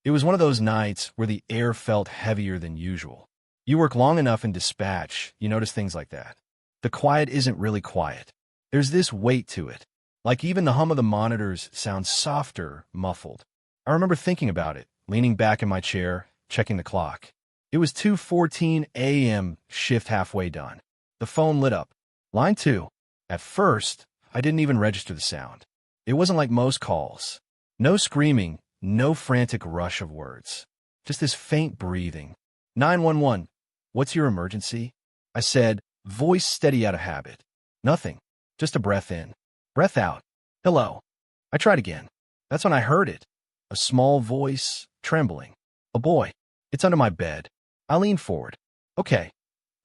It was one of those nights where the air felt heavier than usual. You work long enough in dispatch, you notice things like that. The quiet isn't really quiet. There's this weight to it. Like even the hum of the monitors sounds softer, muffled. I remember thinking about it, leaning back in my chair, checking the clock. It was 2:14 a.m., shift halfway done. The phone lit up. Line 2. At first, I didn't even register the sound. It wasn't like most calls. No screaming, no frantic rush of words. Just this faint breathing. 911. What's your emergency? I said, voice steady out of habit. Nothing. Just a breath in. Breath out. Hello. I tried again. That's when I heard it. A small voice, trembling. A boy. It's under my bed. I leaned forward. Okay.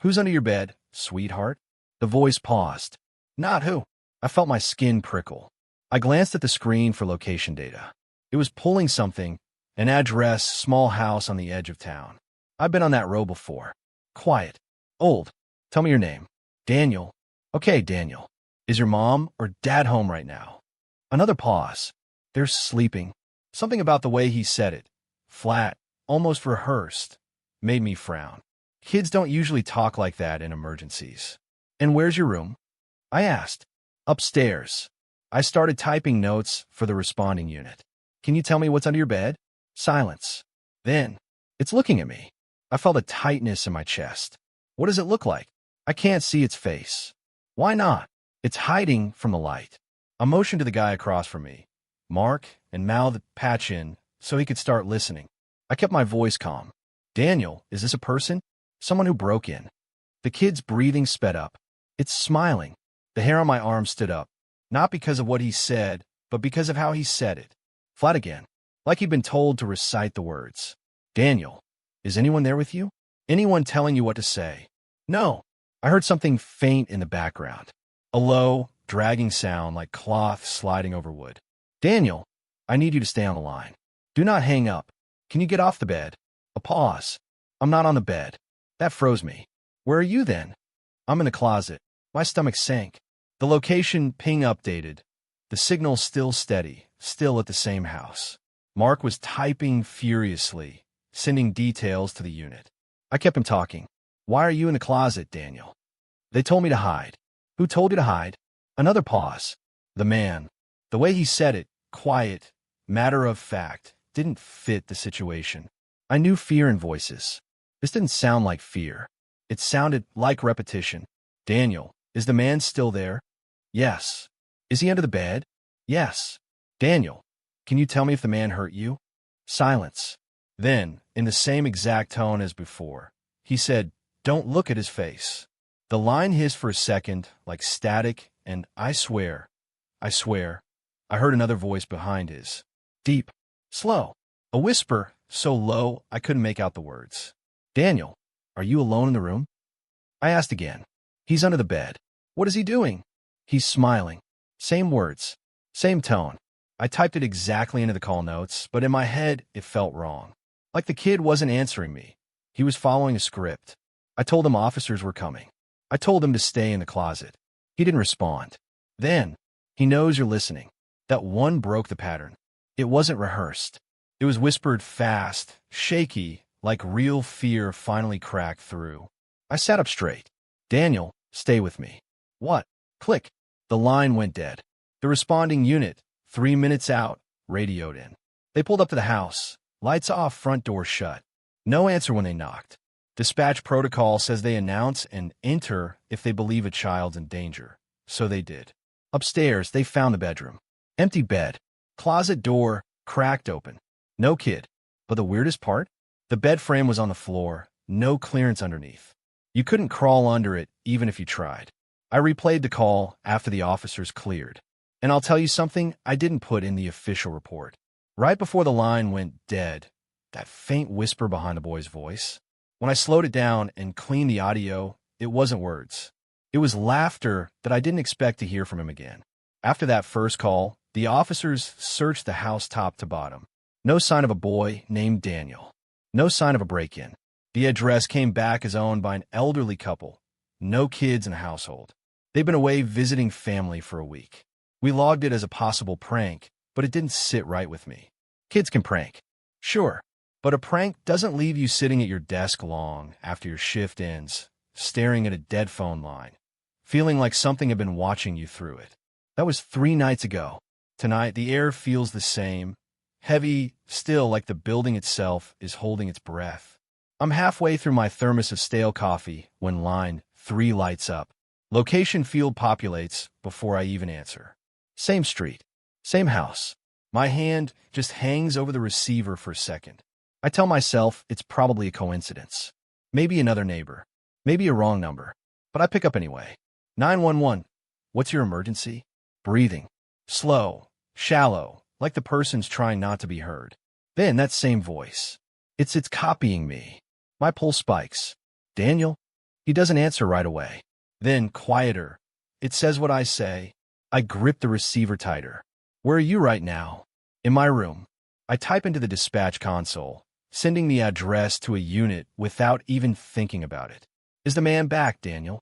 Who's under your bed, sweetheart? The voice paused. Not who. I felt my skin prickle. I glanced at the screen for location data. It was pulling something, an address, small house on the edge of town. I've been on that road before. Quiet. Old. Tell me your name. Daniel. Okay, Daniel. Is your mom or dad home right now? Another pause. They're sleeping. Something about the way he said it, flat, almost rehearsed, made me frown. Kids don't usually talk like that in emergencies. And where's your room? I asked. Upstairs. I started typing notes for the responding unit. Can you tell me what's under your bed? Silence. Then, it's looking at me. I felt a tightness in my chest. What does it look like? I can't see its face. Why not? It's hiding from the light. I motioned to the guy across from me, Mark, and mouthed patch in so he could start listening. I kept my voice calm. Daniel, is this a person? Someone who broke in. The kid's breathing sped up. It's smiling. The hair on my arm stood up, not because of what he said, but because of how he said it. Flat again, like he'd been told to recite the words. Daniel, is anyone there with you? Anyone telling you what to say? No. I heard something faint in the background. A low, dragging sound like cloth sliding over wood. Daniel, I need you to stay on the line. Do not hang up. Can you get off the bed? A pause. I'm not on the bed. That froze me. Where are you then? I'm in the closet. My stomach sank. The location ping updated. The signal still steady, still at the same house. Mark was typing furiously, sending details to the unit. I kept him talking. Why are you in the closet, Daniel? They told me to hide. Who told you to hide? Another pause. The man. The way he said it, quiet, matter of fact, didn't fit the situation. I knew fear in voices. This didn't sound like fear. It sounded like repetition. Daniel, is the man still there? Yes. Is he under the bed? Yes. Daniel, can you tell me if the man hurt you? Silence. Then, in the same exact tone as before, he said, don't look at his face. The line hissed for a second, like static, and I swear, I heard another voice behind his. Deep, slow, a whisper so low I couldn't make out the words. Daniel, are you alone in the room? I asked again. He's under the bed. What is he doing? He's smiling. Same words, same tone. I typed it exactly into the call notes, but in my head, it felt wrong. Like the kid wasn't answering me. He was following a script. I told him officers were coming. I told him to stay in the closet. He didn't respond. Then, he knows you're listening. That one broke the pattern. It wasn't rehearsed. It was whispered fast, shaky, like real fear finally cracked through. I sat up straight. Daniel, stay with me. What? Click. The line went dead. The responding unit, 3 minutes out, radioed in. They pulled up to the house. Lights off, front door shut. No answer when they knocked. Dispatch protocol says they announce and enter if they believe a child's in danger. So they did. Upstairs, they found the bedroom. Empty bed. Closet door, cracked open. No kid. But the weirdest part? The bed frame was on the floor. No clearance underneath. You couldn't crawl under it, even if you tried. I replayed the call after the officers cleared. And I'll tell you something I didn't put in the official report. Right before the line went dead, that faint whisper behind the boy's voice. When I slowed it down and cleaned the audio, it wasn't words. It was laughter that I didn't expect to hear from him again. After that first call, the officers searched the house top to bottom. No sign of a boy named Daniel. No sign of a break-in. The address came back as owned by an elderly couple. No kids in the household. They'd been away visiting family for a week. We logged it as a possible prank, but it didn't sit right with me. Kids can prank. Sure. But a prank doesn't leave you sitting at your desk long after your shift ends, staring at a dead phone line, feeling like something had been watching you through it. That was 3 nights ago. Tonight, the air feels the same, heavy, still, like the building itself is holding its breath. I'm halfway through my thermos of stale coffee when line 3 lights up. Location field populates before I even answer. Same street, same house. My hand just hangs over the receiver for a second. I tell myself it's probably a coincidence. Maybe another neighbor. Maybe a wrong number. But I pick up anyway. 911. What's your emergency? Breathing. Slow. Shallow. Like the person's trying not to be heard. Then that same voice. It's copying me. My pulse spikes. Daniel? He doesn't answer right away. Then, quieter. It says what I say. I grip the receiver tighter. Where are you right now? In my room. I type into the dispatch console, sending the address to a unit without even thinking about it. Is the man back, Daniel?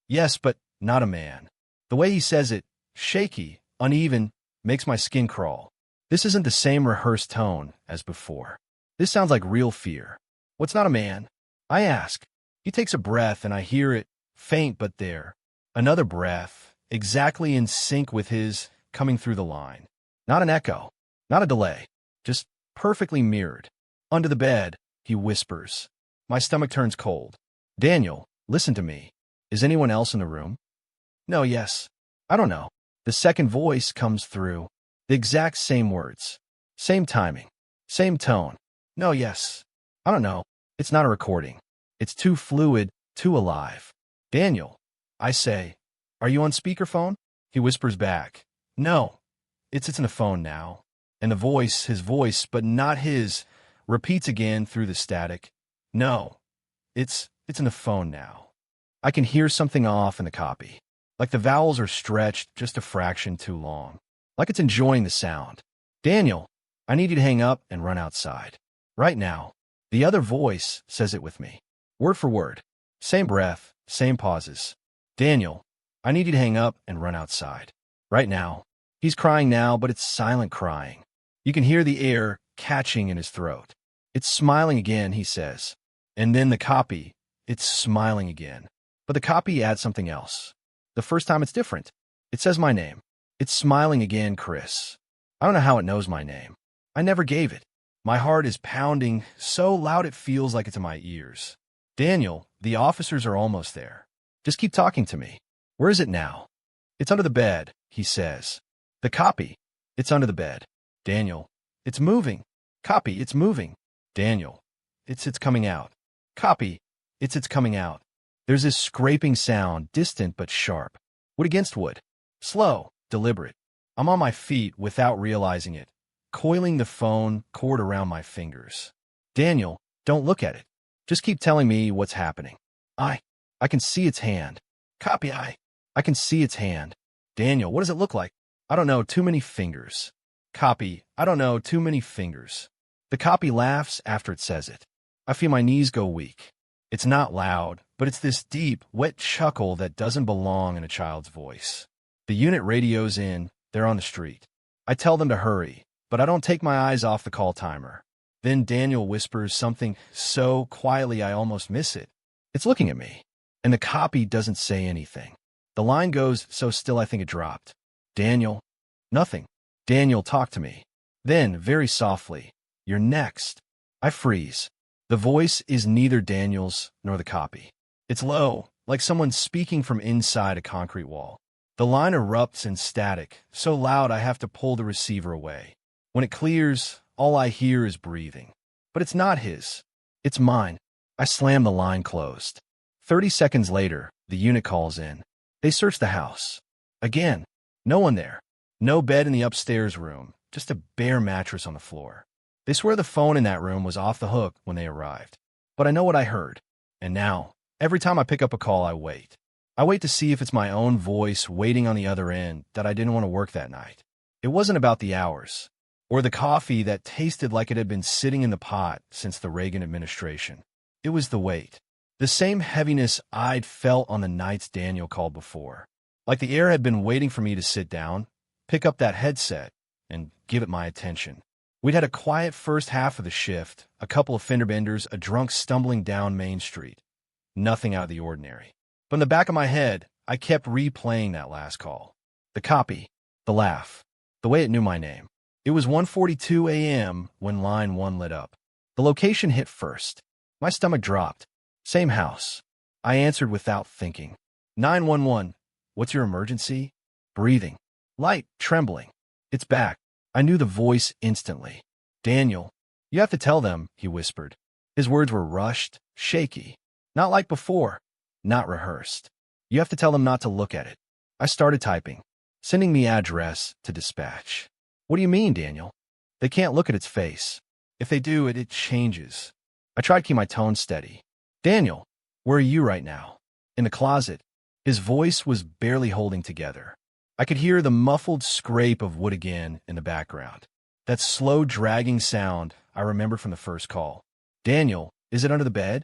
Yes, but not a man. The way he says it, shaky, uneven, makes my skin crawl. This isn't the same rehearsed tone as before. This sounds like real fear. What's not a man? I ask. He takes a breath and I hear it, faint but there. Another breath, exactly in sync with his, coming through the line. Not an echo, not a delay, just perfectly mirrored. Under the bed, he whispers. My stomach turns cold. Daniel, listen to me. Is anyone else in the room? No, yes. I don't know. The second voice comes through. The exact same words. Same timing. Same tone. No, yes. I don't know. It's not a recording. It's too fluid, too alive. Daniel, I say, are you on speakerphone? He whispers back. No. It's in a phone now. And the voice, his voice, but not his, repeats again through the static. No. It's in a phone now. I can hear something off in the copy. Like the vowels are stretched just a fraction too long. Like it's enjoying the sound. Daniel, I need you to hang up and run outside. Right now. The other voice says it with me. Word for word. Same breath, same pauses. Daniel, I need you to hang up and run outside. Right now. He's crying now, but it's silent crying. You can hear the air catching in his throat. It's smiling again, he says. And then the copy, it's smiling again. But the copy adds something else. The first time it's different. It says my name. It's smiling again, Chris. I don't know how it knows my name. I never gave it. My heart is pounding so loud it feels like it's in my ears. Daniel, the officers are almost there. Just keep talking to me. Where is it now? It's under the bed, he says. The copy. It's under the bed. Daniel. It's moving. Copy. It's moving. Daniel. It's coming out. Copy. It's coming out. There's this scraping sound, distant but sharp. Wood against wood. Slow, deliberate. I'm on my feet without realizing it, coiling the phone cord around my fingers. Daniel, don't look at it. Just keep telling me what's happening. I can see its hand. Copy. I can see its hand. Daniel, what does it look like? I don't know, too many fingers. Copy. I don't know, too many fingers. The copy laughs after it says it. I feel my knees go weak. It's not loud, but it's this deep, wet chuckle that doesn't belong in a child's voice. The unit radios in. They're on the street. I tell them to hurry, but I don't take my eyes off the call timer. Then Daniel whispers something so quietly I almost miss it. It's looking at me, and the copy doesn't say anything. The line goes so still I think it dropped. Daniel. Nothing. Daniel, talk to me. Then, very softly, you're next. I freeze. The voice is neither Daniel's nor the copy. It's low, like someone speaking from inside a concrete wall. The line erupts in static, so loud I have to pull the receiver away. When it clears, all I hear is breathing. But it's not his. It's mine. I slam the line closed. 30 seconds later, the unit calls in. They search the house. Again, no one there. No bed in the upstairs room, just a bare mattress on the floor. They swear the phone in that room was off the hook when they arrived. But I know what I heard. And now, every time I pick up a call, I wait. I wait to see if it's my own voice waiting on the other end that I didn't want to work that night. It wasn't about the hours, or the coffee that tasted like it had been sitting in the pot since the Reagan administration. It was the weight. The same heaviness I'd felt on the nights Daniel called before. Like the air had been waiting for me to sit down, pick up that headset, and give it my attention. We'd had a quiet first half of the shift, a couple of fender benders, a drunk stumbling down Main Street. Nothing out of the ordinary. But in the back of my head, I kept replaying that last call. The copy, the laugh, the way it knew my name. It was 1:42 a.m. when line 1 lit up. The location hit first. My stomach dropped. Same house. I answered without thinking. 911. What's your emergency? Breathing. Light, trembling. It's back. I knew the voice instantly. Daniel. You have to tell them, he whispered. His words were rushed, shaky. Not like before. Not rehearsed. You have to tell them not to look at it. I started typing. Sending me address to dispatch. What do you mean, Daniel? They can't look at its face. If they do, it changes. I tried to keep my tone steady. Daniel, where are you right now? In the closet. His voice was barely holding together. I could hear the muffled scrape of wood again in the background. That slow, dragging sound I remembered from the first call. Daniel, is it under the bed?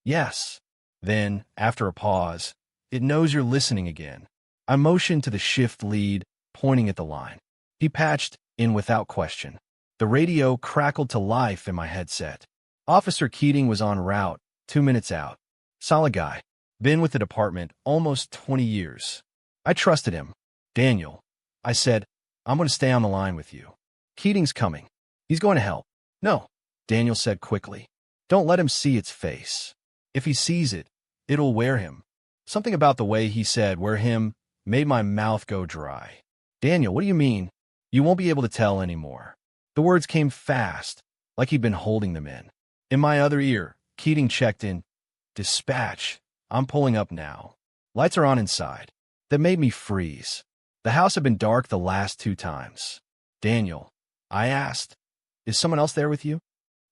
Yes. Then, after a pause, it knows you're listening again. I motioned to the shift lead, pointing at the line. He patched in without question. The radio crackled to life in my headset. Officer Keating was en route, 2 minutes out. Solid guy. Been with the department almost 20 years. I trusted him. Daniel, I said, I'm going to stay on the line with you. Keating's coming. He's going to help. No, Daniel said quickly. Don't let him see its face. If he sees it, it'll wear him. Something about the way he said wear him made my mouth go dry. Daniel, what do you mean? You won't be able to tell anymore. The words came fast, like he'd been holding them in. In my other ear, Keating checked in. Dispatch. I'm pulling up now. Lights are on inside. That made me freeze. The house had been dark the last 2 times. Daniel, I asked, is someone else there with you?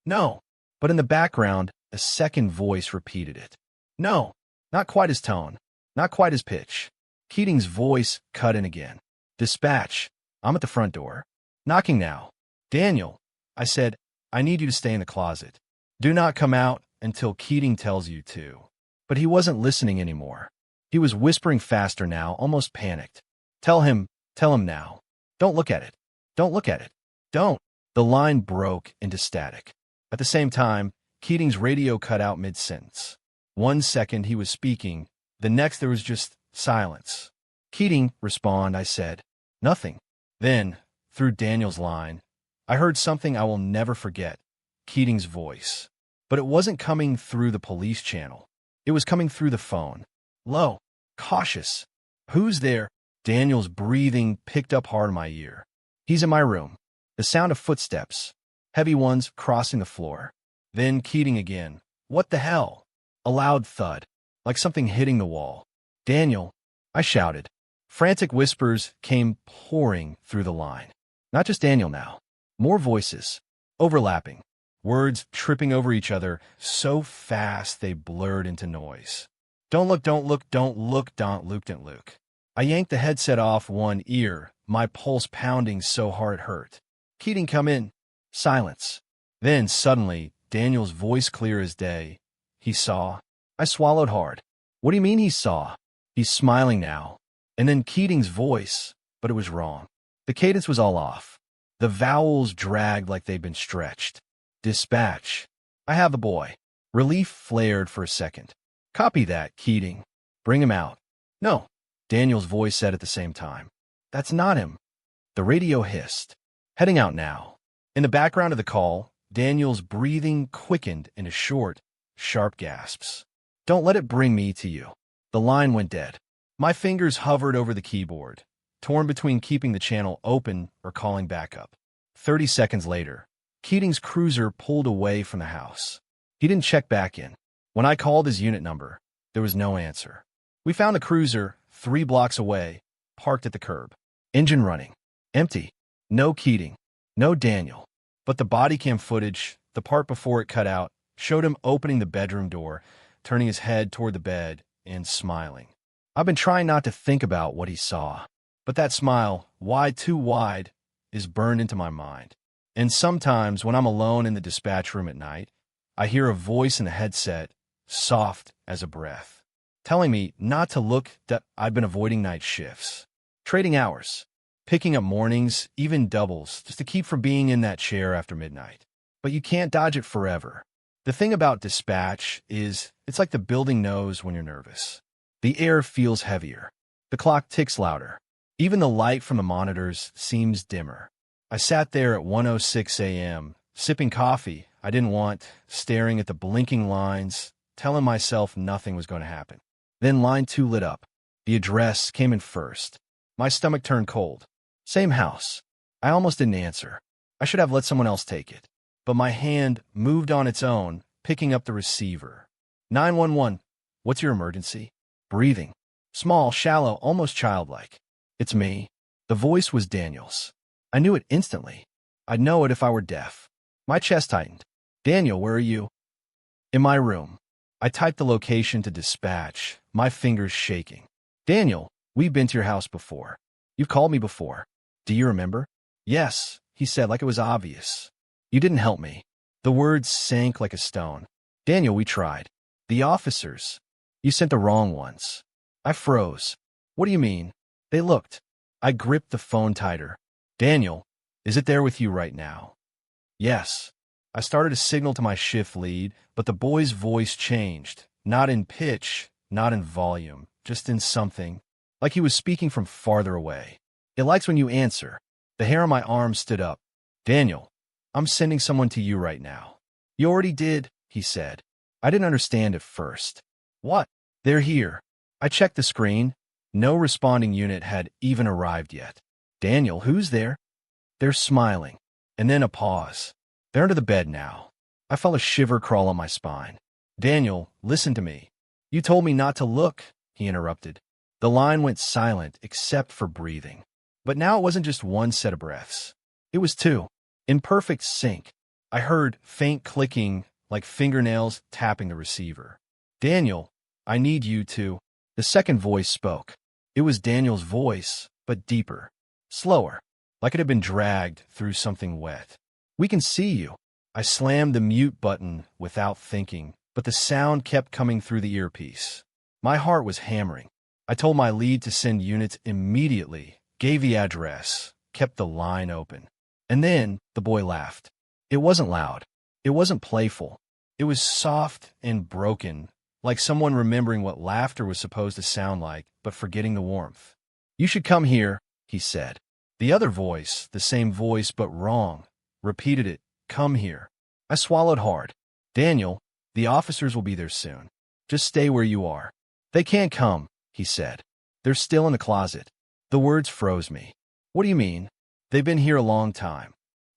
No. But in the background, a second voice repeated it. No. Not quite his tone. Not quite his pitch. Keating's voice cut in again. Dispatch. I'm at the front door. Knocking now. Daniel, I said, I need you to stay in the closet. Do not come out until Keating tells you to. But he wasn't listening anymore. He was whispering faster now, almost panicked. Tell him now. Don't look at it. Don't look at it. Don't. The line broke into static. At the same time, Keating's radio cut out mid-sentence. 1 second he was speaking, the next there was just silence. Keating, respond, I said. Nothing. Then, through Daniel's line, I heard something I will never forget. Keating's voice. But it wasn't coming through the police channel. It was coming through the phone. Low. Cautious. Who's there? Daniel's breathing picked up hard in my ear. He's in my room. The sound of footsteps. Heavy ones crossing the floor. Then Keating again. What the hell? A loud thud. Like something hitting the wall. Daniel, I shouted. Frantic whispers came pouring through the line. Not just Daniel now. More voices. Overlapping. Words tripping over each other so fast they blurred into noise. Don't look, don't look, don't look, don't look, don't look. I yanked the headset off one ear, my pulse pounding so hard it hurt. Keating, come in. Silence. Then, suddenly, Daniel's voice clear as day. He saw. I swallowed hard. What do you mean he saw? He's smiling now. And then Keating's voice, but it was wrong. The cadence was all off. The vowels dragged like they'd been stretched. Dispatch. I have the boy. Relief flared for a second. Copy that, Keating. Bring him out. No. Daniel's voice said at the same time. That's not him. The radio hissed. Heading out now. In the background of the call, Daniel's breathing quickened into short, sharp gasps. Don't let it bring me to you. The line went dead. My fingers hovered over the keyboard, torn between keeping the channel open or calling backup. 30 seconds later, Keating's cruiser pulled away from the house. He didn't check back in. When I called his unit number, there was no answer. We found the cruiser 3 blocks away, parked at the curb. Engine running. Empty. No Keating. No Daniel. But the body cam footage, the part before it cut out, showed him opening the bedroom door, turning his head toward the bed, and smiling. I've been trying not to think about what he saw, but that smile, wide, too wide, is burned into my mind. And sometimes when I'm alone in the dispatch room at night, I hear a voice in the headset, soft as a breath, telling me not to look that I've been avoiding night shifts, trading hours. picking up mornings, even doubles, just to keep from being in that chair after midnight. But you can't dodge it forever. The thing about dispatch is, it's like the building knows when you're nervous. The air feels heavier. The clock ticks louder. Even the light from the monitors seems dimmer. I sat there at 1:06 a.m., sipping coffee I didn't want, staring at the blinking lines, telling myself nothing was going to happen. Then line 2 lit up. The address came in first. My stomach turned cold. Same house. I almost didn't answer. I should have let someone else take it. But my hand moved on its own, picking up the receiver. 911. What's your emergency? Breathing. Small, shallow, almost childlike. It's me. The voice was Daniel's. I knew it instantly. I'd know it if I were deaf. My chest tightened. Daniel, where are you? In my room. I typed the location to dispatch, my fingers shaking. Daniel, we've been to your house before. You've called me before. Do you remember? Yes, he said like it was obvious. You didn't help me. The words sank like a stone. Daniel, we tried. The officers. You sent the wrong ones. I froze. What do you mean? They looked. I gripped the phone tighter. Daniel, is it there with you right now? Yes. I started to signal to my shift lead, but the boy's voice changed. Not in pitch, not in volume, just in something. Like he was speaking from farther away. It likes when you answer. The hair on my arm stood up. Daniel, I'm sending someone to you right now. You already did, he said. I didn't understand at first. What? They're here. I checked the screen. No responding unit had even arrived yet. Daniel, who's there? They're smiling. And then a pause. They're under the bed now. I felt a shiver crawl on my spine. Daniel, listen to me. You told me not to look, he interrupted. The line went silent except for breathing. But now it wasn't just one set of breaths. It was 2. In perfect sync. I heard faint clicking like fingernails tapping the receiver. Daniel, I need you to. The second voice spoke. It was Daniel's voice, but deeper. Slower. Like it had been dragged through something wet. We can see you. I slammed the mute button without thinking, but the sound kept coming through the earpiece. My heart was hammering. I told my lead to send units immediately, gave the address, kept the line open. And then the boy laughed. It wasn't loud. It wasn't playful. It was soft and broken, like someone remembering what laughter was supposed to sound like, but forgetting the warmth. You should come here, he said. The other voice, the same voice but wrong, repeated it. Come here. I swallowed hard. Daniel, the officers will be there soon. Just stay where you are. They can't come, he said. They're still in the closet. The words froze me. What do you mean? They've been here a long time.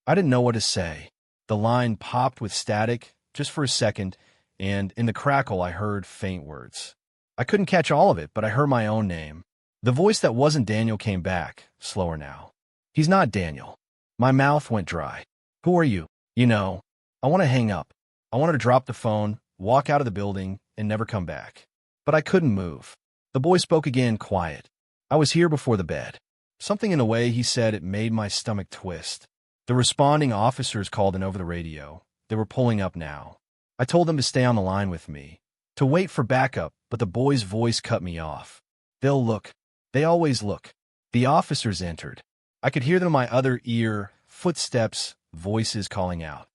I didn't know what to say. The line popped with static, just for a second, and in the crackle I heard faint words. I couldn't catch all of it, but I heard my own name. The voice that wasn't Daniel came back, slower now. He's not Daniel. My mouth went dry. Who are you? You know, I want to hang up. I wanted to drop the phone, walk out of the building, and never come back. But I couldn't move. The boy spoke again, quiet. I was here before the bed. Something in the way he said it made my stomach twist. The responding officers called in over the radio. They were pulling up now. I told them to stay on the line with me, to wait for backup, but the boy's voice cut me off. They'll look. They always look. The officers entered. I could hear them in my other ear, footsteps, voices calling out.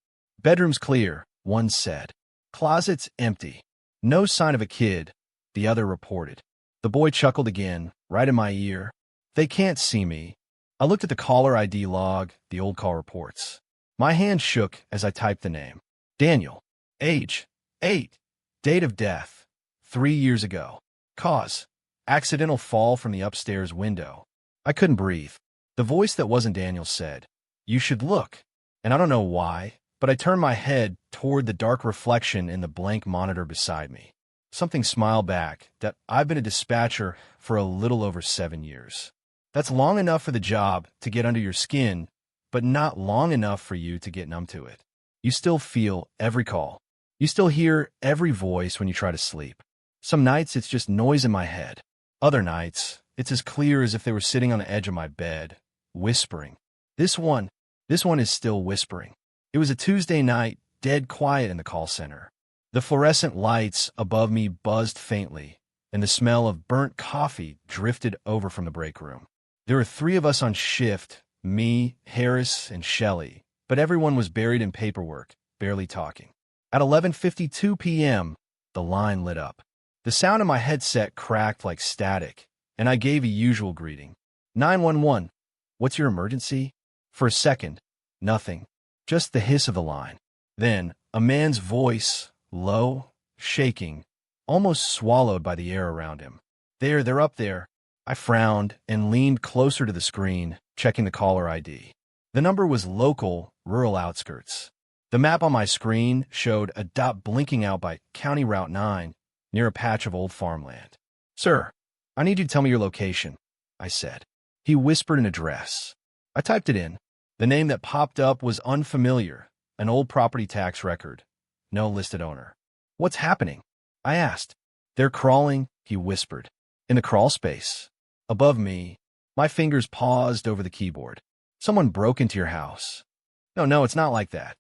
Bedroom's clear, one said. Closet's empty. No sign of a kid, the other reported. The boy chuckled again, right in my ear. They can't see me. I looked at the caller ID log, the old call reports. My hand shook as I typed the name. Daniel. Age. 8. Date of death. 3 years ago. Cause. Accidental fall from the upstairs window. I couldn't breathe. The voice that wasn't Daniel said, You should look. And I don't know why, but I turned my head toward the dark reflection in the blank monitor beside me. Something smiled back that I've been a dispatcher for a little over 7 years. That's long enough for the job to get under your skin, but not long enough for you to get numb to it. You still feel every call. You still hear every voice when you try to sleep. Some nights it's just noise in my head. Other nights, it's as clear as if they were sitting on the edge of my bed, whispering. This one is still whispering. It was a Tuesday night, dead quiet in the call center. The fluorescent lights above me buzzed faintly, and the smell of burnt coffee drifted over from the break room. There were 3 of us on shift, me, Harris, and Shelley, but everyone was buried in paperwork, barely talking. At 11:52 p.m., the line lit up. The sound in my headset cracked like static, and I gave a usual greeting. 911. What's your emergency? For a second, nothing. Just the hiss of the line. Then, a man's voice, low, shaking, almost swallowed by the air around him. They're up there. I frowned and leaned closer to the screen, checking the caller ID. The number was local, rural outskirts. The map on my screen showed a dot blinking out by County Route 9, near a patch of old farmland. Sir, I need you to tell me your location, I said. He whispered an address. I typed it in. The name that popped up was unfamiliar, an old property tax record. No listed owner. What's happening? I asked. They're crawling, he whispered. In the crawl space. Above me, my fingers paused over the keyboard. Someone broke into your house. No, it's not like that.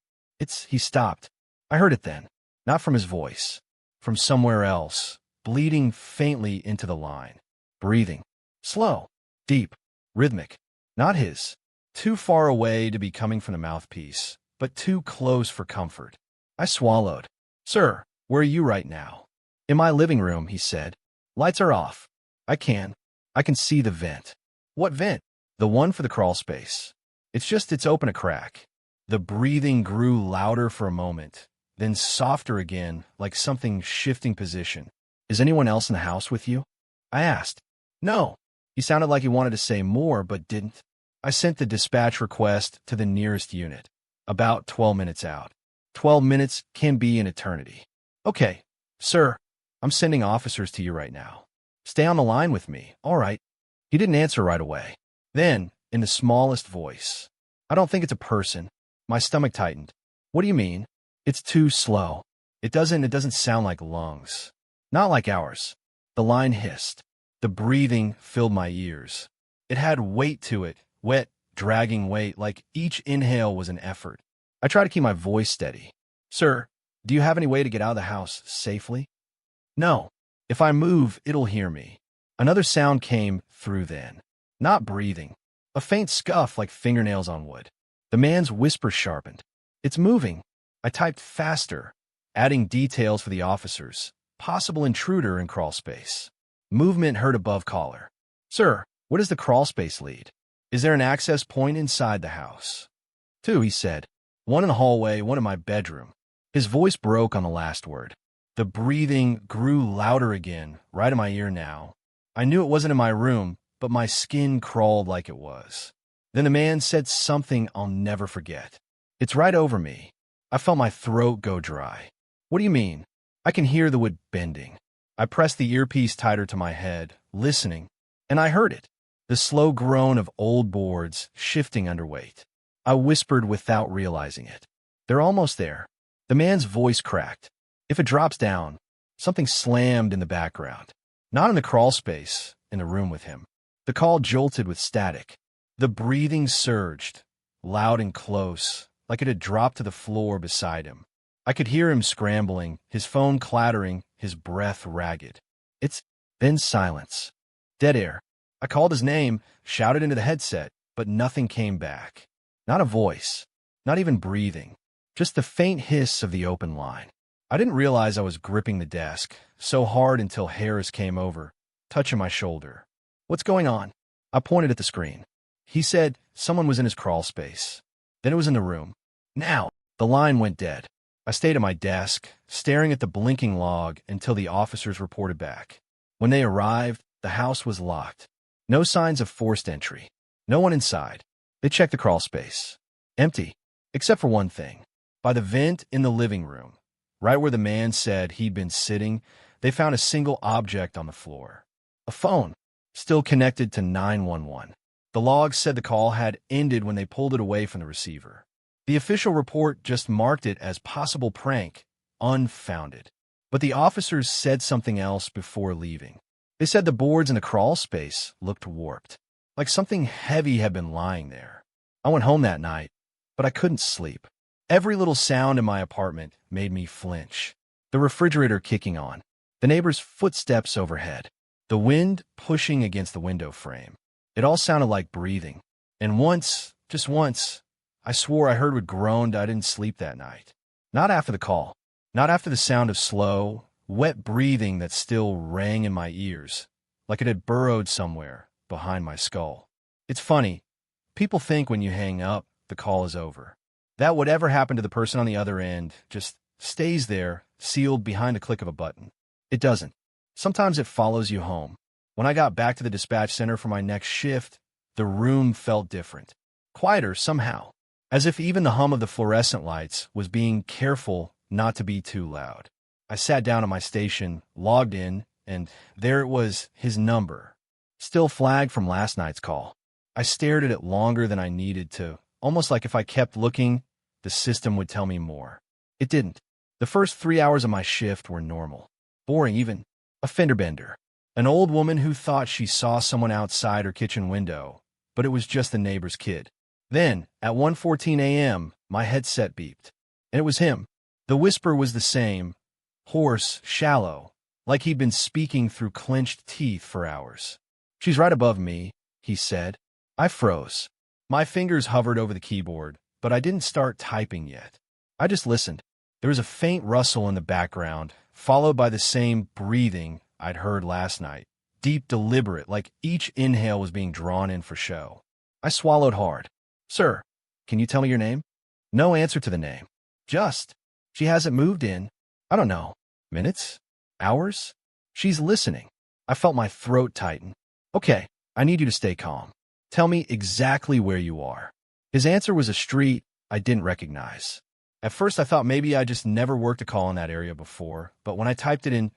He stopped. I heard it then. Not from his voice. From somewhere else, bleeding faintly into the line. Breathing. Slow. Deep. Rhythmic. Not his. Too far away to be coming from the mouthpiece, but too close for comfort. I swallowed. Sir, where are you right now? In my living room, he said. Lights are off. I can see the vent. What vent? The one for the crawl space. It's open a crack. The breathing grew louder for a moment, then softer again, like something shifting position. Is anyone else in the house with you? I asked. No. He sounded like he wanted to say more, but didn't. I sent the dispatch request to the nearest unit, about 12 minutes out. 12 minutes can be an eternity. Okay, sir, I'm sending officers to you right now. Stay on the line with me, all right? He didn't answer right away. Then, in the smallest voice, I don't think it's a person. My stomach tightened. What do you mean? It's too slow. It doesn't sound like lungs. Not like ours. The line hissed. The breathing filled my ears. It had weight to it, wet, dragging weight, like each inhale was an effort. I tried to keep my voice steady. Sir, do you have any way to get out of the house safely? No. If I move, it'll hear me. Another sound came through then. Not breathing. A faint scuff like fingernails on wood. The man's whisper sharpened. It's moving. I typed faster, adding details for the officers. Possible intruder in crawl space. Movement heard above caller. Sir, where does the crawl space lead? Is there an access point inside the house? 2, he said. One in the hallway, one in my bedroom. His voice broke on the last word. The breathing grew louder again, right in my ear now. I knew it wasn't in my room, but my skin crawled like it was. Then the man said something I'll never forget. It's right over me. I felt my throat go dry. What do you mean? I can hear the wood bending. I pressed the earpiece tighter to my head, listening, and I heard it. The slow groan of old boards shifting under weight. I whispered without realizing it. They're almost there. The man's voice cracked. If it drops down, something slammed in the background. Not in the crawl space, in the room with him. The call jolted with static. The breathing surged, loud and close, like it had dropped to the floor beside him. I could hear him scrambling, his phone clattering, his breath ragged. Then silence. Dead air. I called his name, shouted into the headset, but nothing came back. Not a voice. Not even breathing. Just the faint hiss of the open line. I didn't realize I was gripping the desk so hard until Harris came over, touching my shoulder. What's going on? I pointed at the screen. He said someone was in his crawl space. Then it was in the room. Now, the line went dead. I stayed at my desk, staring at the blinking log until the officers reported back. When they arrived, the house was locked. No signs of forced entry. No one inside. They checked the crawl space. Empty, except for one thing. By the vent in the living room, right where the man said he'd been sitting, they found a single object on the floor. A phone, still connected to 911. The log said the call had ended when they pulled it away from the receiver. The official report just marked it as possible prank, unfounded. But the officers said something else before leaving. They said the boards in the crawl space looked warped, like something heavy had been lying there. I went home that night, but I couldn't sleep. Every little sound in my apartment made me flinch. The refrigerator kicking on, the neighbor's footsteps overhead, the wind pushing against the window frame. It all sounded like breathing. And once, just once, I swore I heard what groaned I didn't sleep that night. Not after the call. Not after the sound of slow, wet breathing that still rang in my ears, like it had burrowed somewhere behind my skull. It's funny. People think when you hang up, the call is over. That whatever happened to the person on the other end just stays there, sealed behind the click of a button. It doesn't. Sometimes it follows you home. When I got back to the dispatch center for my next shift, the room felt different. Quieter somehow. As if even the hum of the fluorescent lights was being careful not to be too loud. I sat down at my station, logged in, and there it was, his number. Still flagged from last night's call. I stared at it longer than I needed to, almost like if I kept looking, the system would tell me more. It didn't. The first 3 hours of my shift were normal. Boring even. A fender bender. An old woman who thought she saw someone outside her kitchen window, but it was just the neighbor's kid. Then, at 1:14 a.m., my headset beeped. And it was him. The whisper was the same, hoarse, shallow, like he'd been speaking through clenched teeth for hours. "She's right above me," he said. I froze. My fingers hovered over the keyboard, but I didn't start typing yet. I just listened. There was a faint rustle in the background, followed by the same breathing I'd heard last night. Deep, deliberate, like each inhale was being drawn in for show. I swallowed hard. "Sir, can you tell me your name?" No answer to the name. Just, "She hasn't moved in, I don't know, minutes? Hours?" She's listening. I felt my throat tighten. "Okay, I need you to stay calm. Tell me exactly where you are." His answer was a street I didn't recognize. At first I thought maybe I just never worked a call in that area before, but when I typed it in,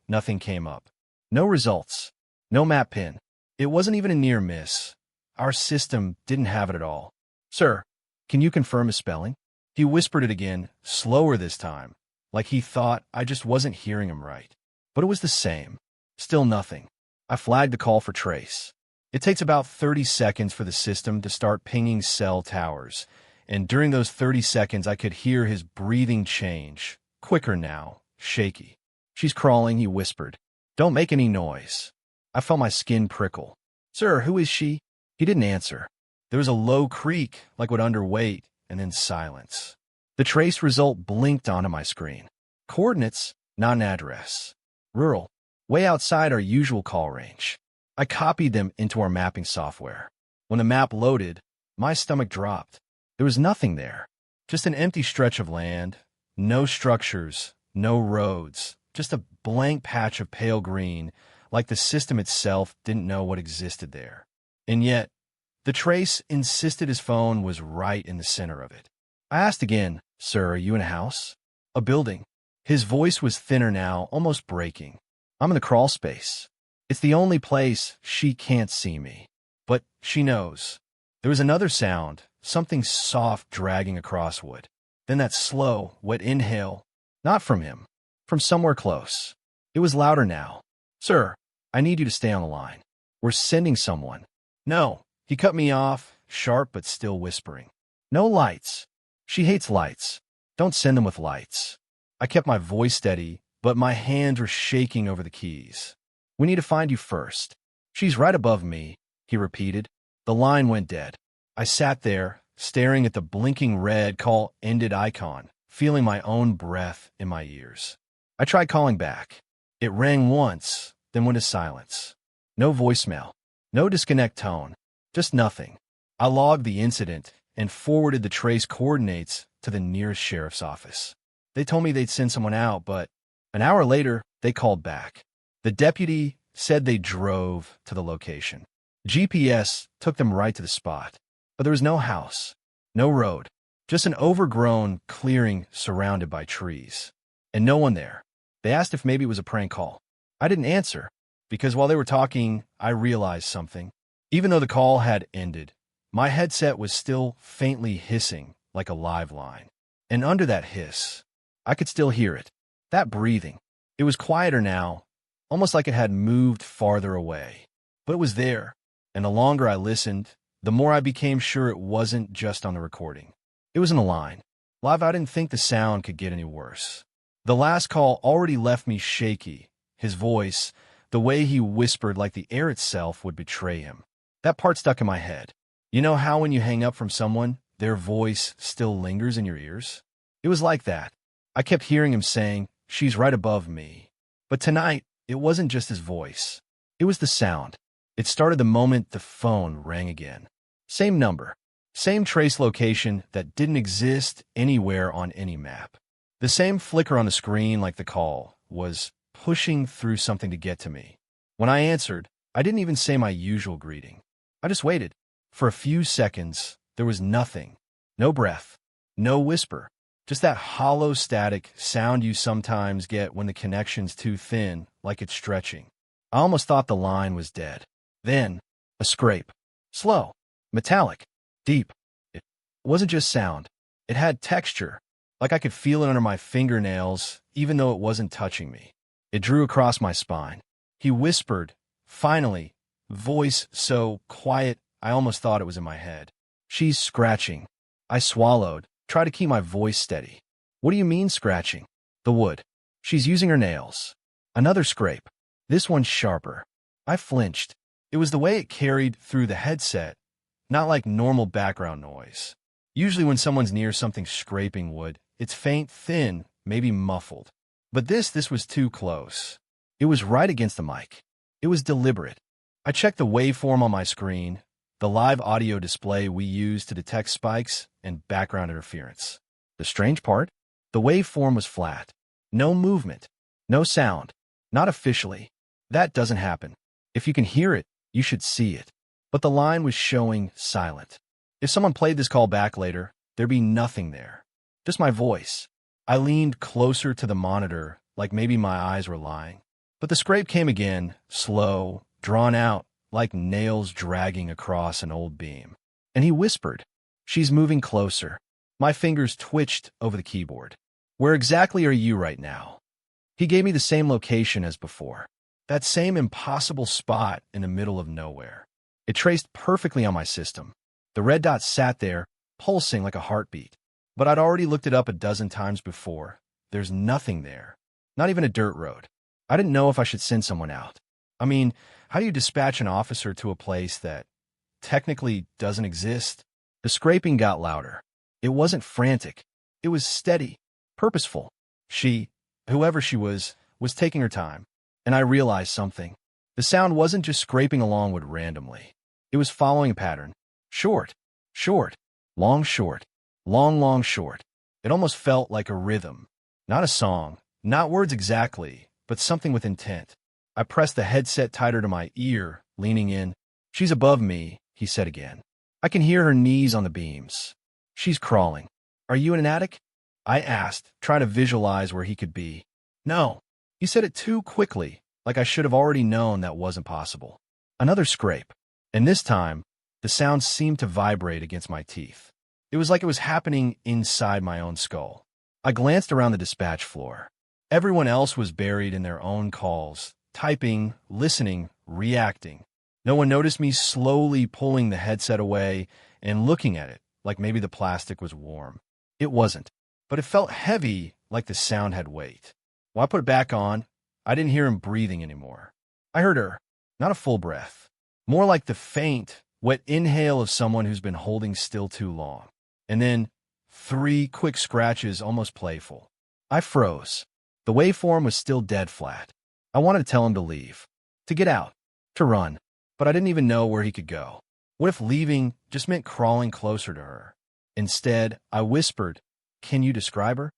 nothing came up. No results. No map pin. It wasn't even a near miss. Our system didn't have it at all. "Sir, can you confirm his spelling?" He whispered it again, slower this time, like he thought I just wasn't hearing him right. But it was the same. Still nothing. I flagged the call for trace. It takes about 30 seconds for the system to start pinging cell towers, and during those 30 seconds I could hear his breathing change, quicker now, shaky. "She's crawling," he whispered. "Don't make any noise." I felt my skin prickle. "Sir, who is she?" He didn't answer. There was a low creak, like what underweight, and then silence. The trace result blinked onto my screen. Coordinates, not an address. Rural. Way outside our usual call range. I copied them into our mapping software. When the map loaded, my stomach dropped. There was nothing there. Just an empty stretch of land. No structures, no roads. Just a blank patch of pale green, like the system itself didn't know what existed there. And yet, the trace insisted his phone was right in the center of it. I asked again, "Sir, are you in a house?" "A building." His voice was thinner now, almost breaking. "I'm in the crawl space. It's the only place she can't see me. But she knows." There was another sound, something soft dragging across wood. Then that slow, wet inhale, not from him, from somewhere close. It was louder now. "Sir, I need you to stay on the line. We're sending someone." "No." He cut me off, sharp but still whispering. "No lights. She hates lights. Don't send them with lights." I kept my voice steady, but my hands were shaking over the keys. "We need to find you first." "She's right above me," he repeated. The line went dead. I sat there, staring at the blinking red call-ended icon, feeling my own breath in my ears. I tried calling back. It rang once, then went to silence. No voicemail. No disconnect tone. Just nothing. I logged the incident and forwarded the trace coordinates to the nearest sheriff's office. They told me they'd send someone out, but an hour later, they called back. The deputy said they drove to the location. GPS took them right to the spot. But there was no house, no road, just an overgrown clearing surrounded by trees. And no one there. They asked if maybe it was a prank call. I didn't answer, because while they were talking, I realized something. Even though the call had ended, my headset was still faintly hissing like a live line. And under that hiss, I could still hear it. That breathing. It was quieter now, almost like it had moved farther away. But it was there, and the longer I listened, the more I became sure it wasn't just on the recording. It was in the line. Live, I didn't think the sound could get any worse. The last call already left me shaky. His voice, the way he whispered like the air itself would betray him. That part stuck in my head. You know how when you hang up from someone, their voice still lingers in your ears? It was like that. I kept hearing him saying, "She's right above me." But tonight, it wasn't just his voice. It was the sound. It started the moment the phone rang again. Same number. Same trace location that didn't exist anywhere on any map. The same flicker on the screen like the call was pushing through something to get to me. When I answered, I didn't even say my usual greeting. I just waited. For a few seconds, there was nothing. No breath. No whisper. Just that hollow static sound you sometimes get when the connection's too thin, like it's stretching. I almost thought the line was dead. Then, a scrape. Slow. Metallic. Deep. It wasn't just sound. It had texture, like I could feel it under my fingernails, even though it wasn't touching me. It drew across my spine. He whispered, finally, voice so quiet I almost thought it was in my head. "She's scratching." I swallowed, tried to keep my voice steady. "What do you mean scratching?" "The wood. She's using her nails." Another scrape. This one's sharper. I flinched. It was the way it carried through the headset, not like normal background noise. Usually when someone's near something scraping wood, it's faint, thin, maybe muffled. But this was too close. It was right against the mic. It was deliberate. I checked the waveform on my screen, the live audio display we use to detect spikes and background interference. The strange part? The waveform was flat. No movement. No sound. Not officially. That doesn't happen. If you can hear it, you should see it. But the line was showing silent. If someone played this call back later, there'd be nothing there. Just my voice. I leaned closer to the monitor, like maybe my eyes were lying. But the scrape came again, slow, drawn out, like nails dragging across an old beam. And he whispered, "She's moving closer." My fingers twitched over the keyboard. "Where exactly are you right now?" He gave me the same location as before. That same impossible spot in the middle of nowhere. It traced perfectly on my system. The red dot sat there, pulsing like a heartbeat. But I'd already looked it up a dozen times before. There's nothing there. Not even a dirt road. I didn't know if I should send someone out. I mean, how do you dispatch an officer to a place that technically doesn't exist? The scraping got louder. It wasn't frantic. It was steady, purposeful. She, whoever she was taking her time. And I realized something. The sound wasn't just scraping along wood randomly. It was following a pattern. Short, short, long, short, long, long, short. It almost felt like a rhythm. Not a song, not words exactly, but something with intent. I pressed the headset tighter to my ear, leaning in. "She's above me," he said again. "I can hear her knees on the beams. She's crawling." "Are you in an attic?" I asked, trying to visualize where he could be. "No." He said it too quickly, like I should have already known that wasn't possible. Another scrape. And this time, the sound seemed to vibrate against my teeth. It was like it was happening inside my own skull. I glanced around the dispatch floor. Everyone else was buried in their own calls, typing, listening, reacting. No one noticed me slowly pulling the headset away and looking at it like maybe the plastic was warm. It wasn't, but it felt heavy, like the sound had weight. When I put it back on, I didn't hear him breathing anymore. I heard her, not a full breath, more like the faint, wet inhale of someone who's been holding still too long. And then 3 quick scratches, almost playful. I froze. The waveform was still dead flat. I wanted to tell him to leave, to get out, to run, but I didn't even know where he could go. What if leaving just meant crawling closer to her? Instead, I whispered, "Can you describe her?"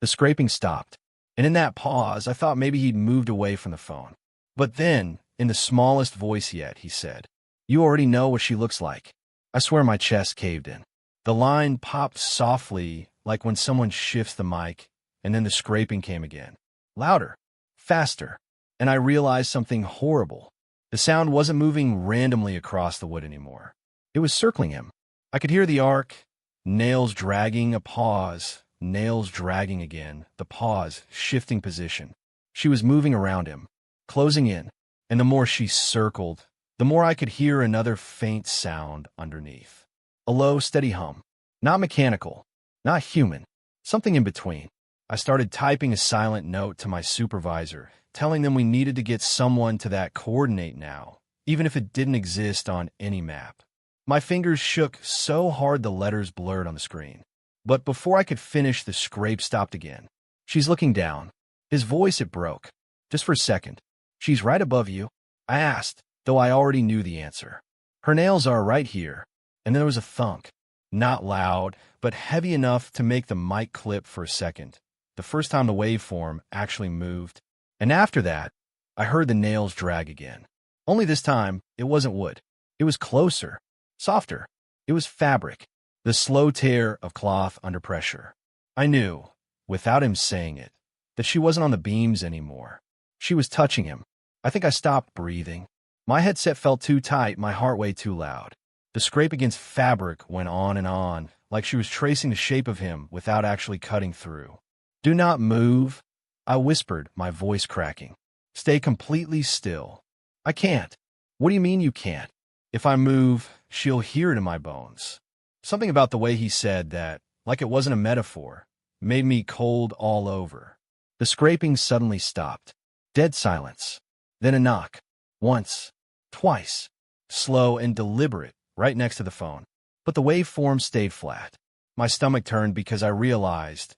The scraping stopped, and in that pause, I thought maybe he'd moved away from the phone. But then, in the smallest voice yet, he said, "You already know what she looks like." I swear my chest caved in. The line popped softly, like when someone shifts the mic, and then the scraping came again. Louder, faster, and I realized something horrible. The sound wasn't moving randomly across the wood anymore. It was circling him. I could hear the arc, nails dragging, a pause, nails dragging again, the pause, shifting position. She was moving around him, closing in, and the more she circled, the more I could hear another faint sound underneath. A low, steady hum. Not mechanical, not human, something in between. I started typing a silent note to my supervisor, telling them we needed to get someone to that coordinate now, even if it didn't exist on any map. My fingers shook so hard the letters blurred on the screen. But before I could finish, the scrape stopped again. "She's looking down." His voice, it broke. "Just for a second. She's right above you?" I asked, though I already knew the answer. "Her nails are right here." And then there was a thunk. Not loud, but heavy enough to make the mic clip for a second. The first time the waveform actually moved. And after that, I heard the nails drag again. Only this time, it wasn't wood. It was closer, softer. It was fabric. The slow tear of cloth under pressure. I knew, without him saying it, that she wasn't on the beams anymore. She was touching him. I think I stopped breathing. My headset felt too tight, my heart way too loud. The scrape against fabric went on, like she was tracing the shape of him without actually cutting through. "Do not move," I whispered, my voice cracking. "Stay completely still." "I can't." "What do you mean you can't?" "If I move, she'll hear it in my bones." Something about the way he said that, like it wasn't a metaphor, made me cold all over. The scraping suddenly stopped. Dead silence. Then a knock. Once. Twice. Slow and deliberate, right next to the phone. But the waveform stayed flat. My stomach turned because I realized,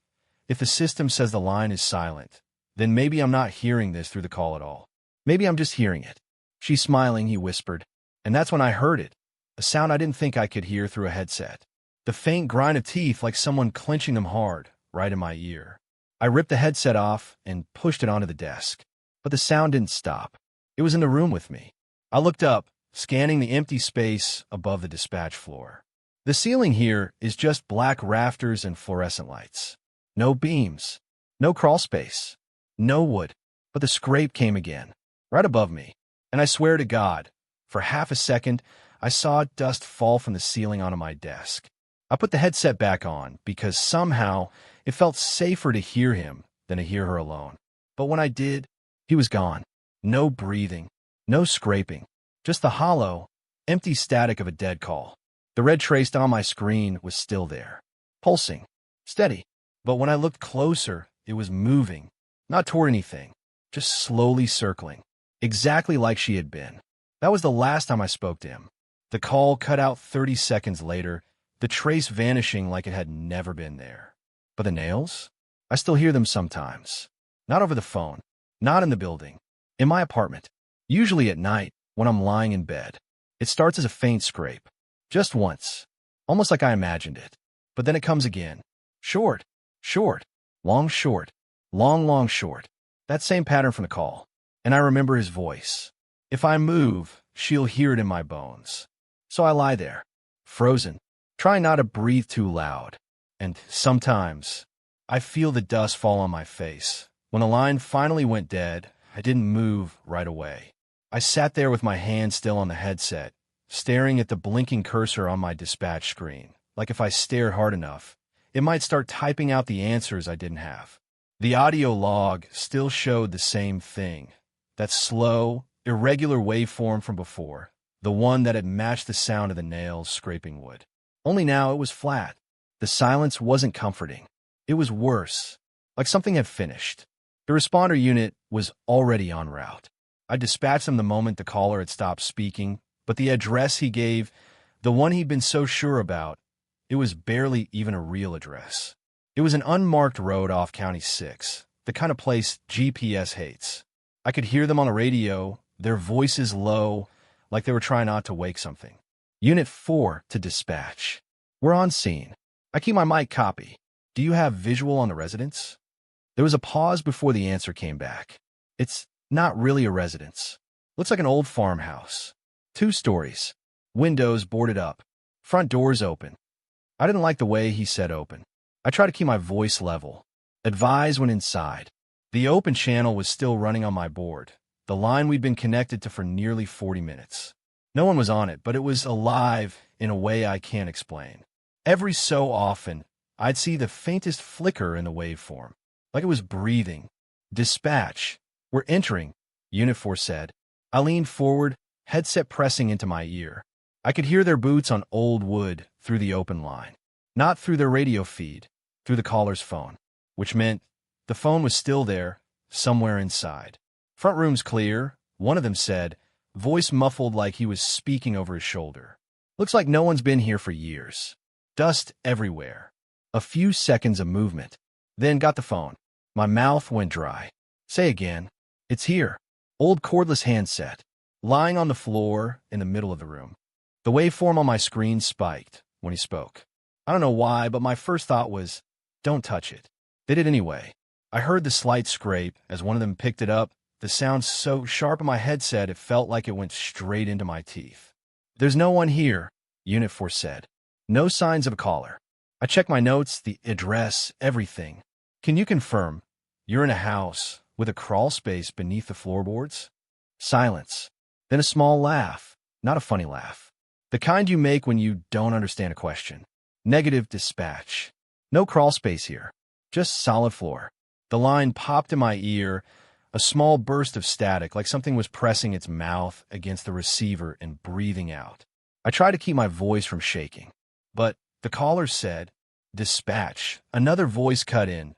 if the system says the line is silent, then maybe I'm not hearing this through the call at all. Maybe I'm just hearing it. "She's smiling," he whispered. And that's when I heard it. A sound I didn't think I could hear through a headset. The faint grind of teeth, like someone clenching them hard, right in my ear. I ripped the headset off and pushed it onto the desk. But the sound didn't stop. It was in the room with me. I looked up, scanning the empty space above the dispatch floor. The ceiling here is just black rafters and fluorescent lights. No beams. No crawl space. No wood. But the scrape came again, right above me. And I swear to God, for half a second, I saw dust fall from the ceiling onto my desk. I put the headset back on because somehow it felt safer to hear him than to hear her alone. But when I did, he was gone. No breathing, no scraping, just the hollow, empty static of a dead call. The red traced on my screen was still there, pulsing, steady. But when I looked closer, it was moving, not toward anything, just slowly circling, exactly like she had been. That was the last time I spoke to him. The call cut out 30 seconds later, the trace vanishing like it had never been there. But the nails? I still hear them sometimes. Not over the phone, not in the building, in my apartment. Usually at night, when I'm lying in bed. It starts as a faint scrape. Just once. Almost like I imagined it. But then it comes again. Short, short, long, short, long, long, short. That same pattern from the call. And I remember his voice. "If I move, she'll hear it in my bones." So I lie there, frozen, trying not to breathe too loud. And sometimes, I feel the dust fall on my face. When the line finally went dead, I didn't move right away. I sat there with my hand still on the headset, staring at the blinking cursor on my dispatch screen, like if I stared hard enough, it might start typing out the answers I didn't have. The audio log still showed the same thing, that slow, irregular waveform from before, the one that had matched the sound of the nails scraping wood. Only now it was flat. The silence wasn't comforting. It was worse, like something had finished. The responder unit was already en route. I dispatched them the moment the caller had stopped speaking, but the address he gave, the one he'd been so sure about, it was barely even a real address. It was an unmarked road off County 6, the kind of place GPS hates. I could hear them on the radio, their voices low, like they were trying not to wake something. Unit 4 to dispatch. We're on scene. I keep my mic copy. Do you have visual on the residence? There was a pause before the answer came back. It's not really a residence. Looks like an old farmhouse. 2 stories. Windows boarded up. Front doors open. I didn't like the way he said open. I tried to keep my voice level. Advise when inside. The open channel was still running on my board, the line we'd been connected to for nearly 40 minutes. No one was on it, but it was alive in a way I can't explain. Every so often, I'd see the faintest flicker in the waveform, like it was breathing. Dispatch. We're entering, Unit 4 said. I leaned forward, headset pressing into my ear. I could hear their boots on old wood through the open line. Not through their radio feed, through the caller's phone, which meant the phone was still there, somewhere inside. Front room's clear, one of them said, voice muffled like he was speaking over his shoulder. Looks like no one's been here for years. Dust everywhere. A few seconds of movement. Then got the phone. My mouth went dry. Say again. It's here. Old cordless handset. Lying on the floor in the middle of the room. The waveform on my screen spiked when he spoke. I don't know why, but my first thought was, don't touch it. They did anyway. I heard the slight scrape as one of them picked it up, the sound so sharp in my headset it felt like it went straight into my teeth. There's no one here, Unit 4 said. No signs of a caller. I checked my notes, the address, everything. Can you confirm you're in a house with a crawl space beneath the floorboards? Silence. Then a small laugh. Not a funny laugh. The kind you make when you don't understand a question. Negative dispatch. No crawl space here. Just solid floor. The line popped in my ear, a small burst of static, like something was pressing its mouth against the receiver and breathing out. I tried to keep my voice from shaking. But the caller said, dispatch. Another voice cut in.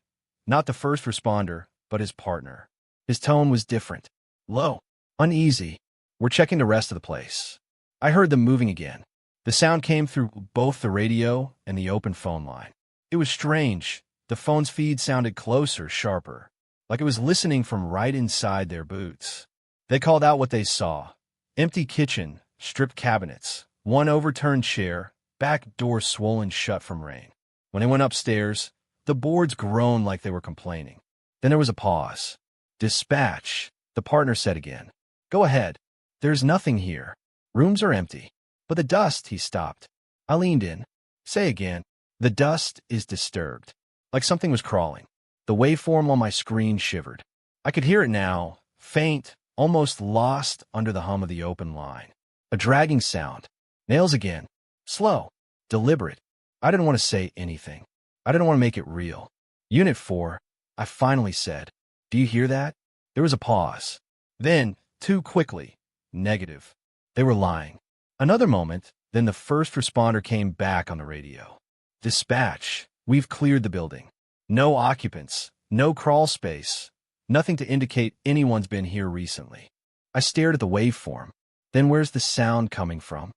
Not the first responder, but his partner. His tone was different. Low. Uneasy. We're checking the rest of the place. I heard them moving again. The sound came through both the radio and the open phone line. It was strange. The phone's feed sounded closer, sharper, like it was listening from right inside their boots. They called out what they saw. Empty kitchen, stripped cabinets, one overturned chair, back door swollen shut from rain. When they went upstairs, the boards groaned like they were complaining. Then there was a pause. Dispatch, the partner said again. Go ahead. There's nothing here. Rooms are empty. But the dust, he stopped. I leaned in. Say again. The dust is disturbed. Like something was crawling. The waveform on my screen shivered. I could hear it now, faint, almost lost under the hum of the open line. A dragging sound. Nails again. Slow. Deliberate. I didn't want to say anything. I didn't want to make it real. Unit 4, I finally said. Do you hear that? There was a pause. Then, too quickly, negative. They were lying. Another moment, then the first responder came back on the radio. Dispatch. We've cleared the building. No occupants, no crawl space, nothing to indicate anyone's been here recently. I stared at the waveform. Then where's the sound coming from?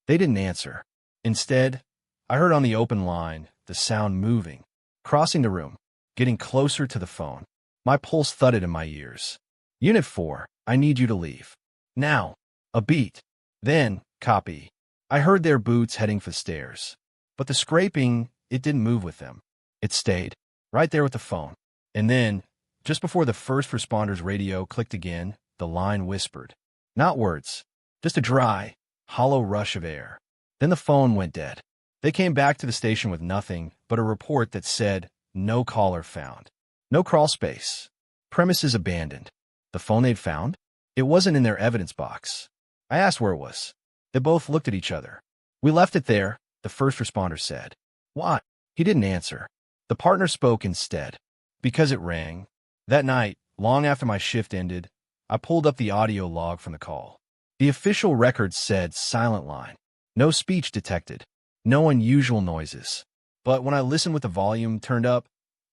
They didn't answer. Instead, I heard on the open line the sound moving, crossing the room, getting closer to the phone. My pulse thudded in my ears. Unit 4, I need you to leave. Now. A beat. Then, copy. I heard their boots heading for the stairs. But the scraping, it didn't move with them. It stayed, right there with the phone. And then, just before the first responder's radio clicked again, the line whispered. Not words, just a dry, hollow rush of air. Then the phone went dead. They came back to the station with nothing but a report that said, no caller found. No crawl space. Premises abandoned. The phone they'd found? It wasn't in their evidence box. I asked where it was. They both looked at each other. We left it there, the first responder said. Why? He didn't answer. The partner spoke instead. Because it rang. That night, long after my shift ended, I pulled up the audio log from the call. The official record said silent line. No speech detected. No unusual noises. But when I listened with the volume turned up,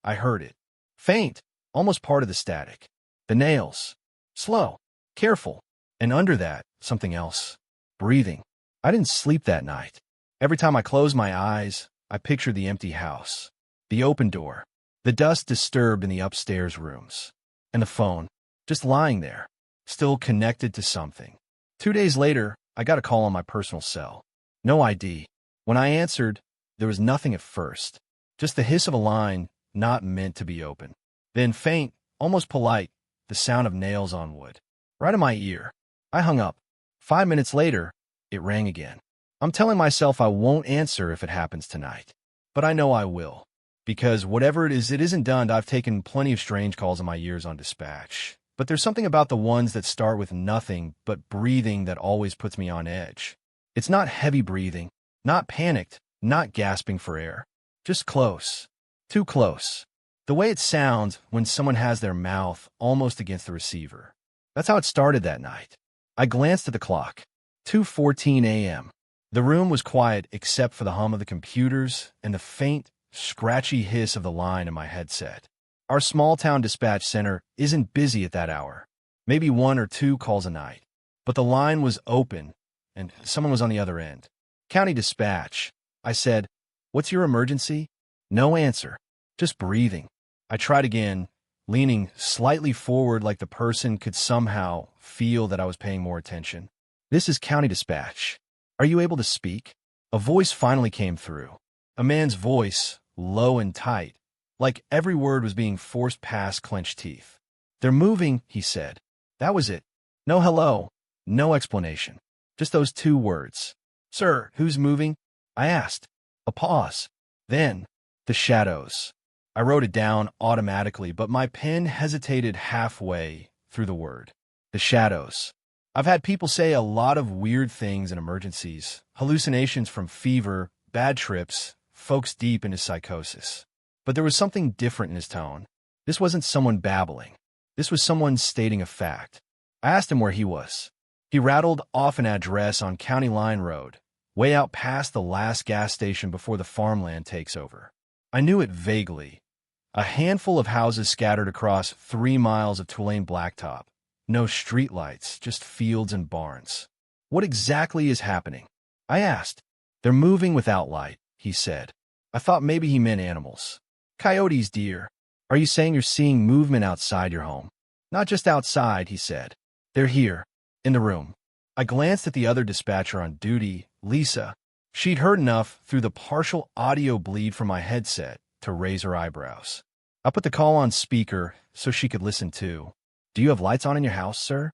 I heard it. Faint, almost part of the static. The nails. Slow. Careful. And under that, something else. Breathing. I didn't sleep that night. Every time I closed my eyes, I pictured the empty house. The open door. The dust disturbed in the upstairs rooms. And the phone. Just lying there. Still connected to something. 2 days later, I got a call on my personal cell. No ID. When I answered, there was nothing at first. Just the hiss of a line not meant to be open. Then faint, almost polite, the sound of nails on wood. Right in my ear. I hung up. 5 minutes later, it rang again. I'm telling myself I won't answer if it happens tonight. But I know I will. Because whatever it is, it isn't done. I've taken plenty of strange calls in my years on dispatch. But there's something about the ones that start with nothing but breathing that always puts me on edge. It's not heavy breathing, not panicked, not gasping for air. Just close. Too close. The way it sounds when someone has their mouth almost against the receiver. That's how it started that night. I glanced at the clock. 2:14 a.m. The room was quiet except for the hum of the computers and the faint, scratchy hiss of the line in my headset. Our small-town dispatch center isn't busy at that hour. Maybe 1 or 2 calls a night. but the line was open, and someone was on the other end. County dispatch. I said, "What's your emergency?" No answer, just breathing. I tried again, leaning slightly forward like the person could somehow feel that I was paying more attention. "This is county dispatch. Are you able to speak?" A voice finally came through. A man's voice, low and tight, like every word was being forced past clenched teeth. "They're moving," he said. That was it. No hello, no explanation. Just those two words. "Sir, who's moving?" I asked. A pause. Then, "The shadows." I wrote it down automatically, but my pen hesitated halfway through the word. The shadows. I've had people say a lot of weird things in emergencies. Hallucinations from fever, bad trips, folks deep into psychosis. But there was something different in his tone. This wasn't someone babbling. This was someone stating a fact. I asked him where he was. He rattled off an address on County Line Road, way out past the last gas station before the farmland takes over. I knew it vaguely. A handful of houses scattered across 3 miles of Tulane blacktop. No streetlights, just fields and barns. "What exactly is happening?" I asked. "They're moving without light," he said. I thought maybe he meant animals. "Coyotes, deer." "Are you saying you're seeing movement outside your home?" "Not just outside," he said. "They're here, in the room." I glanced at the other dispatcher on duty, Lisa. She'd heard enough through the partial audio bleed from my headset to raise her eyebrows. I put the call on speaker so she could listen too. "Do you have lights on in your house, sir?"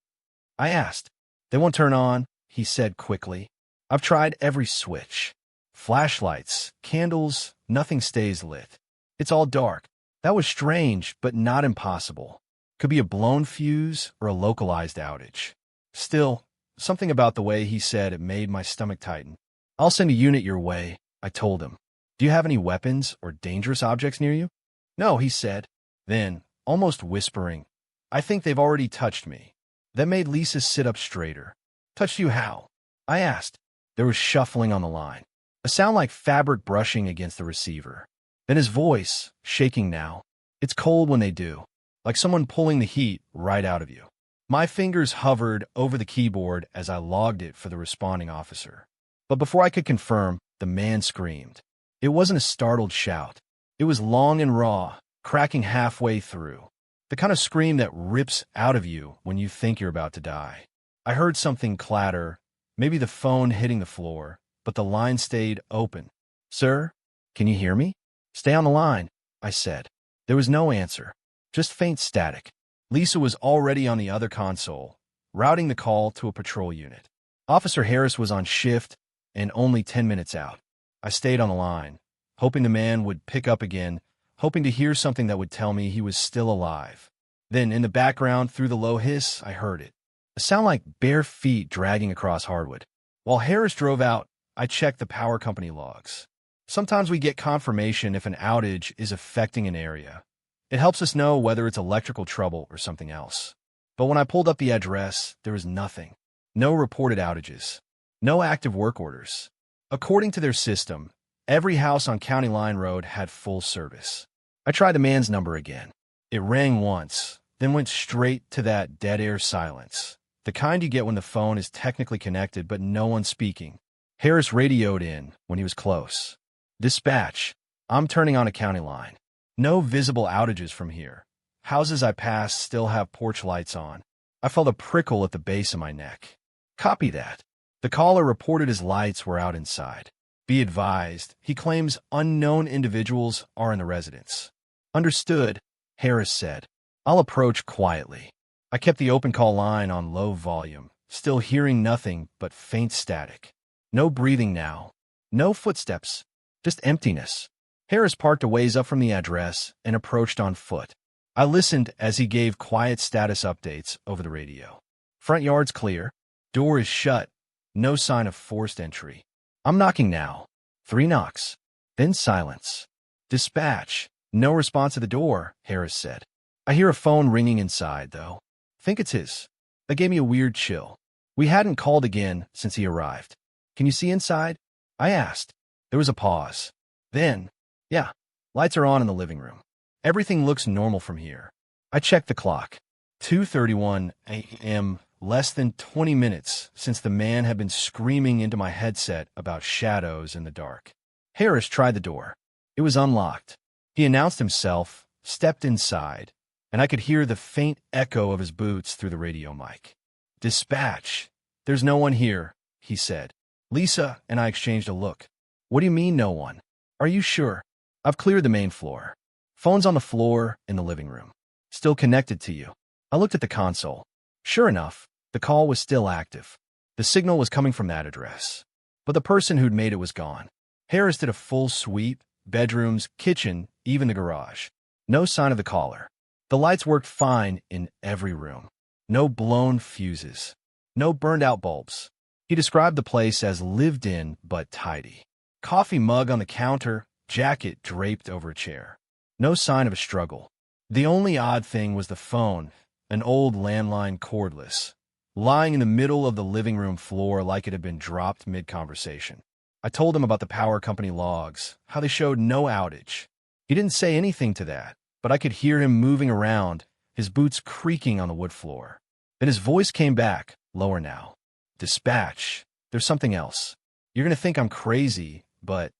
I asked. "They won't turn on," he said quickly. "I've tried every switch. Flashlights, candles, nothing stays lit. It's all dark." That was strange, but not impossible. Could be a blown fuse or a localized outage. Still, something about the way he said it made my stomach tighten. "I'll send a unit your way," I told him. "Do you have any weapons or dangerous objects near you?" "No," he said. Then, almost whispering, "I think they've already touched me." That made Lisa sit up straighter. "Touched you how?" I asked. There was shuffling on the line, a sound like fabric brushing against the receiver. Then his voice, shaking now. "It's cold when they do, like someone pulling the heat right out of you." My fingers hovered over the keyboard as I logged it for the responding officer. But before I could confirm, the man screamed. It wasn't a startled shout. It was long and raw, cracking halfway through. The kind of scream that rips out of you when you think you're about to die. I heard something clatter, maybe the phone hitting the floor, but the line stayed open. "Sir, can you hear me?" "Stay on the line," I said. There was no answer, just faint static. Lisa was already on the other console, routing the call to a patrol unit. Officer Harris was on shift and only 10 minutes out. I stayed on the line, hoping the man would pick up again, hoping to hear something that would tell me he was still alive. Then, in the background, through the low hiss, I heard it. A sound like bare feet dragging across hardwood. While Harris drove out, I checked the power company logs. Sometimes we get confirmation if an outage is affecting an area. It helps us know whether it's electrical trouble or something else. But when I pulled up the address, there was nothing. No reported outages. No active work orders. According to their system, every house on County Line Road had full service. I tried the man's number again. It rang once, then went straight to that dead air silence. The kind you get when the phone is technically connected but no one's speaking. Harris radioed in when he was close. "Dispatch, I'm turning on a county line. No visible outages from here. Houses I passed still have porch lights on." I felt a prickle at the base of my neck. "Copy that." The caller reported his lights were out inside. "Be advised, he claims unknown individuals are in the residence." "Understood," Harris said. "I'll approach quietly." I kept the open call line on low volume, still hearing nothing but faint static. No breathing now. No footsteps. Just emptiness. Harris parked a ways up from the address and approached on foot. I listened as he gave quiet status updates over the radio. "Front yard's clear. Door is shut. No sign of forced entry. I'm knocking now." 3 knocks. Then silence. "Dispatch. No response at the door," Harris said. "I hear a phone ringing inside, though. Think it's his." That gave me a weird chill. We hadn't called again since he arrived. "Can you see inside?" I asked. There was a pause. Then, "Yeah, lights are on in the living room. Everything looks normal from here." I checked the clock. 2:31 a.m. less than 20 minutes since the man had been screaming into my headset about shadows in the dark. Harris tried the door. It was unlocked. He announced himself, stepped inside, and I could hear the faint echo of his boots through the radio mic. "Dispatch. There's no one here," he said. Lisa and I exchanged a look. "What do you mean, no one? Are you sure? I've cleared the main floor. Phone's on the floor in the living room. Still connected to you." I looked at the console. Sure enough, the call was still active. The signal was coming from that address. But the person who'd made it was gone. Harris did a full sweep, bedrooms, kitchen, even the garage. No sign of the caller. The lights worked fine in every room. No blown fuses. No burned-out bulbs. He described the place as lived in but tidy. Coffee mug on the counter, jacket draped over a chair. No sign of a struggle. The only odd thing was the phone, an old landline cordless, lying in the middle of the living room floor like it had been dropped mid-conversation. I told him about the power company logs, how they showed no outage. He didn't say anything to that, but I could hear him moving around, his boots creaking on the wood floor. Then his voice came back, lower now. "Dispatch. There's something else. You're going to think I'm crazy, but..."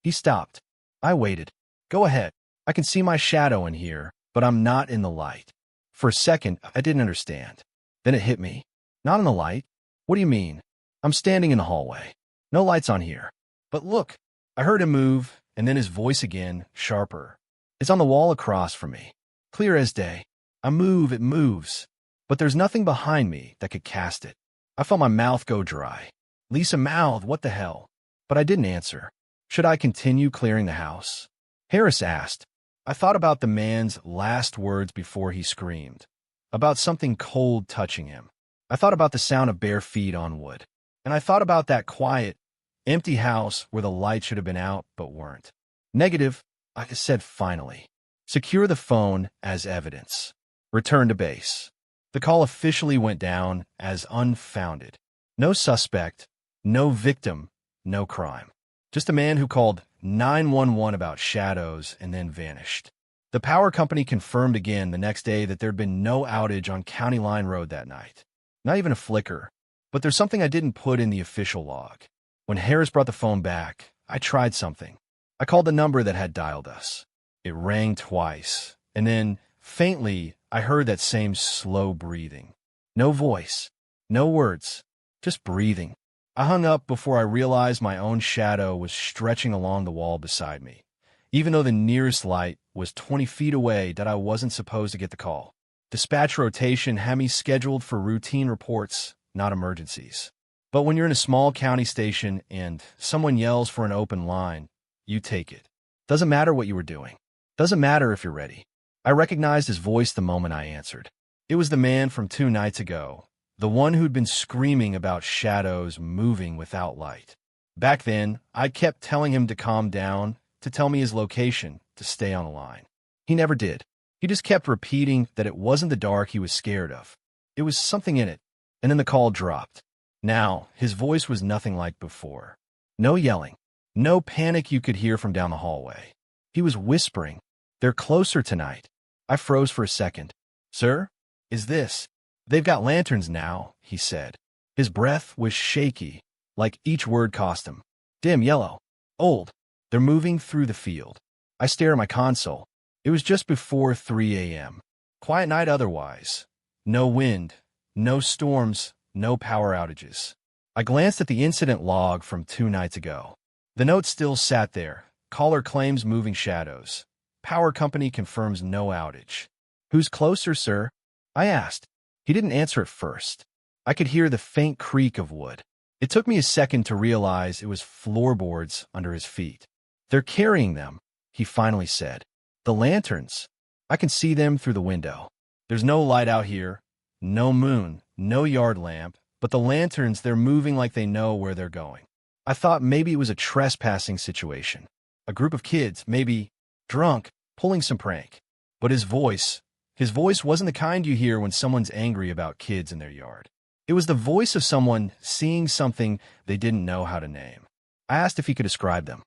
He stopped. I waited. "Go ahead. I can see my shadow in here, but I'm not in the light." For a second, I didn't understand. Then it hit me. "Not in the light? What do you mean?" "I'm standing in the hallway. No lights on here." "But look." I heard him move, and then his voice again, sharper. "It's on the wall across from me. Clear as day. I move, it moves. But there's nothing behind me that could cast it." I felt my mouth go dry. Lisa mouthed, "What the hell?" But I didn't answer. Should I continue clearing the house? Harris asked. I thought about the man's last words before he screamed. About something cold touching him. I thought about the sound of bare feet on wood. And I thought about that quiet, empty house where the lights should have been out but weren't. "Negative," I said finally. "Secure the phone as evidence. Return to base." The call officially went down as unfounded. No suspect, no victim, no crime. Just a man who called 911 about shadows and then vanished. The power company confirmed again the next day that there'd been no outage on County Line Road that night. Not even a flicker. But there's something I didn't put in the official log. When Harris brought the phone back, I tried something. I called the number that had dialed us. It rang twice, and then, faintly, I heard that same slow breathing. No voice, no words, just breathing. I hung up before I realized my own shadow was stretching along the wall beside me, even though the nearest light was 20 feet away that I wasn't supposed to get the call. Dispatch rotation had me scheduled for routine reports, not emergencies. But when you're in a small county station and someone yells for an open line, you take it. Doesn't matter what you were doing. Doesn't matter if you're ready. I recognized his voice the moment I answered. It was the man from 2 nights ago, the one who'd been screaming about shadows moving without light. Back then, I kept telling him to calm down, to tell me his location, to stay on the line. He never did. He just kept repeating that it wasn't the dark he was scared of. It was something in it. And then the call dropped. Now, his voice was nothing like before. No yelling. No panic you could hear from down the hallway. He was whispering, "They're closer tonight." I froze for a second. "Sir? Is this?" "They've got lanterns now," he said. His breath was shaky, like each word cost him. "Dim yellow. Old. They're moving through the field." I stared at my console. It was just before 3 a.m. Quiet night otherwise. No wind. No storms. No power outages. I glanced at the incident log from 2 nights ago. The note still sat there. Caller claims moving shadows. Power company confirms no outage. "Who's closer, sir?" I asked. He didn't answer at first. I could hear the faint creak of wood. It took me a second to realize it was floorboards under his feet. "They're carrying them," he finally said. "The lanterns. I can see them through the window. There's no light out here. No moon. No yard lamp. But the lanterns, they're moving like they know where they're going." I thought maybe it was a trespassing situation. A group of kids, maybe drunk, pulling some prank. But his voice wasn't the kind you hear when someone's angry about kids in their yard. It was the voice of someone seeing something they didn't know how to name. I asked if he could describe them.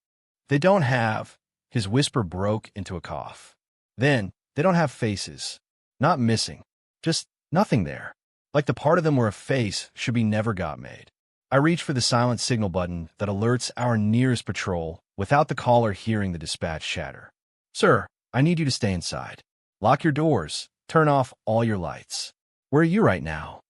"They don't have..." His whisper broke into a cough. "Then, they don't have faces. Not missing. Just nothing there. like the part of them where a face should be never got made. I reach for the silent signal button that alerts our nearest patrol without the caller hearing the dispatch chatter. Sir, I need you to stay inside. Lock your doors. Turn off all your lights. Where are you right now?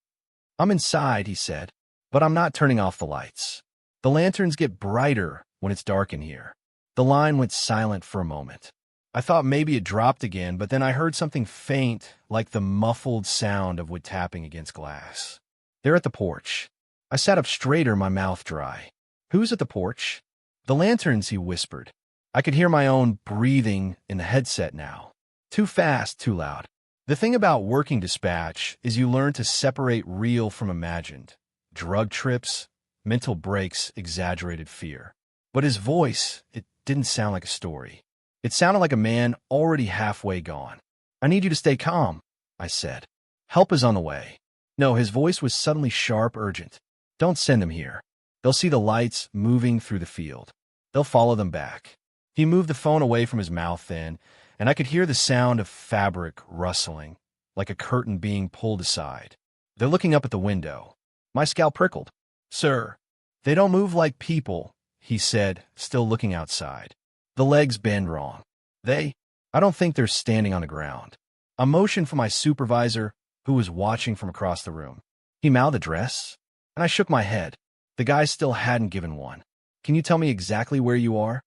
I'm inside, he said, but I'm not turning off the lights. The lanterns get brighter when it's dark in here. The line went silent for a moment. I thought maybe it dropped again, but then I heard something faint, like the muffled sound of wood tapping against glass. They're at the porch. I sat up straighter, my mouth dry. Who's at the porch? The lanterns, he whispered. I could hear my own breathing in the headset now. Too fast, too loud. The thing about working dispatch is you learn to separate real from imagined. Drug trips, mental breaks, exaggerated fear. But his voice, it didn't sound like a story. It sounded like a man already halfway gone. I need you to stay calm, I said. Help is on the way. No, his voice was suddenly sharp, urgent. Don't send them here. They'll see the lights moving through the field. They'll follow them back. He moved the phone away from his mouth then, and I could hear the sound of fabric rustling, like a curtain being pulled aside. They're looking up at the window. My scalp prickled. Sir, they don't move like people, he said, still looking outside. The legs bend wrong. I don't think they're standing on the ground. I motioned for my supervisor, who was watching from across the room. He mouthed address, and I shook my head. The guy still hadn't given one. Can you tell me exactly where you are?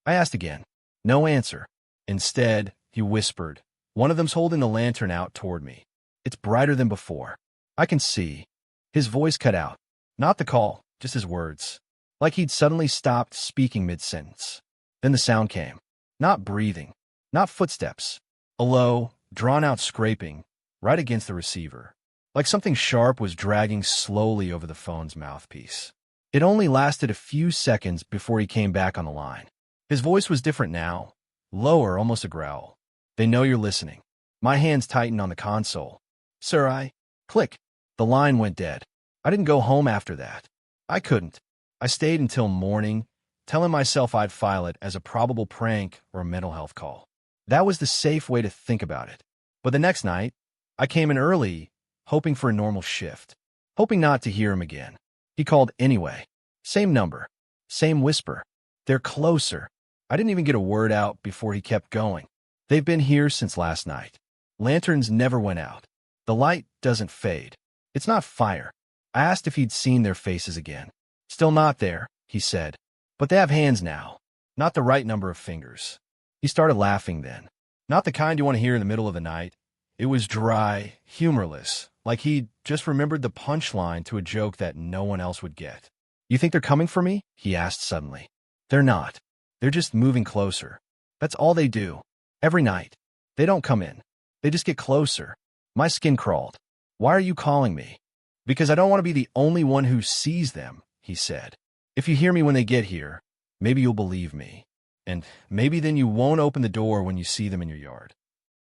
I asked again. No answer. Instead, he whispered. One of them's holding the lantern out toward me. It's brighter than before. I can see. His voice cut out. Not the call, just his words. Like he'd suddenly stopped speaking mid-sentence. Then the sound came. Not breathing. Not footsteps. A low, drawn-out scraping, right against the receiver. Like something sharp was dragging slowly over the phone's mouthpiece. It only lasted a few seconds before he came back on the line. His voice was different now. Lower, almost a growl. They know you're listening. My hands tightened on the console. Sir, Click. The line went dead. I didn't go home after that. I couldn't. I stayed until morning, telling myself I'd file it as a probable prank or a mental health call. That was the safe way to think about it. But the next night, I came in early, hoping for a normal shift, hoping not to hear him again. He called anyway. Same number. Same whisper. They're closer. I didn't even get a word out before he kept going. They've been here since last night. Lanterns never went out. The light doesn't fade. It's not fire. I asked if he'd seen their faces again. Still not there, he said. But they have hands now. Not the right number of fingers. He started laughing then. Not the kind you want to hear in the middle of the night. It was dry, humorless, like he'd just remembered the punchline to a joke that no one else would get. You think they're coming for me? He asked suddenly. They're not. They're just moving closer. That's all they do. Every night. They don't come in. They just get closer. My skin crawled. Why are you calling me? Because I don't want to be the only one who sees them, he said. If you hear me when they get here, maybe you'll believe me. And maybe then you won't open the door when you see them in your yard.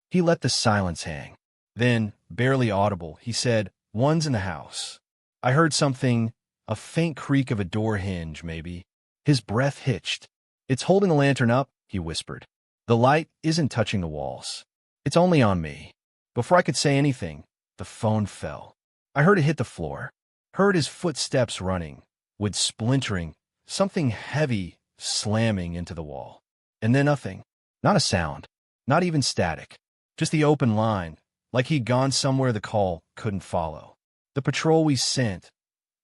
He let the silence hang. Then, barely audible, he said, One's in the house. I heard something, a faint creak of a door hinge, maybe. His breath hitched. It's holding the lantern up, he whispered. The light isn't touching the walls. It's only on me. Before I could say anything, the phone fell. I heard it hit the floor. Heard his footsteps running, wood splintering, something heavy slamming into the wall. And then nothing. Not a sound. Not even static. Just the open line, like he'd gone somewhere the call couldn't follow. The patrol we sent,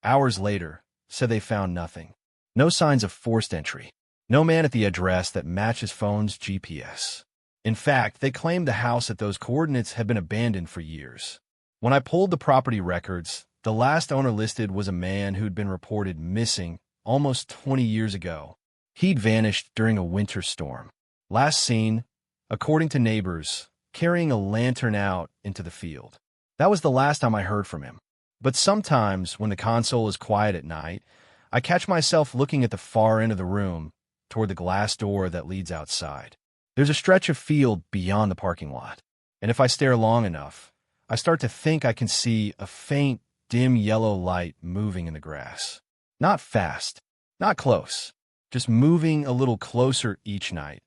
hours later, said they found nothing. No signs of forced entry. No man at the address that matched his phone's GPS. In fact, they claimed the house at those coordinates had been abandoned for years. When I pulled the property records, the last owner listed was a man who'd been reported missing almost 20 years ago. He'd vanished during a winter storm. Last seen, according to neighbors, carrying a lantern out into the field. That was the last time I heard from him. But sometimes, when the console is quiet at night, I catch myself looking at the far end of the room, toward the glass door that leads outside. There's a stretch of field beyond the parking lot, and if I stare long enough, I start to think I can see a faint, dim yellow light moving in the grass. Not fast, not close, just moving a little closer each night.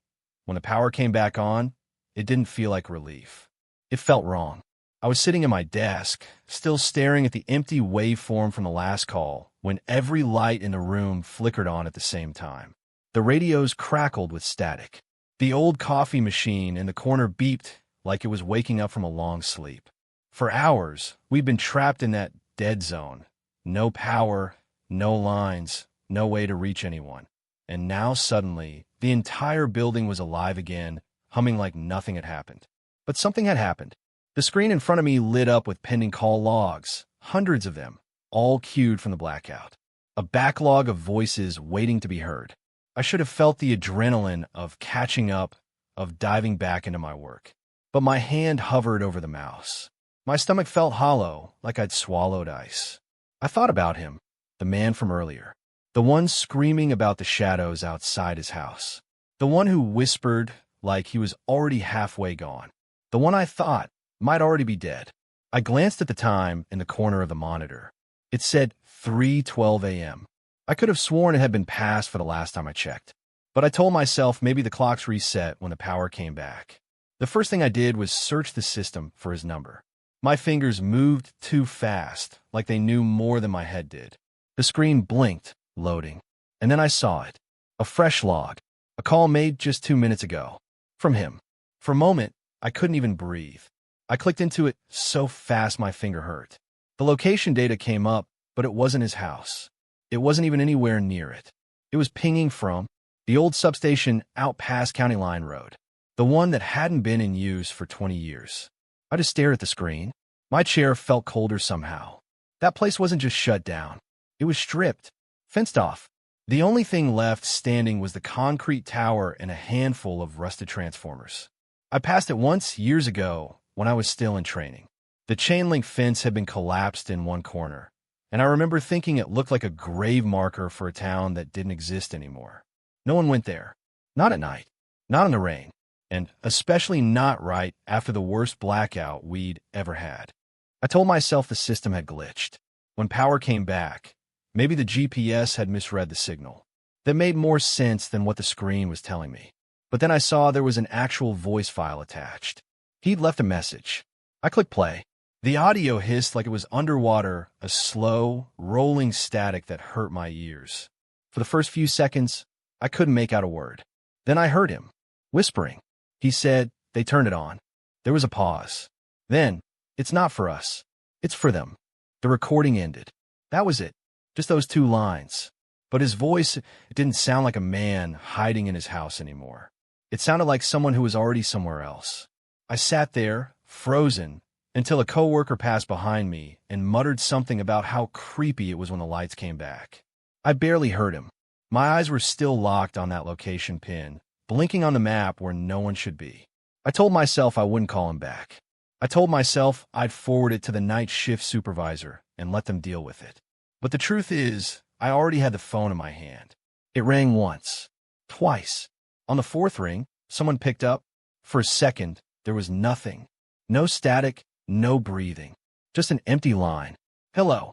When the power came back on, it didn't feel like relief. It felt wrong. I was sitting at my desk, still staring at the empty waveform from the last call, when every light in the room flickered on at the same time. The radios crackled with static. The old coffee machine in the corner beeped like it was waking up from a long sleep. For hours, we'd been trapped in that dead zone. No power, no lines, no way to reach anyone. And now suddenly, the entire building was alive again, humming like nothing had happened. But something had happened. The screen in front of me lit up with pending call logs, hundreds of them, all queued from the blackout. A backlog of voices waiting to be heard. I should have felt the adrenaline of catching up, of diving back into my work. But my hand hovered over the mouse. My stomach felt hollow, like I'd swallowed ice. I thought about him, the man from earlier. The one screaming about the shadows outside his house. The one who whispered like he was already halfway gone. The one I thought might already be dead. I glanced at the time in the corner of the monitor. It said 3:12 a.m. I could have sworn it had been past for the last time I checked. But I told myself maybe the clocks reset when the power came back. The first thing I did was search the system for his number. My fingers moved too fast, like they knew more than my head did. The screen blinked, loading. And then I saw it. A fresh log. A call made just 2 minutes ago. From him. For a moment, I couldn't even breathe. I clicked into it so fast my finger hurt. The location data came up, but it wasn't his house. It wasn't even anywhere near it. It was pinging from the old substation out past County Line Road, the one that hadn't been in use for 20 years. I just stared at the screen. My chair felt colder somehow. That place wasn't just shut down. It was stripped, fenced off. The only thing left standing was the concrete tower and a handful of rusted transformers. I passed it once years ago when I was still in training. The chain-link fence had been collapsed in one corner, and I remember thinking it looked like a grave marker for a town that didn't exist anymore. No one went there. Not at night. Not in the rain. And especially not right after the worst blackout we'd ever had. I told myself the system had glitched. When power came back, maybe the GPS had misread the signal. That made more sense than what the screen was telling me. But then I saw there was an actual voice file attached. He'd left a message. I clicked play. The audio hissed like it was underwater, a slow, rolling static that hurt my ears. For the first few seconds, I couldn't make out a word. Then I heard him, whispering. He said, they turned it on. There was a pause. Then, it's not for us. It's for them. The recording ended. That was it. Just those 2 lines. But his voice, it didn't sound like a man hiding in his house anymore. It sounded like someone who was already somewhere else. I sat there, frozen, until a coworker passed behind me and muttered something about how creepy it was when the lights came back. I barely heard him. My eyes were still locked on that location pin, blinking on the map where no one should be. I told myself I wouldn't call him back. I told myself I'd forward it to the night shift supervisor and let them deal with it. But the truth is, I already had the phone in my hand. It rang once, twice. On the 4th ring, someone picked up. For a second, there was nothing. No static, no breathing. Just an empty line. Hello.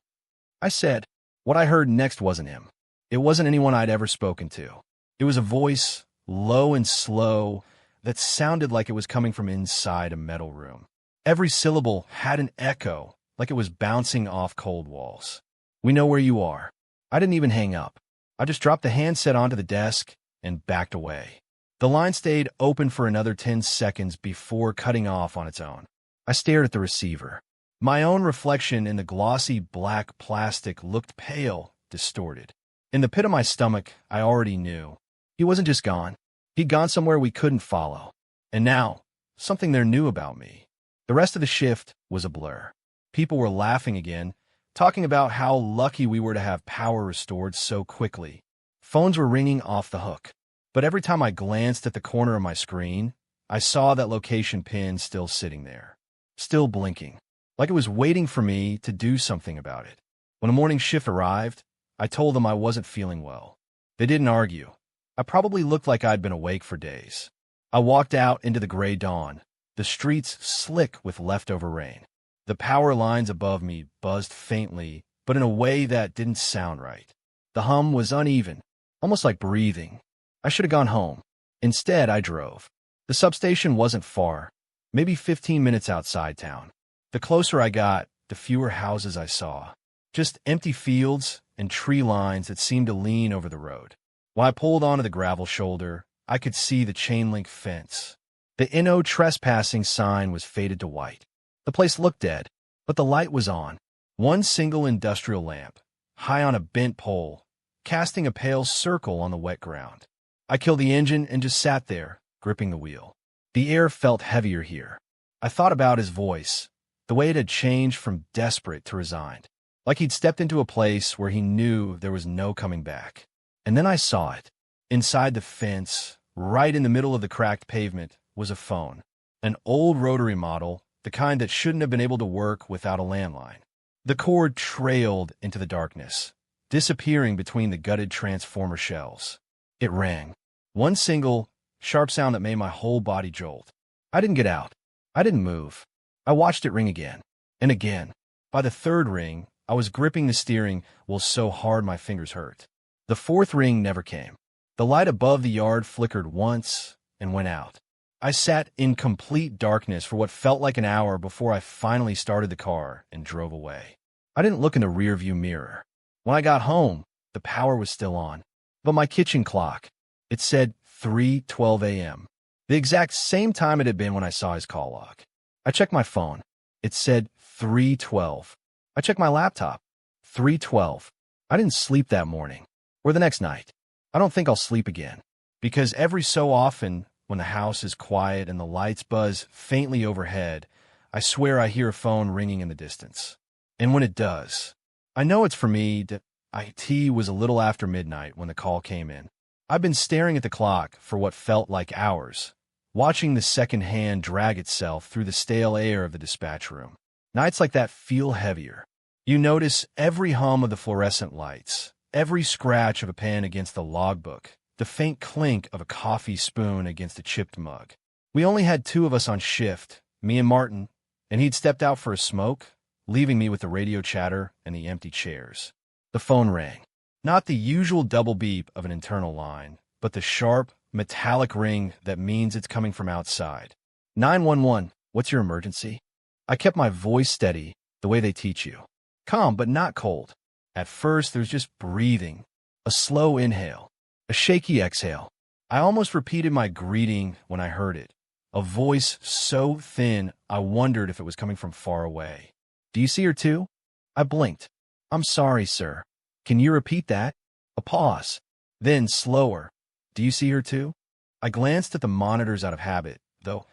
I said. What I heard next wasn't him. It wasn't anyone I'd ever spoken to. It was a voice, low and slow, that sounded like it was coming from inside a metal room. Every syllable had an echo, like it was bouncing off cold walls. We know where you are. I didn't even hang up. I just dropped the handset onto the desk and backed away. The line stayed open for another 10 seconds before cutting off on its own. I stared at the receiver. My own reflection in the glossy black plastic looked pale, distorted. In the pit of my stomach, I already knew. He wasn't just gone. He'd gone somewhere we couldn't follow. And now, something there knew about me. The rest of the shift was a blur. People were laughing again, talking about how lucky we were to have power restored so quickly. Phones were ringing off the hook. But every time I glanced at the corner of my screen, I saw that location pin still sitting there. Still blinking. Like it was waiting for me to do something about it. When a morning shift arrived, I told them I wasn't feeling well. They didn't argue. I probably looked like I'd been awake for days. I walked out into the gray dawn, the streets slick with leftover rain. The power lines above me buzzed faintly, but in a way that didn't sound right. The hum was uneven, almost like breathing. I should have gone home. Instead, I drove. The substation wasn't far, maybe 15 minutes outside town. The closer I got, the fewer houses I saw. Just empty fields and tree lines that seemed to lean over the road. When I pulled onto the gravel shoulder, I could see the chain-link fence. The "No trespassing" sign was faded to white. The place looked dead, but the light was on. One single industrial lamp, high on a bent pole, casting a pale circle on the wet ground. I killed the engine and just sat there, gripping the wheel. The air felt heavier here. I thought about his voice, the way it had changed from desperate to resigned, like he'd stepped into a place where he knew there was no coming back. And then I saw it. Inside the fence, right in the middle of the cracked pavement, was a phone. An old rotary model, the kind that shouldn't have been able to work without a landline. The cord trailed into the darkness, disappearing between the gutted transformer shells. It rang. One single, sharp sound that made my whole body jolt. I didn't get out. I didn't move. I watched it ring again, and again. By the third ring, I was gripping the steering wheel so hard my fingers hurt. The fourth ring never came. The light above the yard flickered once and went out. I sat in complete darkness for what felt like an hour before I finally started the car and drove away. I didn't look in the rearview mirror. When I got home, the power was still on. But my kitchen clock, it said 3:12 a.m., the exact same time it had been when I saw his call log. I checked my phone. It said 3:12. I checked my laptop. 3:12. I didn't sleep that morning, or the next night. I don't think I'll sleep again, because every so often, when the house is quiet and the lights buzz faintly overhead, I swear I hear a phone ringing in the distance. And when it does, I know it's for me. It was a little after midnight when the call came in. I've been staring at the clock for what felt like hours, watching the second hand drag itself through the stale air of the dispatch room. Nights like that feel heavier. You notice every hum of the fluorescent lights, every scratch of a pen against the logbook, the faint clink of a coffee spoon against a chipped mug. We only had two of us on shift, me and Martin, and he'd stepped out for a smoke, leaving me with the radio chatter and the empty chairs. The phone rang. Not the usual double beep of an internal line, but the sharp, metallic ring that means it's coming from outside. 911, what's your emergency? I kept my voice steady, the way they teach you. Calm, but not cold. At first, there's just breathing, a slow inhale, a shaky exhale. I almost repeated my greeting when I heard it, a voice so thin I wondered if it was coming from far away. Do you see her too? I blinked. I'm sorry, sir. Can you repeat that? A pause. Then, slower. Do you see her too? I glanced at the monitors out of habit, though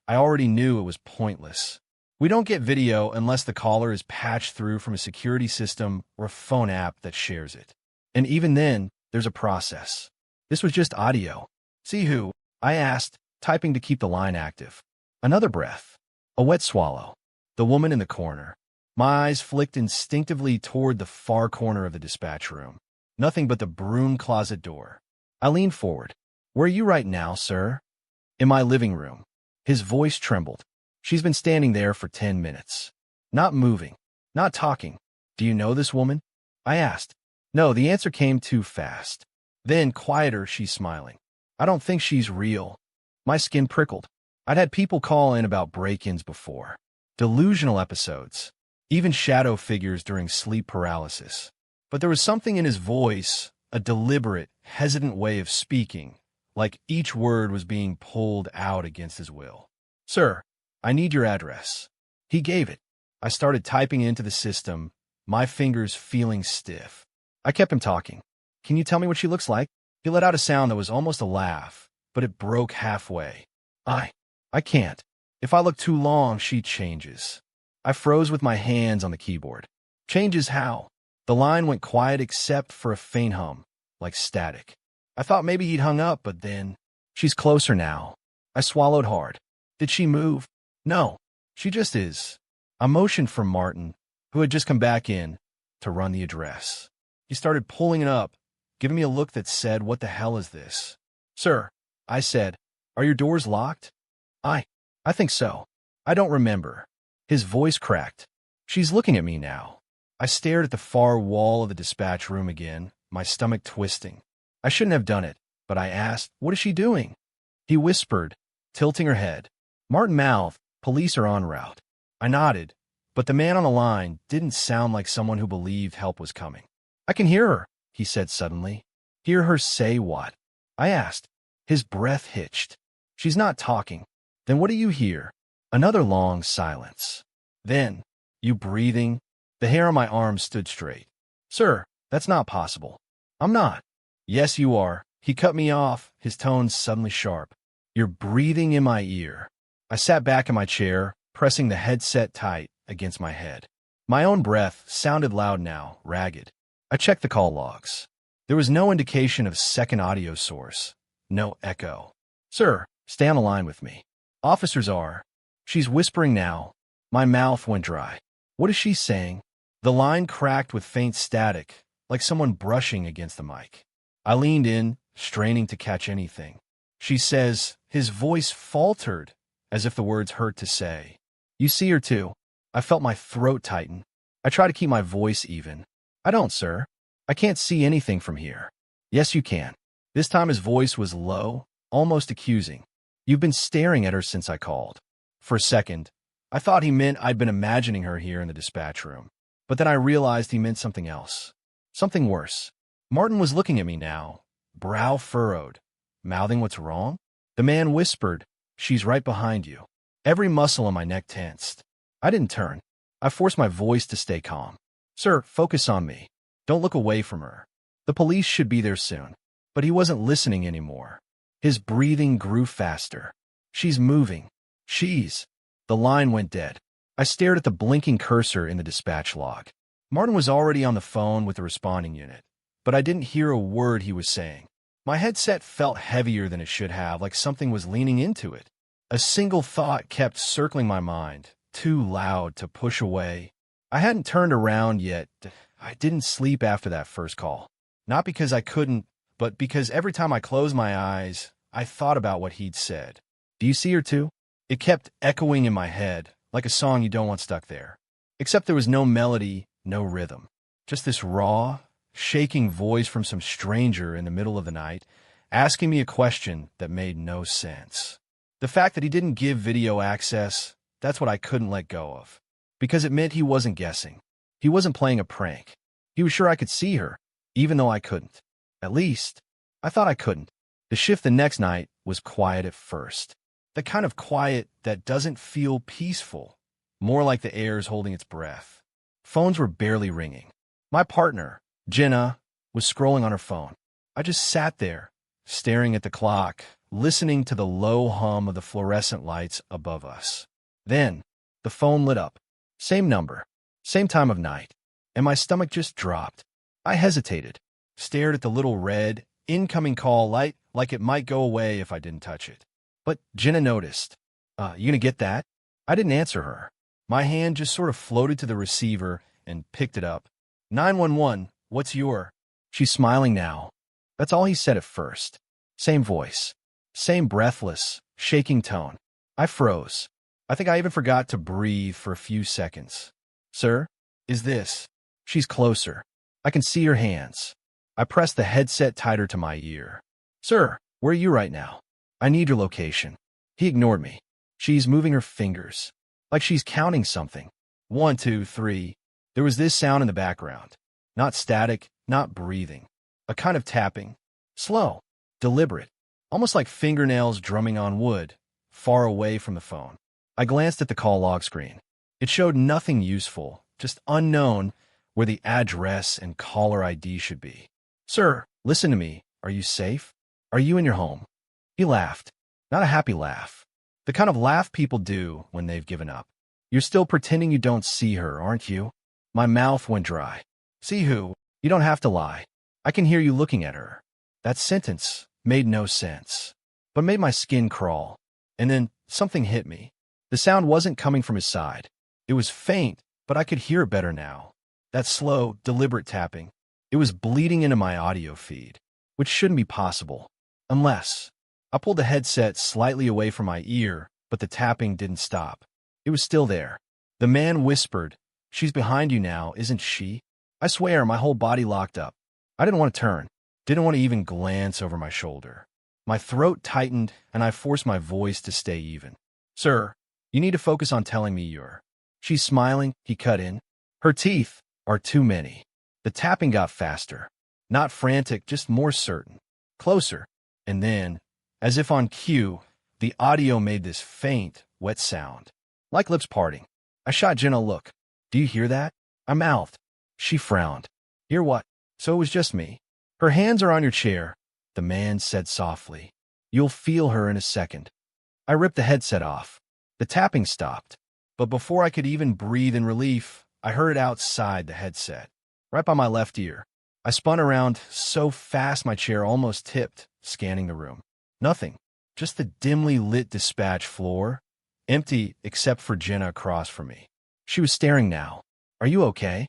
I already knew it was pointless. We don't get video unless the caller is patched through from a security system or a phone app that shares it. And even then, there's a process. This was just audio. See who? I asked, typing to keep the line active. Another breath. A wet swallow. The woman in the corner. My eyes flicked instinctively toward the far corner of the dispatch room. Nothing but the broom closet door. I leaned forward. Where are you right now, sir? In my living room. His voice trembled. She's been standing there for 10 minutes. Not moving. Not talking. Do you know this woman? I asked. No, the answer came too fast. Then, quieter, she's smiling. I don't think she's real. My skin prickled. I'd had people call in about break-ins before. Delusional episodes. Even shadow figures during sleep paralysis. But there was something in his voice, a deliberate, hesitant way of speaking, like each word was being pulled out against his will. Sir, I need your address. He gave it. I started typing into the system, my fingers feeling stiff. I kept him talking. Can you tell me what she looks like? He let out a sound that was almost a laugh, but it broke halfway. I can't. If I look too long, she changes. I froze with my hands on the keyboard. Changes how? The line went quiet except for a faint hum, like static. I thought maybe he'd hung up, but then... She's closer now. I swallowed hard. Did she move? No, she just is. I motioned for Martin, who had just come back in, to run the address. He started pulling it up, giving me a look that said, "What the hell is this?" Sir, I said, "Are your doors locked?" I think so. I don't remember. His voice cracked. She's looking at me now. I stared at the far wall of the dispatch room again, my stomach twisting. I shouldn't have done it, but I asked, "What is she doing?" He whispered, tilting her head. Martin mouthed, "Police are en route." I nodded, But the man on the line didn't sound like someone who believed help was coming. "I can hear her," he said suddenly. "Hear her say what?" I asked. His breath hitched. "She's not talking." "Then what do you hear?" Another long silence. Then, "You breathing?" The hair on my arm stood straight. "Sir, that's not possible." "I'm not." "Yes, you are." He cut me off, his tone suddenly sharp. "You're breathing in my ear." I sat back in my chair, pressing the headset tight against my head. My own breath sounded loud now, ragged. I checked the call logs. There was no indication of second audio source. No echo. "Sir, stay on the line with me." "Officers are." She's whispering now. My mouth went dry. "What is she saying?" The line cracked with faint static, like someone brushing against the mic. I leaned in, straining to catch anything. "She says," his voice faltered, as if the words hurt to say. "You see her too." I felt my throat tighten. I tried to keep my voice even. "I don't, sir. I can't see anything from here." "Yes, you can." This time his voice was low, almost accusing. "You've been staring at her since I called." For a second, I thought he meant I'd been imagining her here in the dispatch room. But then I realized he meant something else. Something worse. Martin was looking at me now, brow furrowed, mouthing what's wrong. The man whispered, "She's right behind you." Every muscle in my neck tensed. I didn't turn. I forced my voice to stay calm. "Sir, focus on me. Don't look away from her. The police should be there soon." But he wasn't listening anymore. His breathing grew faster. "She's moving. She's..." The line went dead. I stared at the blinking cursor in the dispatch log. Martin was already on the phone with the responding unit, but I didn't hear a word he was saying. My headset felt heavier than it should have, like something was leaning into it. A single thought kept circling my mind, too loud to push away. I hadn't turned around yet. I didn't sleep after that first call. Not because I couldn't, but because every time I closed my eyes, I thought about what he'd said. "Do you see her too?" It kept echoing in my head, like a song you don't want stuck there. Except there was no melody, no rhythm. Just this raw, shaking voice from some stranger in the middle of the night, asking me a question that made no sense. The fact that he didn't give video access, that's what I couldn't let go of. Because it meant he wasn't guessing. He wasn't playing a prank. He was sure I could see her, even though I couldn't. At least, I thought I couldn't. The shift the next night was quiet at first. The kind of quiet that doesn't feel peaceful, more like the air's holding its breath. Phones were barely ringing. My partner, Jenna, was scrolling on her phone. I just sat there, staring at the clock, listening to the low hum of the fluorescent lights above us. Then, the phone lit up. Same number, same time of night, and my stomach just dropped. I hesitated, stared at the little red, incoming call light like it might go away if I didn't touch it. But Jenna noticed. You gonna get that?" I didn't answer her. My hand just sort of floated to the receiver and picked it up. 911, what's your... She's smiling now. That's all he said at first. Same voice. Same breathless, shaking tone. I froze. I think I even forgot to breathe for a few seconds. "Sir, is this..." She's closer. I can see her hands. I pressed the headset tighter to my ear. "Sir, where are you right now? I need your location." He ignored me. She's moving her fingers, like she's counting something. 1, 2, 3. There was this sound in the background. Not static, not breathing. A kind of tapping. Slow, deliberate, almost like fingernails drumming on wood, far away from the phone. I glanced at the call log screen. It showed nothing useful, just unknown, where the address and caller ID should be. "Sir, listen to me. Are you safe? Are you in your home?" He laughed. Not a happy laugh. The kind of laugh people do when they've given up. "You're still pretending you don't see her, aren't you?" My mouth went dry. "See who? You don't have to lie. I can hear you looking at her." That sentence made no sense, but made my skin crawl. And then something hit me. The sound wasn't coming from his side. It was faint, but I could hear it better now. That slow, deliberate tapping. It was bleeding into my audio feed, which shouldn't be possible. Unless... I pulled the headset slightly away from my ear, but the tapping didn't stop. It was still there. The man whispered, "She's behind you now, isn't she?" I swear my whole body locked up. I didn't want to turn. Didn't want to even glance over my shoulder. My throat tightened, and I forced my voice to stay even. "Sir, you need to focus on telling me you're..." She's smiling, he cut in. Her teeth are too many. The tapping got faster. Not frantic, just more certain. Closer. And then, as if on cue, the audio made this faint, wet sound. Like lips parting. I shot Jen a look. Do you hear that? I mouthed. She frowned. Hear what? So it was just me. Her hands are on your chair, the man said softly. You'll feel her in a second. I ripped the headset off. The tapping stopped. But before I could even breathe in relief, I heard it outside the headset, right by my left ear. I spun around so fast my chair almost tipped, scanning the room. Nothing. Just the dimly lit dispatch floor, empty except for Jenna across from me. She was staring now. Are you okay?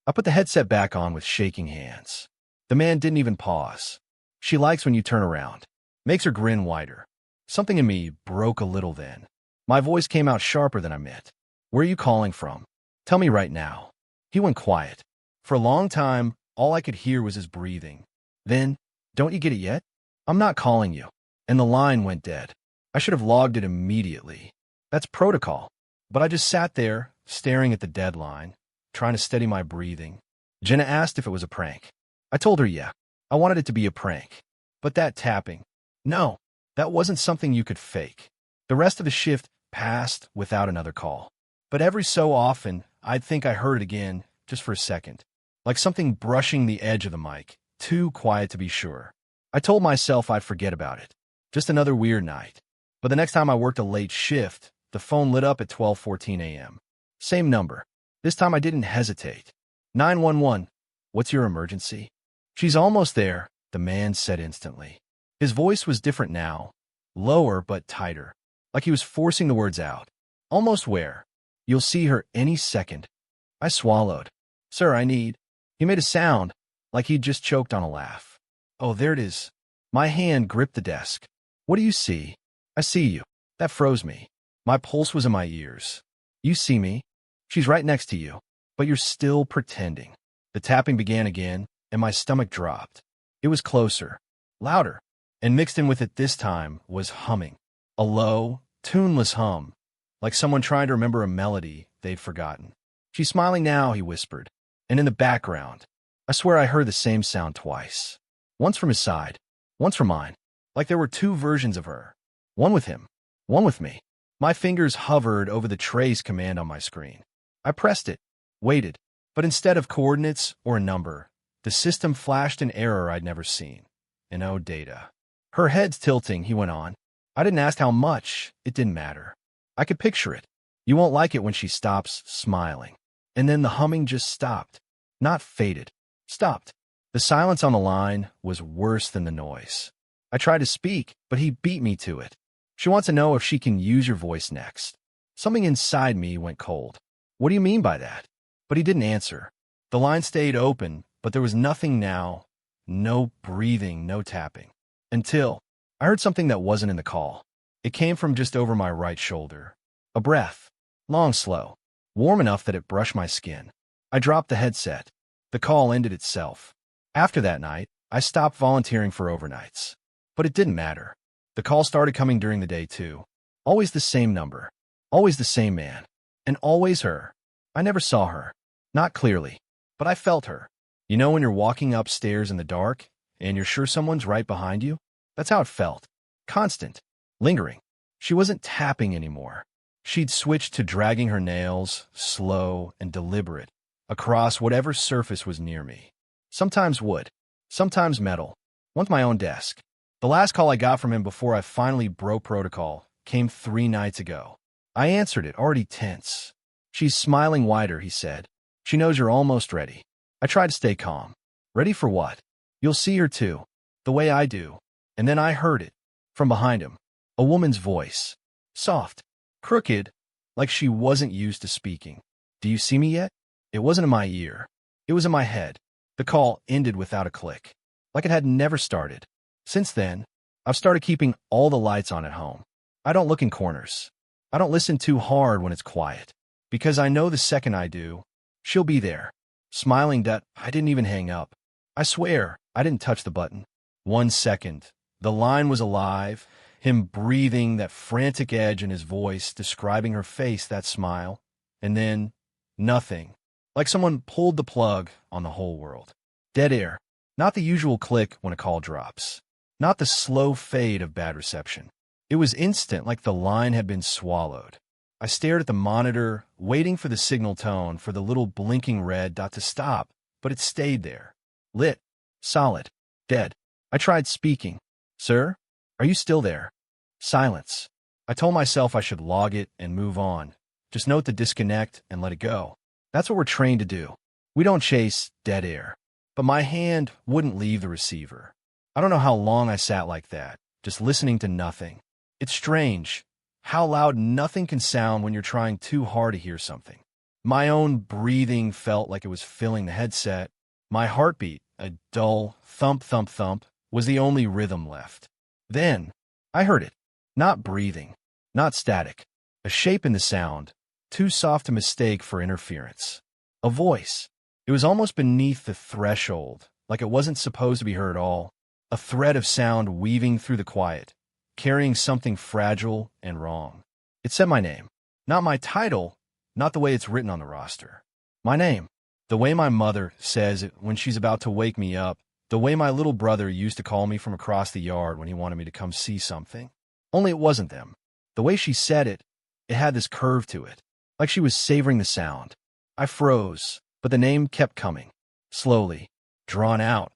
I put the headset back on with shaking hands. The man didn't even pause. She likes when you turn around. Makes her grin wider. Something in me broke a little then. My voice came out sharper than I meant. Where are you calling from? Tell me right now. He went quiet. For a long time, all I could hear was his breathing. Then, don't you get it yet? I'm not calling you. And the line went dead. I should have logged it immediately. That's protocol. But I just sat there, staring at the deadline, trying to steady my breathing. Jenna asked if it was a prank. I told her yeah. I wanted it to be a prank. But that tapping, no, that wasn't something you could fake. The rest of the shift passed without another call. But every so often, I'd think I heard it again, just for a second. Like something brushing the edge of the mic, too quiet to be sure. I told myself I'd forget about it. Just another weird night. But the next time I worked a late shift, the phone lit up at 12:14 a.m. Same number. This time I didn't hesitate. 911. What's your emergency? She's almost there, the man said instantly. His voice was different now. Lower but tighter. Like he was forcing the words out. Almost where? You'll see her any second. I swallowed. Sir, I need. He made a sound, like he'd just choked on a laugh. Oh, there it is. My hand gripped the desk. What do you see? I see you. That froze me. My pulse was in my ears. You see me? She's right next to you. But you're still pretending. The tapping began again, and my stomach dropped. It was closer, louder, and mixed in with it this time was humming. A low, tuneless hum, like someone trying to remember a melody they'd forgotten. She's smiling now, he whispered. And in the background, I swear I heard the same sound twice. Once from his side, once from mine. Like there were two versions of her. One with him, one with me. My fingers hovered over the trace command on my screen. I pressed it, waited, but instead of coordinates or a number, the system flashed an error I'd never seen. No data. Her head's tilting, he went on. I didn't ask how much, it didn't matter. I could picture it. You won't like it when she stops smiling. And then the humming just stopped. Not faded. Stopped. The silence on the line was worse than the noise. I tried to speak, but he beat me to it. She wants to know if she can use your voice next. Something inside me went cold. What do you mean by that? But he didn't answer. The line stayed open, but there was nothing now. No breathing, no tapping. Until I heard something that wasn't in the call. It came from just over my right shoulder. A breath. Long, slow. Warm enough that it brushed my skin. I dropped the headset. The call ended itself. After that night, I stopped volunteering for overnights. But it didn't matter. The call started coming during the day, too. Always the same number. Always the same man. And always her. I never saw her. Not clearly. But I felt her. You know when you're walking upstairs in the dark, and you're sure someone's right behind you? That's how it felt. Constant. Lingering. She wasn't tapping anymore. She'd switched to dragging her nails, slow and deliberate, across whatever surface was near me. Sometimes wood. Sometimes metal. Once my own desk. The last call I got from him before I finally broke protocol came 3 nights ago. I answered it, already tense. She's smiling wider, he said. She knows you're almost ready. I tried to stay calm. Ready for what? You'll see her too. The way I do. And then I heard it. From behind him. A woman's voice. Soft. Crooked. Like she wasn't used to speaking. Do you see me yet? It wasn't in my ear. It was in my head. The call ended without a click. Like it had never started. Since then, I've started keeping all the lights on at home. I don't look in corners. I don't listen too hard when it's quiet. Because I know the second I do, she'll be there. Smiling that I didn't even hang up. I swear, I didn't touch the button. 1 second. The line was alive. Him breathing, that frantic edge in his voice, describing her face, that smile. And then, nothing. Like someone pulled the plug on the whole world. Dead air. Not the usual click when a call drops. Not the slow fade of bad reception. It was instant, like the line had been swallowed. I stared at the monitor, waiting for the signal tone, for the little blinking red dot to stop, but it stayed there. Lit. Solid. Dead. I tried speaking. Sir? Are you still there? Silence. I told myself I should log it and move on. Just note the disconnect and let it go. That's what we're trained to do. We don't chase dead air. But my hand wouldn't leave the receiver. I don't know how long I sat like that, just listening to nothing. It's strange how loud nothing can sound when you're trying too hard to hear something. My own breathing felt like it was filling the headset. My heartbeat, a dull thump, thump, thump, was the only rhythm left. Then, I heard it. Not breathing, not static. A shape in the sound, too soft to mistake for interference. A voice. It was almost beneath the threshold, like it wasn't supposed to be heard at all. A thread of sound weaving through the quiet, carrying something fragile and wrong. It said my name. Not my title, not the way it's written on the roster. My name. The way my mother says it when she's about to wake me up. The way my little brother used to call me from across the yard when he wanted me to come see something. Only it wasn't them. The way she said it, it had this curve to it, like she was savoring the sound. I froze, but the name kept coming, slowly, drawn out,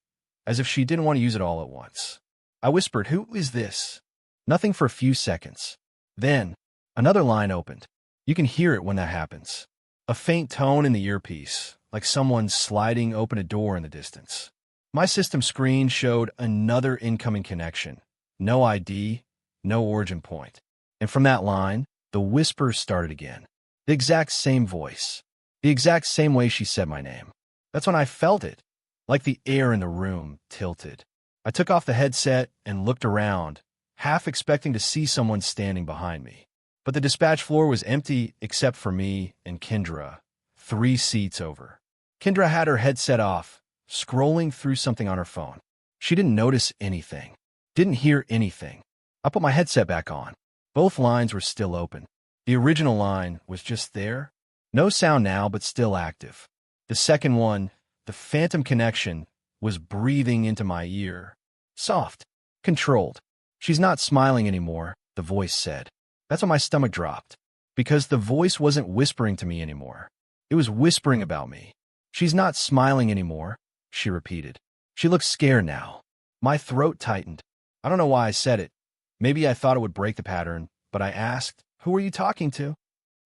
as if she didn't want to use it all at once. I whispered, "Who is this?" Nothing for a few seconds. Then, another line opened. You can hear it when that happens. A faint tone in the earpiece, like someone sliding open a door in the distance. My system screen showed another incoming connection. No ID, no origin point. And from that line, the whisper started again. The exact same voice. The exact same way she said my name. That's when I felt it, like the air in the room tilted. I took off the headset and looked around, half expecting to see someone standing behind me. But the dispatch floor was empty except for me and Kendra, 3 seats over. Kendra had her headset off, scrolling through something on her phone. She didn't notice anything, didn't hear anything. I put my headset back on. Both lines were still open. The original line was just there. No sound now, but still active. The second one, the phantom connection, was breathing into my ear. Soft, controlled. She's not smiling anymore, the voice said. That's when my stomach dropped. Because the voice wasn't whispering to me anymore. It was whispering about me. She's not smiling anymore, she repeated. She looks scared now. My throat tightened. I don't know why I said it. Maybe I thought it would break the pattern, but I asked, "Who are you talking to?"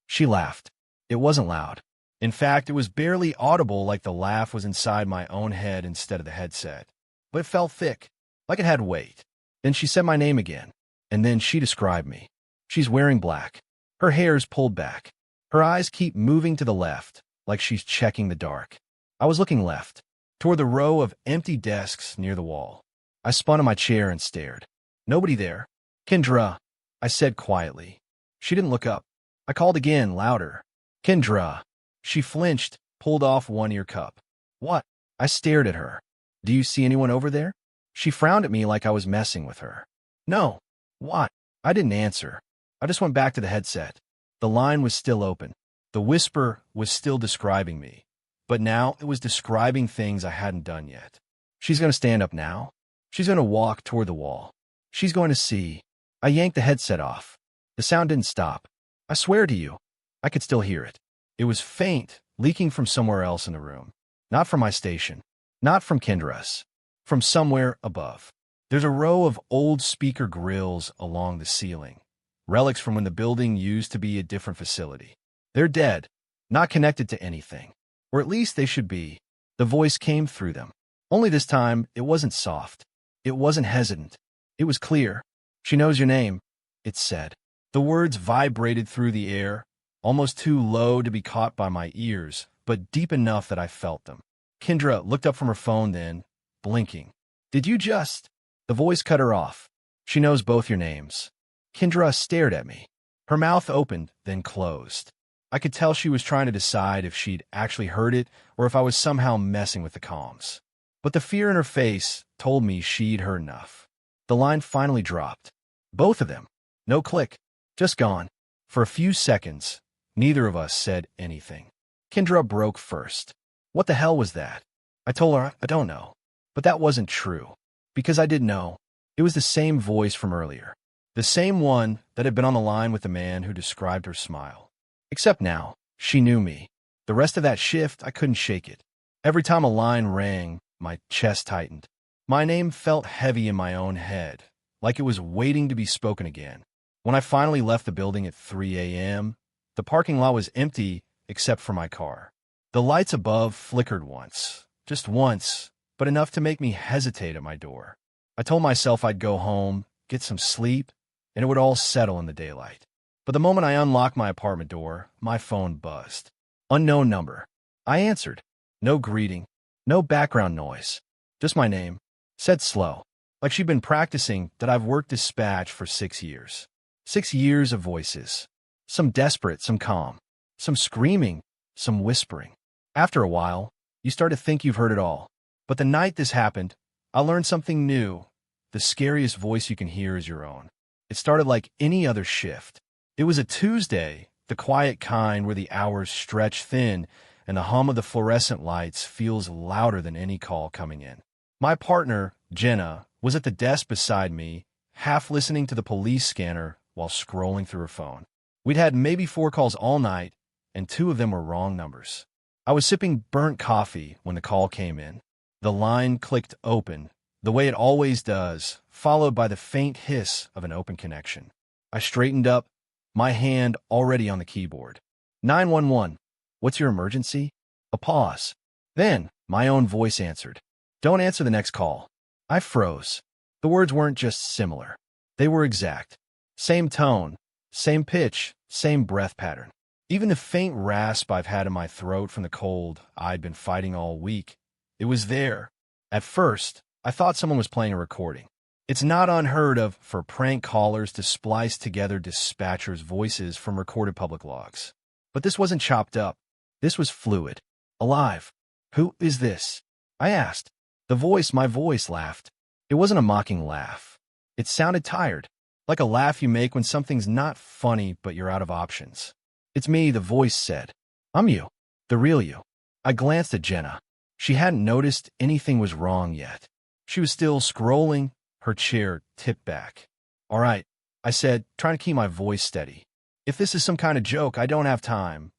She laughed. It wasn't loud. In fact, it was barely audible, like the laugh was inside my own head instead of the headset. But it felt thick, like it had weight. Then she said my name again, and then she described me. She's wearing black. Her hair's pulled back. Her eyes keep moving to the left, like she's checking the dark. I was looking left, toward the row of empty desks near the wall. I spun in my chair and stared. Nobody there. "Kendra," I said quietly. She didn't look up. I called again, louder. "Kendra." She flinched, pulled off one ear cup. "What?" I stared at her. "Do you see anyone over there?" She frowned at me like I was messing with her. "No." "What?" I didn't answer. I just went back to the headset. The line was still open. The whisper was still describing me. But now it was describing things I hadn't done yet. She's going to stand up now. She's going to walk toward the wall. She's going to see. I yanked the headset off. The sound didn't stop. I swear to you, I could still hear it. It was faint, leaking from somewhere else in the room. Not from my station. Not from Kendra's. From somewhere above. There's a row of old speaker grills along the ceiling. Relics from when the building used to be a different facility. They're dead. Not connected to anything. Or at least they should be. The voice came through them. Only this time, it wasn't soft. It wasn't hesitant. It was clear. "She knows your name," it said. The words vibrated through the air, almost too low to be caught by my ears, but deep enough that I felt them. Kendra looked up from her phone then, blinking. "Did you just—" The voice cut her off. "She knows both your names." Kendra stared at me. Her mouth opened, then closed. I could tell she was trying to decide if she'd actually heard it or if I was somehow messing with the comms. But the fear in her face told me she'd heard enough. The line finally dropped. Both of them. No click. Just gone. For a few seconds, Neither of us said anything. Kendra broke first. What the hell was that? I told her I don't know. But that wasn't true. Because I did know. It was the same voice from earlier. The same one that had been on the line with the man who described her smile. Except now, she knew me. The rest of that shift, I couldn't shake it. Every time a line rang, my chest tightened. My name felt heavy in my own head, like it was waiting to be spoken again. When I finally left the building at 3 a.m., the parking lot was empty except for my car. The lights above flickered once, just once, but enough to make me hesitate at my door. I told myself I'd go home, get some sleep, and it would all settle in the daylight. But the moment I unlocked my apartment door, my phone buzzed. Unknown number. I answered. No greeting, no background noise, just my name, said slow, like she'd been practicing that I've worked dispatch for 6 years. 6 years of voices. Some desperate, some calm, some screaming, some whispering. After a while, you start to think you've heard it all. But the night this happened, I learned something new. The scariest voice you can hear is your own. It started like any other shift. It was a Tuesday, the quiet kind where the hours stretch thin and the hum of the fluorescent lights feels louder than any call coming in. My partner, Jenna, was at the desk beside me, half listening to the police scanner while scrolling through her phone. We'd had maybe 4 calls all night, and 2 of them were wrong numbers. I was sipping burnt coffee when the call came in. The line clicked open, the way it always does, followed by the faint hiss of an open connection. I straightened up, my hand already on the keyboard. 911. What's your emergency? A pause. Then, my own voice answered. Don't answer the next call. I froze. The words weren't just similar. They were exact. Same tone, same pitch, same breath pattern. Even the faint rasp I've had in my throat from the cold I'd been fighting all week, it was there. At first, I thought someone was playing a recording. It's not unheard of for prank callers to splice together dispatchers' voices from recorded public logs. But this wasn't chopped up. This was fluid, alive. Who is this? I asked. My voice laughed. It wasn't a mocking laugh. It sounded tired, like a laugh you make when something's not funny but you're out of options. It's me, the voice said. I'm you, the real you. I glanced at Jenna. She hadn't noticed anything was wrong yet. She was still scrolling, her chair tipped back. All right, I said, trying to keep my voice steady. If this is some kind of joke, I don't have time.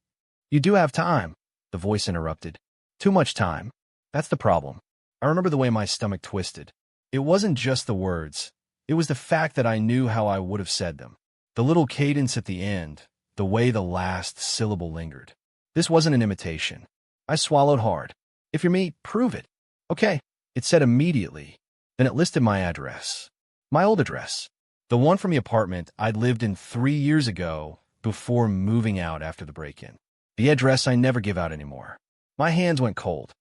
You do have time, the voice interrupted. Too much time. That's the problem. I remember the way my stomach twisted. It wasn't just the words. It was the fact that I knew how I would have said them. The little cadence at the end, the way the last syllable lingered. This wasn't an imitation. I swallowed hard. If you're me, prove it. Okay, it said immediately. Then it listed my address. My old address. The one from the apartment I'd lived in 3 years ago before moving out after the break-in. The address I never give out anymore. My hands went cold.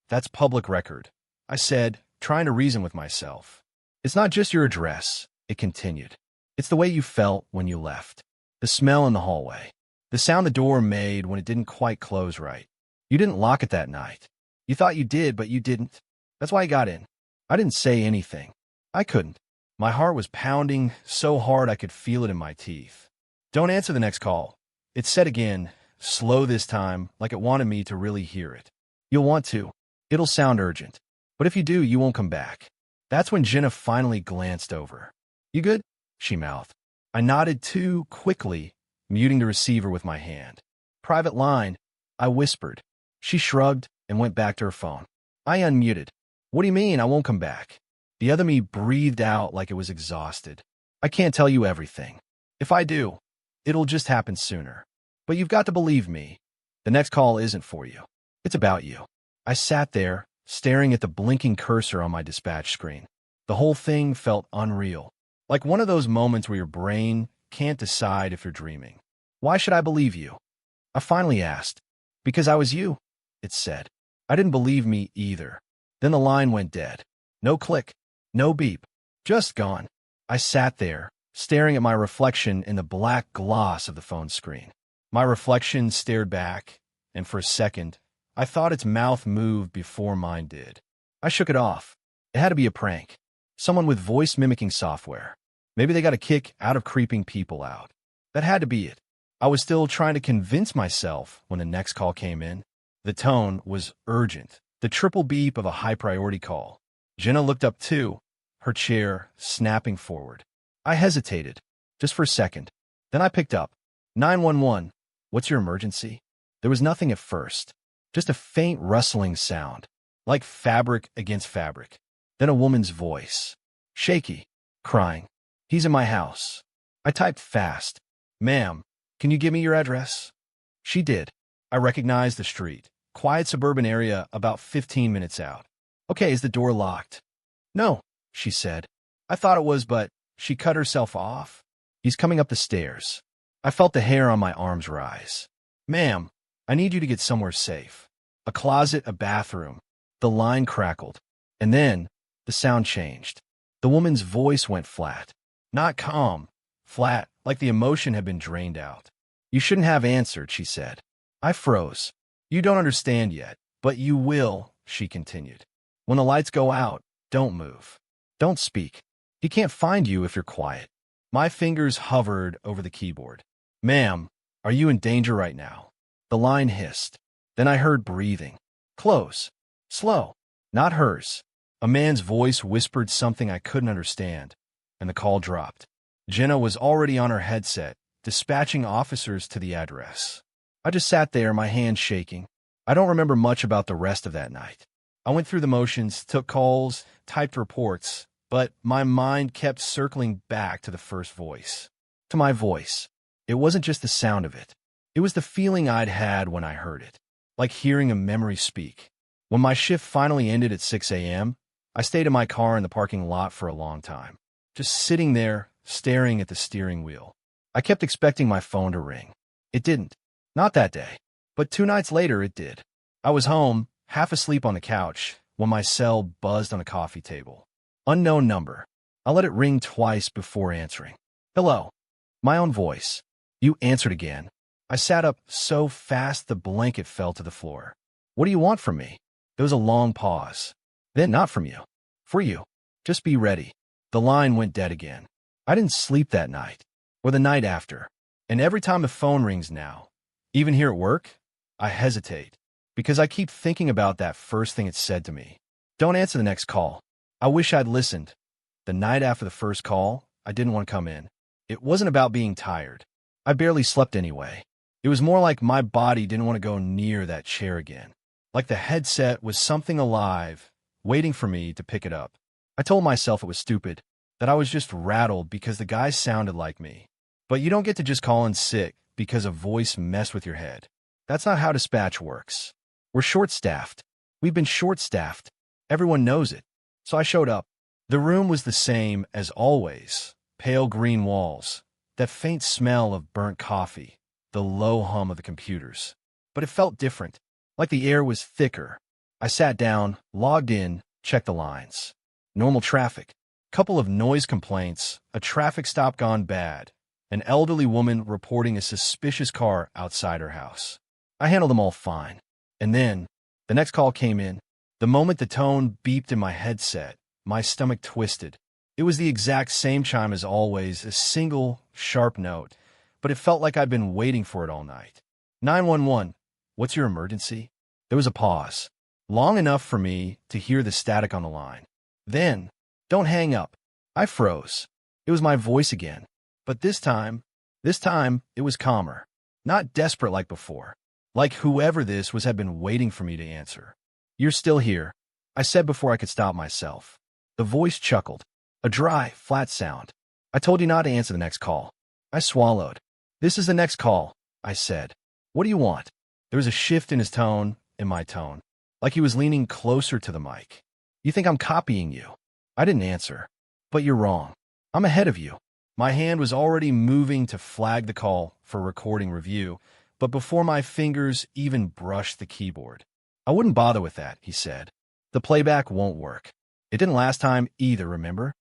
That's public record, I said, trying to reason with myself. It's not just your address, it continued. It's the way you felt when you left. The smell in the hallway. The sound the door made when it didn't quite close right. You didn't lock it that night. You thought you did, but you didn't. That's why I got in. I didn't say anything. I couldn't. My heart was pounding so hard I could feel it in my teeth. Don't answer the next call. It said again, slow this time, like it wanted me to really hear it. You'll want to. It'll sound urgent. But if you do, you won't come back. That's when Jenna finally glanced over. You good? She mouthed. I nodded too quickly, muting the receiver with my hand. Private line, I whispered. She shrugged and went back to her phone. I unmuted. What do you mean I won't come back? The other me breathed out like it was exhausted. I can't tell you everything. If I do, it'll just happen sooner. But you've got to believe me. The next call isn't for you. It's about you. I sat there, staring at the blinking cursor on my dispatch screen. The whole thing felt unreal. Like one of those moments where your brain can't decide if you're dreaming. Why should I believe you? I finally asked. Because I was you, it said. I didn't believe me either. Then the line went dead. No click. No beep. Just gone. I sat there, staring at my reflection in the black gloss of the phone screen. My reflection stared back, and for a second, I thought its mouth moved before mine did. I shook it off. It had to be a prank. Someone with voice-mimicking software. Maybe they got a kick out of creeping people out. That had to be it. I was still trying to convince myself when the next call came in. The tone was urgent, the triple beep of a high-priority call. Jenna looked up too, her chair snapping forward. I hesitated, just for a second. Then I picked up. 911, what's your emergency? There was nothing at first, just a faint rustling sound, like fabric against fabric. Then a woman's voice, shaky, crying. He's in my house. I typed fast. Ma'am, can you give me your address? She did. I recognized the street. Quiet suburban area about 15 minutes out. Okay, is the door locked? No, she said. I thought it was, but she cut herself off. He's coming up the stairs. I felt the hair on my arms rise. Ma'am, I need you to get somewhere safe. A closet, a bathroom. The line crackled. And then the sound changed. The woman's voice went flat. Not calm. Flat, like the emotion had been drained out. You shouldn't have answered, she said. I froze. You don't understand yet, but you will, she continued. When the lights go out, don't move. Don't speak. He can't find you if you're quiet. My fingers hovered over the keyboard. Ma'am, are you in danger right now? The line hissed. Then I heard breathing. Close. Slow. Not hers. A man's voice whispered something I couldn't understand, and the call dropped. Jenna was already on her headset, dispatching officers to the address. I just sat there, my hands shaking. I don't remember much about the rest of that night. I went through the motions, took calls, typed reports, but my mind kept circling back to the first voice. To my voice. It wasn't just the sound of it. It was the feeling I'd had when I heard it, like hearing a memory speak. When my shift finally ended at 6 a.m., I stayed in my car in the parking lot for a long time, just sitting there, staring at the steering wheel. I kept expecting my phone to ring. It didn't. Not that day. But 2 nights later, it did. I was home, half asleep on the couch, when my cell buzzed on a coffee table. Unknown number. I let it ring twice before answering. Hello. My own voice. You answered again. I sat up so fast the blanket fell to the floor. What do you want from me? There was a long pause. Then not from you. For you. Just be ready. The line went dead again. I didn't sleep that night, or the night after. And every time the phone rings now, even here at work, I hesitate, because I keep thinking about that first thing it said to me. Don't answer the next call. I wish I'd listened. The night after the first call, I didn't want to come in. It wasn't about being tired. I barely slept anyway. It was more like my body didn't want to go near that chair again. Like the headset was something alive, waiting for me to pick it up. I told myself it was stupid, that I was just rattled because the guy sounded like me. But you don't get to just call in sick because a voice messed with your head. That's not how dispatch works. We're short-staffed. We've been short-staffed. Everyone knows it. So I showed up. The room was the same as always. Pale green walls, that faint smell of burnt coffee, the low hum of the computers. But it felt different, like the air was thicker. I sat down, logged in, checked the lines. Normal traffic. Couple of noise complaints, a traffic stop gone bad, an elderly woman reporting a suspicious car outside her house. I handled them all fine. And then, the next call came in. The moment the tone beeped in my headset, my stomach twisted. It was the exact same chime as always, a single, sharp note, but it felt like I'd been waiting for it all night. 911, what's your emergency? There was a pause, long enough for me to hear the static on the line. Then, don't hang up. I froze. It was my voice again. But this time, it was calmer. Not desperate like before. Like whoever this was had been waiting for me to answer. You're still here, I said before I could stop myself. The voice chuckled. A dry, flat sound. I told you not to answer the next call. I swallowed. This is the next call, I said. What do you want? There was a shift in his tone, in my tone, like he was leaning closer to the mic. You think I'm copying you? I didn't answer. But you're wrong. I'm ahead of you. My hand was already moving to flag the call for recording review, but before my fingers even brushed the keyboard. I wouldn't bother with that, he said. The playback won't work. It didn't last time either, remember?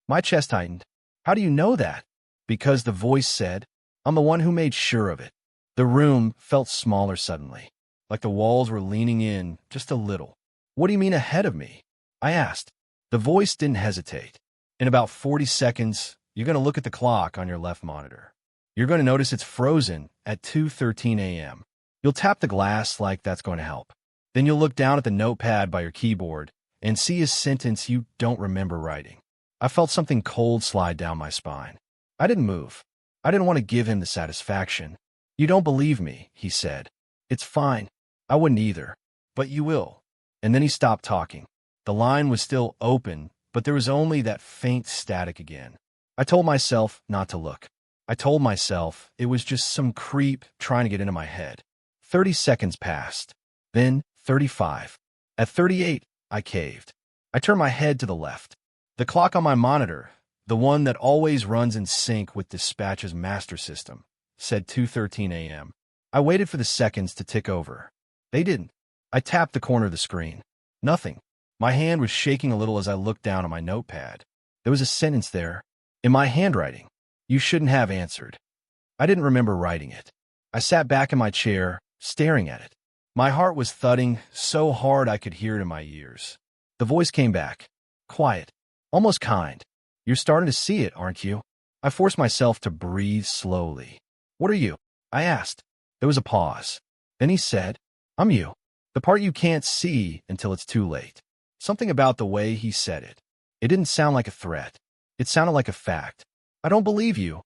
My chest tightened. How do you know that? Because the voice said, I'm the one who made sure of it. The room felt smaller suddenly, like the walls were leaning in just a little. What do you mean ahead of me? I asked. The voice didn't hesitate. In about 40 seconds, you're going to look at the clock on your left monitor. You're going to notice it's frozen at 2:13 a.m. You'll tap the glass like that's going to help. Then you'll look down at the notepad by your keyboard and see a sentence you don't remember writing. I felt something cold slide down my spine. I didn't move. I didn't want to give him the satisfaction. You don't believe me, he said. It's fine. I wouldn't either. But you will. And then he stopped talking. The line was still open, but there was only that faint static again. I told myself not to look. I told myself it was just some creep trying to get into my head. 30 seconds passed. Then 35. At 38, I caved. I turned my head to the left. The clock on my monitor, the one that always runs in sync with Dispatch's master system, said 2:13 a.m. I waited for the seconds to tick over. They didn't. I tapped the corner of the screen. Nothing. My hand was shaking a little as I looked down at my notepad. There was a sentence there, in my handwriting. You shouldn't have answered. I didn't remember writing it. I sat back in my chair, staring at it. My heart was thudding so hard I could hear it in my ears. The voice came back. Quiet. Almost kind. You're starting to see it, aren't you? I forced myself to breathe slowly. What are you? I asked. There was a pause. Then he said, I'm you. The part you can't see until it's too late. Something about the way he said it. It didn't sound like a threat. It sounded like a fact. I don't believe you,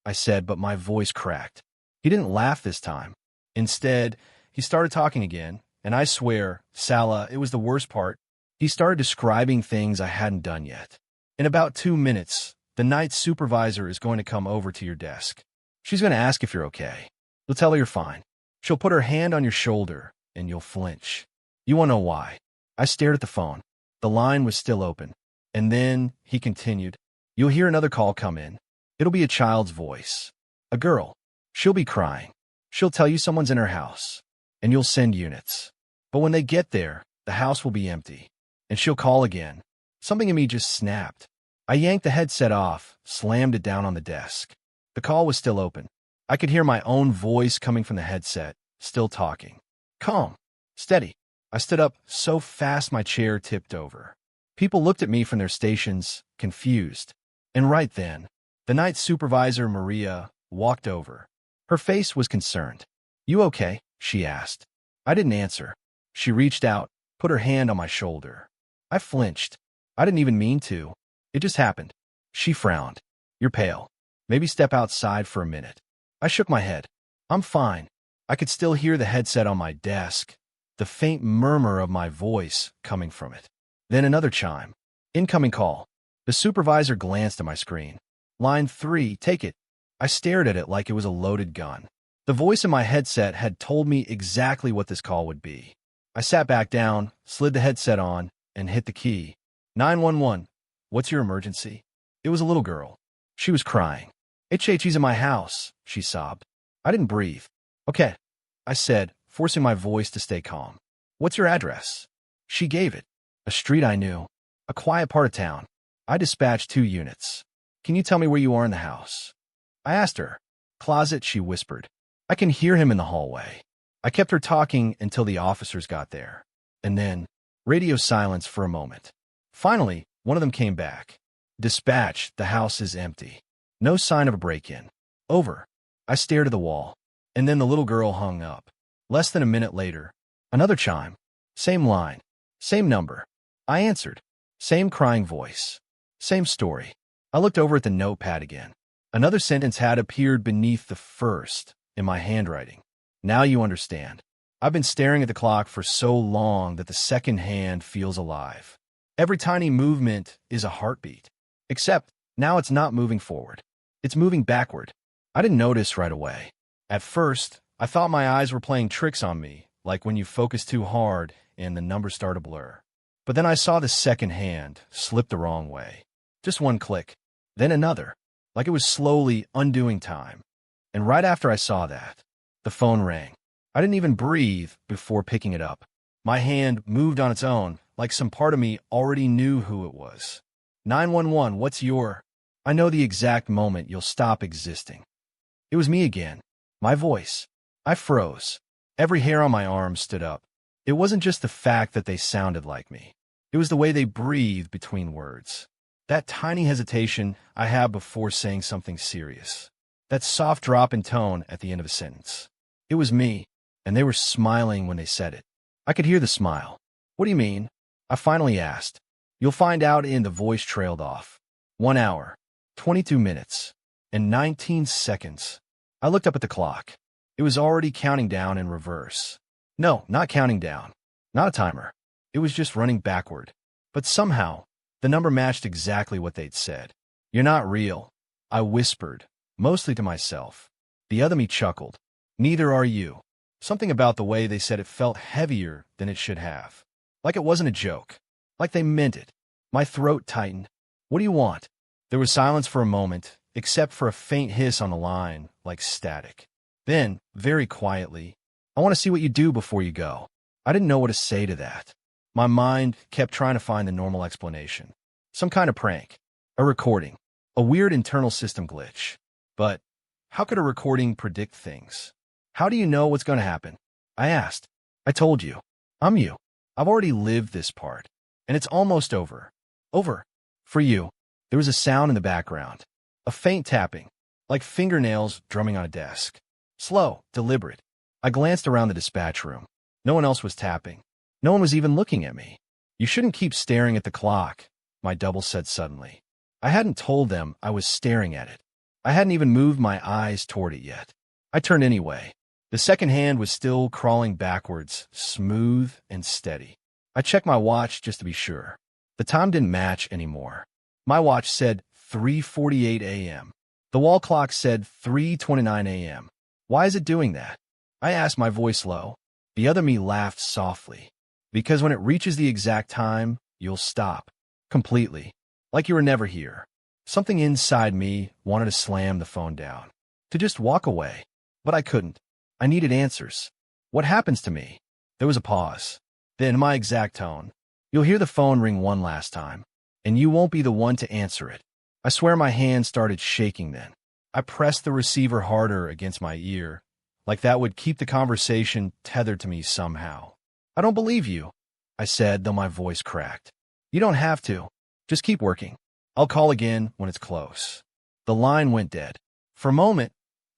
I said, but my voice cracked. He didn't laugh this time. Instead, he started talking again, and I swear, Salah, it was the worst part. He started describing things I hadn't done yet. In about 2 minutes, the night supervisor is going to come over to your desk. She's going to ask if you're okay. You'll tell her you're fine. She'll put her hand on your shoulder, and you'll flinch. You won't know why. I stared at the phone. The line was still open. And then, he continued, you'll hear another call come in. It'll be a child's voice. A girl. She'll be crying. She'll tell you someone's in her house. And you'll send units. But when they get there, the house will be empty. And she'll call again. Something in me just snapped. I yanked the headset off, slammed it down on the desk. The call was still open. I could hear my own voice coming from the headset, still talking. Calm. Steady. I stood up so fast my chair tipped over. People looked at me from their stations, confused. And right then, the night supervisor, Maria, walked over. Her face was concerned. You okay? She asked. I didn't answer. She reached out, put her hand on my shoulder. I flinched. I didn't even mean to. It just happened. She frowned. You're pale. Maybe step outside for a minute. I shook my head. I'm fine. I could still hear the headset on my desk, the faint murmur of my voice coming from it. Then another chime. Incoming call. The supervisor glanced at my screen. Line 3, take it. I stared at it like it was a loaded gun. The voice in my headset had told me exactly what this call would be. I sat back down, slid the headset on, and hit the key. 911. What's your emergency? It was a little girl. She was crying. HH's in my house, she sobbed. I didn't breathe. Okay, I said, forcing my voice to stay calm. What's your address? She gave it. A street I knew. A quiet part of town. I dispatched 2 units. Can you tell me where you are in the house? I asked her. Closet, she whispered. I can hear him in the hallway. I kept her talking until the officers got there. And then, radio silence for a moment. Finally, one of them came back. Dispatch, the house is empty. No sign of a break-in. Over. I stared at the wall. And then the little girl hung up. Less than a minute later, another chime. Same line. Same number. I answered. Same crying voice. Same story. I looked over at the notepad again. Another sentence had appeared beneath the first, in my handwriting. Now you understand. I've been staring at the clock for so long that the second hand feels alive. Every tiny movement is a heartbeat. Except, now it's not moving forward. It's moving backward. I didn't notice right away. At first, I thought my eyes were playing tricks on me, like when you focus too hard and the numbers start to blur. But then I saw the second hand slip the wrong way. Just one click, then another, like it was slowly undoing time. And right after I saw that, the phone rang. I didn't even breathe before picking it up. My hand moved on its own, like some part of me already knew who it was. 911, what's your... I know the exact moment you'll stop existing. It was me again. My voice. I froze. Every hair on my arm stood up. It wasn't just the fact that they sounded like me. It was the way they breathed between words. That tiny hesitation I had before saying something serious. That soft drop in tone at the end of a sentence. It was me, and they were smiling when they said it. I could hear the smile. What do you mean? I finally asked. You'll find out. The voice trailed off. 1 hour, 22 minutes, and 19 seconds. I looked up at the clock. It was already counting down in reverse. No, not counting down. Not a timer. It was just running backward. But somehow, the number matched exactly what they'd said. You're not real, I whispered, mostly to myself. The other me chuckled. Neither are you. Something about the way they said it felt heavier than it should have. Like it wasn't a joke. Like they meant it. My throat tightened. What do you want? There was silence for a moment, except for a faint hiss on the line, like static. Then, very quietly, I want to see what you do before you go. I didn't know what to say to that. My mind kept trying to find the normal explanation. Some kind of prank. A recording. A weird internal system glitch. But how could a recording predict things? How do you know what's going to happen? I asked. I told you. I'm you. I've already lived this part. And it's almost over. Over. For you. There was a sound in the background. A faint tapping. Like fingernails drumming on a desk. Slow, deliberate. I glanced around the dispatch room. No one else was tapping. No one was even looking at me. You shouldn't keep staring at the clock, my double said suddenly. I hadn't told them I was staring at it. I hadn't even moved my eyes toward it yet. I turned anyway. The second hand was still crawling backwards, smooth and steady. I checked my watch just to be sure. The time didn't match anymore. My watch said 3:48 a.m. The wall clock said 3:29 a.m. Why is it doing that? I asked, my voice low. The other me laughed softly. Because when it reaches the exact time, you'll stop. Completely. Like you were never here. Something inside me wanted to slam the phone down. To just walk away. But I couldn't. I needed answers. What happens to me? There was a pause. Then my exact tone. You'll hear the phone ring one last time. And you won't be the one to answer it. I swear my hand started shaking then. I pressed the receiver harder against my ear. Like that would keep the conversation tethered to me somehow. I don't believe you, I said, though my voice cracked. You don't have to. Just keep working. I'll call again when it's close. The line went dead. For a moment,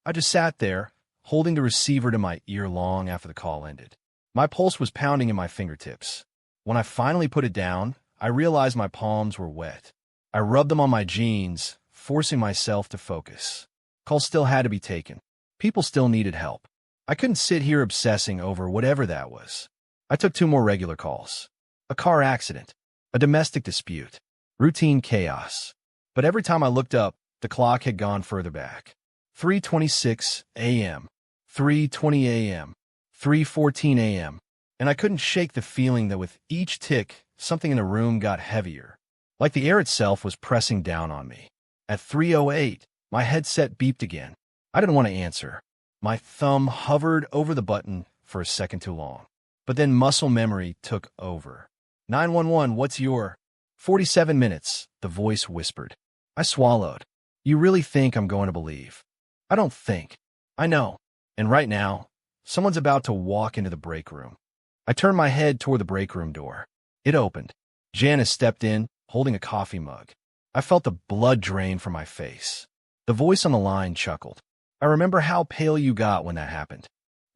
I just sat there, holding the receiver to my ear long after the call ended. My pulse was pounding in my fingertips. When I finally put it down, I realized my palms were wet. I rubbed them on my jeans, forcing myself to focus. Call still had to be taken. People still needed help. I couldn't sit here obsessing over whatever that was. I took 2 more regular calls. A car accident. A domestic dispute. Routine chaos. But every time I looked up, the clock had gone further back. 3:26 a.m. 3:20 a.m. 3:14 a.m. And I couldn't shake the feeling that with each tick, something in the room got heavier. Like the air itself was pressing down on me. At 3:08, my headset beeped again. I didn't want to answer. My thumb hovered over the button for a second too long. But then muscle memory took over. 911, what's your... 47 minutes, the voice whispered. I swallowed. You really think I'm going to believe? I don't think. I know. And right now, someone's about to walk into the break room. I turned my head toward the break room door. It opened. Janice stepped in, holding a coffee mug. I felt the blood drain from my face. The voice on the line chuckled. I remember how pale you got when that happened.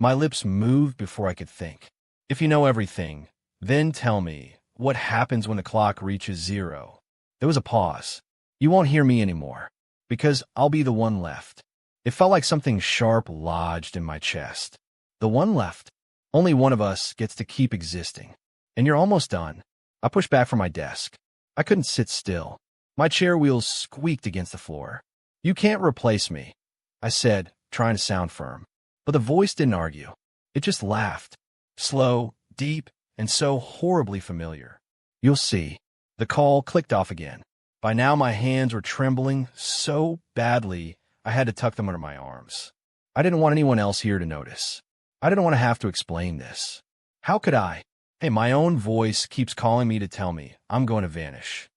My lips moved before I could think. If you know everything, then tell me, what happens when the clock reaches 0? There was a pause. You won't hear me anymore, because I'll be the one left. It felt like something sharp lodged in my chest. The one left. Only one of us gets to keep existing. And you're almost done. I pushed back from my desk. I couldn't sit still. My chair wheels squeaked against the floor. You can't replace me, I said, trying to sound firm. But the voice didn't argue. It just laughed. Slow, deep, and so horribly familiar. You'll see. The call clicked off again. By now my hands were trembling so badly I had to tuck them under my arms. I didn't want anyone else here to notice. I didn't want to have to explain this. How could I? Hey, my own voice keeps calling me to tell me I'm going to vanish.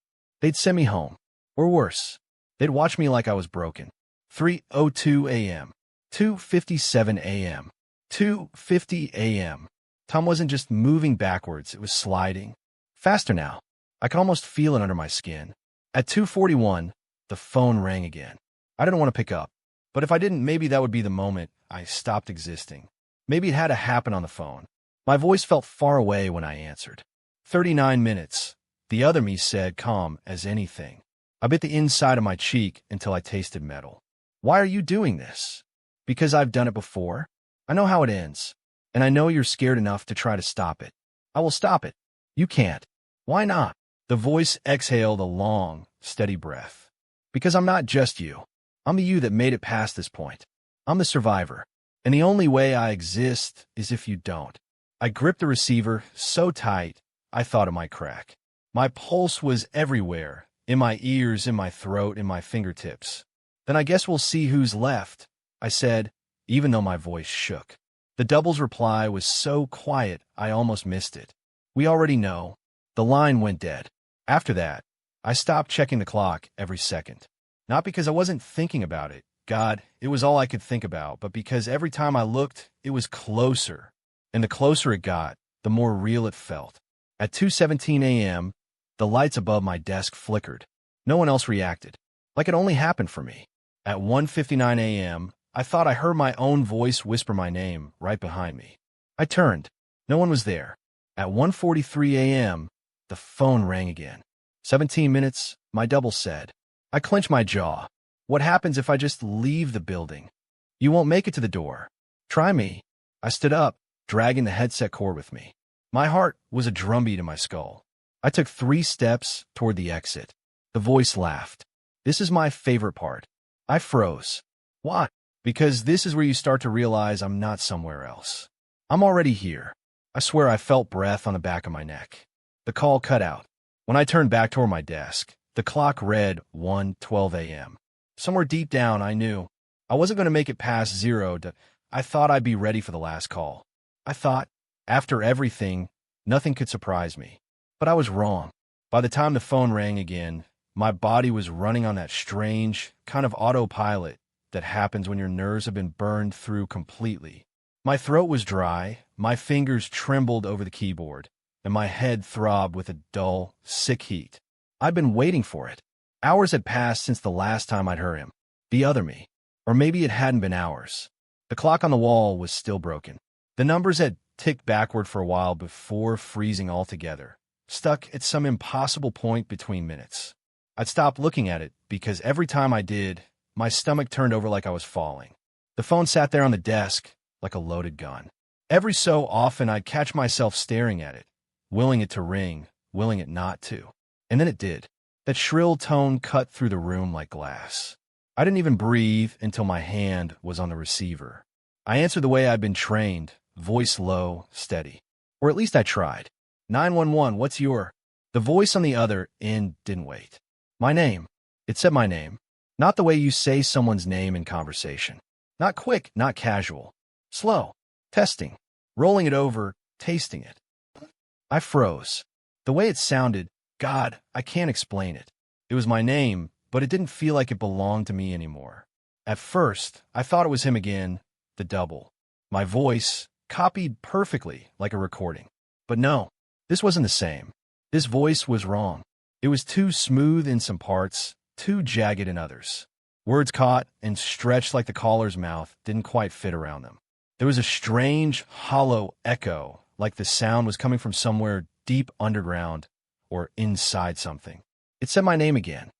They'd send me home. Or worse. They'd watch me like I was broken. 3:02 a.m. 2:57 a.m. 2:50 a.m. Time wasn't just moving backwards, it was sliding. Faster now. I could almost feel it under my skin. At 2:41, the phone rang again. I didn't want to pick up. But if I didn't, maybe that would be the moment I stopped existing. Maybe it had to happen on the phone. My voice felt far away when I answered. 39 minutes, the other me said, calm as anything. I bit the inside of my cheek until I tasted metal. Why are you doing this? Because I've done it before. I know how it ends. And I know you're scared enough to try to stop it. I will stop it. You can't. Why not? The voice exhaled a long, steady breath. Because I'm not just you. I'm the you that made it past this point. I'm the survivor. And the only way I exist is if you don't. I gripped the receiver so tight, I thought it might crack. My pulse was everywhere, in my ears, in my throat, in my fingertips. Then I guess we'll see who's left, I said, even though my voice shook. The double's reply was so quiet, I almost missed it. We already know. The line went dead. After that, I stopped checking the clock every second. Not because I wasn't thinking about it. God, it was all I could think about, but because every time I looked, it was closer. And the closer it got, the more real it felt. At 2:17 a.m., the lights above my desk flickered. No one else reacted, like it only happened for me. At 1:59 a.m., I thought I heard my own voice whisper my name right behind me. I turned. No one was there. At 1:43 a.m., the phone rang again. 17 minutes, my double said. I clenched my jaw. What happens if I just leave the building? You won't make it to the door. Try me. I stood up, dragging the headset cord with me. My heart was a drumbeat in my skull. I took 3 steps toward the exit. The voice laughed. This is my favorite part. I froze. Why? Because this is where you start to realize I'm not somewhere else. I'm already here. I swear I felt breath on the back of my neck. The call cut out. When I turned back toward my desk, the clock read 1:12 a.m. Somewhere deep down, I knew I wasn't going to make it past 0. I thought I'd be ready for the last call. I thought, after everything, nothing could surprise me. But I was wrong. By the time the phone rang again, my body was running on that strange kind of autopilot that happens when your nerves have been burned through completely. My throat was dry, my fingers trembled over the keyboard, and my head throbbed with a dull, sick heat. I'd been waiting for it. Hours had passed since the last time I'd heard him, the other me. Or maybe it hadn't been hours. The clock on the wall was still broken. The numbers had ticked backward for a while before freezing altogether, stuck at some impossible point between minutes. I'd stopped looking at it because every time I did, my stomach turned over like I was falling. The phone sat there on the desk like a loaded gun. Every so often, I'd catch myself staring at it, willing it to ring, willing it not to. And then it did. That shrill tone cut through the room like glass. I didn't even breathe until my hand was on the receiver. I answered the way I'd been trained, voice low, steady. Or at least I tried. 911, what's your... The voice on the other end didn't wait. My name. It said my name. Not the way you say someone's name in conversation. Not quick, not casual. Slow. Testing. Rolling it over, tasting it. I froze. The way it sounded, God, I can't explain it. It was my name, but it didn't feel like it belonged to me anymore. At first, I thought it was him again, the double. My voice, copied perfectly like a recording. But no, this wasn't the same. This voice was wrong. It was too smooth in some parts, too jagged in others. Words caught and stretched like the caller's mouth didn't quite fit around them. There was a strange, hollow echo, like the sound was coming from somewhere deep underground or inside something. It said my name again.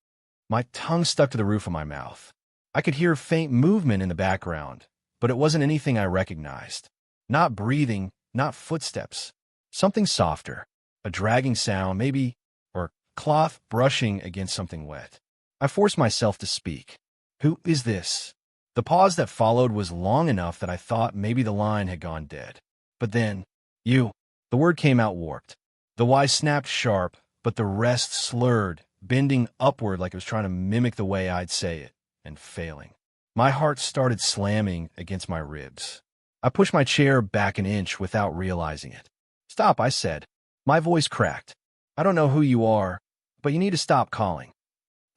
My tongue stuck to the roof of my mouth. I could hear faint movement in the background, but it wasn't anything I recognized. Not breathing, not footsteps. Something softer. A dragging sound, maybe, or cloth brushing against something wet. I forced myself to speak. Who is this? The pause that followed was long enough that I thought maybe the line had gone dead. But then, you. The word came out warped. The Y snapped sharp, but the rest slurred, bending upward like it was trying to mimic the way I'd say it, and failing. My heart started slamming against my ribs. I pushed my chair back an inch without realizing it. Stop, I said. My voice cracked. I don't know who you are, but you need to stop calling.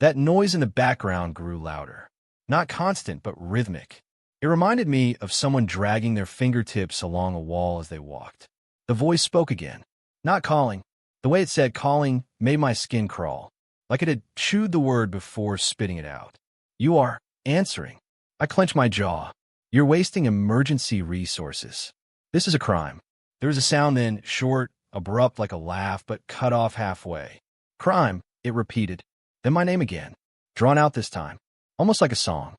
That noise in the background grew louder. Not constant, but rhythmic. It reminded me of someone dragging their fingertips along a wall as they walked. The voice spoke again. Not calling. The way it said calling made my skin crawl, like it had chewed the word before spitting it out. You are answering. I clench my jaw. You're wasting emergency resources. This is a crime. There was a sound then, short, abrupt like a laugh, but cut off halfway. Crime, it repeated. Then my name again. Drawn out this time. Almost like a song.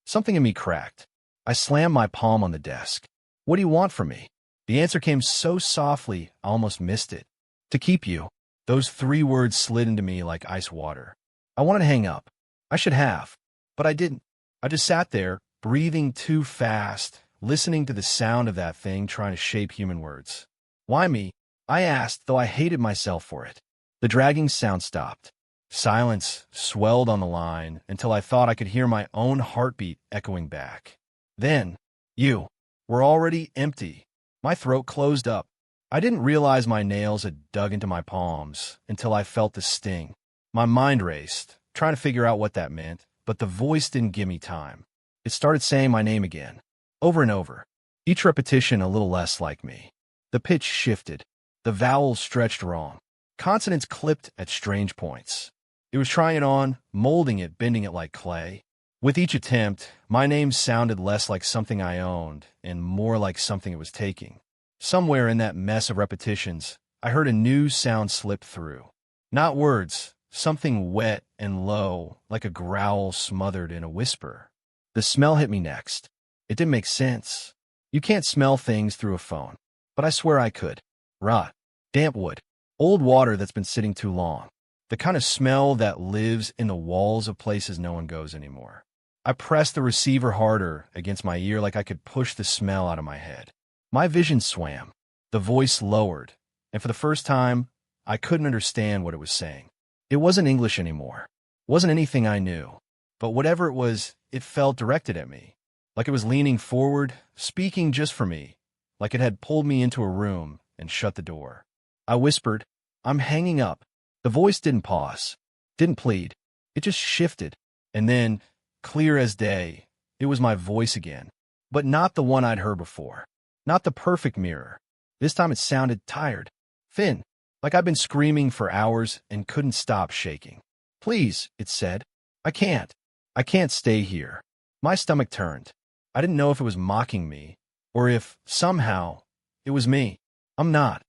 Something in me cracked. I slammed my palm on the desk. What do you want from me? The answer came so softly, I almost missed it. To keep you. Those 3 words slid into me like ice water. I wanted to hang up. I should have. But I didn't. I just sat there, breathing too fast, listening to the sound of that thing trying to shape human words. Why me? I asked, though I hated myself for it. The dragging sound stopped. Silence swelled on the line until I thought I could hear my own heartbeat echoing back. Then, you were already empty. My throat closed up. I didn't realize my nails had dug into my palms until I felt the sting. My mind raced, trying to figure out what that meant, but the voice didn't give me time. It started saying my name again, over and over, each repetition a little less like me. The pitch shifted. The vowels stretched wrong. Consonants clipped at strange points. It was trying it on, molding it, bending it like clay. With each attempt, my name sounded less like something I owned and more like something it was taking. Somewhere in that mess of repetitions, I heard a new sound slip through. Not words, something wet and low, like a growl smothered in a whisper. The smell hit me next. It didn't make sense. You can't smell things through a phone. But I swear I could. Rot. Damp wood. Old water that's been sitting too long. The kind of smell that lives in the walls of places no one goes anymore. I pressed the receiver harder against my ear like I could push the smell out of my head. My vision swam. The voice lowered. And for the first time, I couldn't understand what it was saying. It wasn't English anymore. It wasn't anything I knew. But whatever it was, it felt directed at me. Like it was leaning forward, speaking just for me. Like it had pulled me into a room and shut the door. I whispered, I'm hanging up. The voice didn't pause, didn't plead. It just shifted. And then, clear as day, it was my voice again. But not the one I'd heard before. Not the perfect mirror. This time it sounded tired, thin, like I'd been screaming for hours and couldn't stop shaking. Please, it said. I can't. I can't stay here. My stomach turned. I didn't know if it was mocking me, or if, somehow, it was me. I'm not.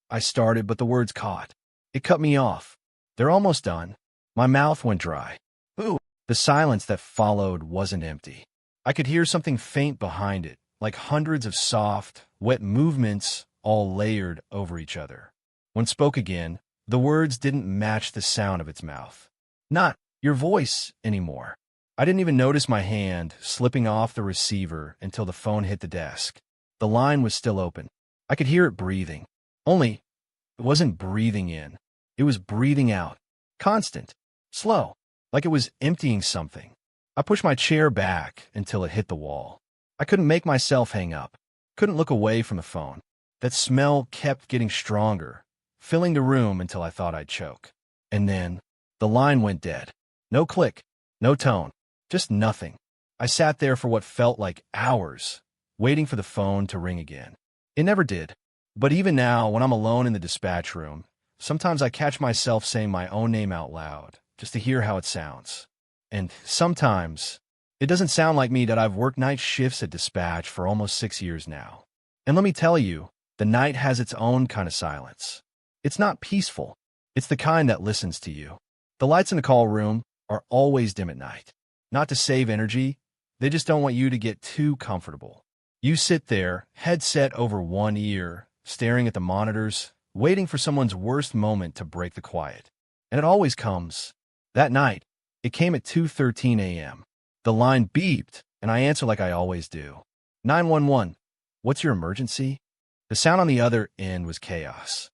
I started, but the words caught. It cut me off. They're almost done. My mouth went dry. Ooh. The silence that followed wasn't empty. I could hear something faint behind it, like hundreds of soft, wet movements all layered over each other. When it spoke again, the words didn't match the sound of its mouth. Not your voice anymore. I didn't even notice my hand slipping off the receiver until the phone hit the desk. The line was still open. I could hear it breathing. Only, it wasn't breathing in. It was breathing out. Constant. Slow. Like it was emptying something. I pushed my chair back until it hit the wall. I couldn't make myself hang up. Couldn't look away from the phone. That smell kept getting stronger, filling the room until I thought I'd choke. And then, the line went dead. No click. No tone. Just nothing. I sat there for what felt like hours, waiting for the phone to ring again. It never did. But even now, when I'm alone in the dispatch room, sometimes I catch myself saying my own name out loud, just to hear how it sounds. And sometimes, it doesn't sound like me that I've worked night shifts at dispatch for almost 6 years now. And let me tell you, the night has its own kind of silence. It's not peaceful. It's the kind that listens to you. The lights in the call room are always dim at night. Not to save energy, they just don't want you to get too comfortable. You sit there, headset over one ear, staring at the monitors, waiting for someone's worst moment to break the quiet. And it always comes. That night, it came at 2:13 a.m. The line beeped, and I answer like I always do. 911, what's your emergency? The sound on the other end was chaos.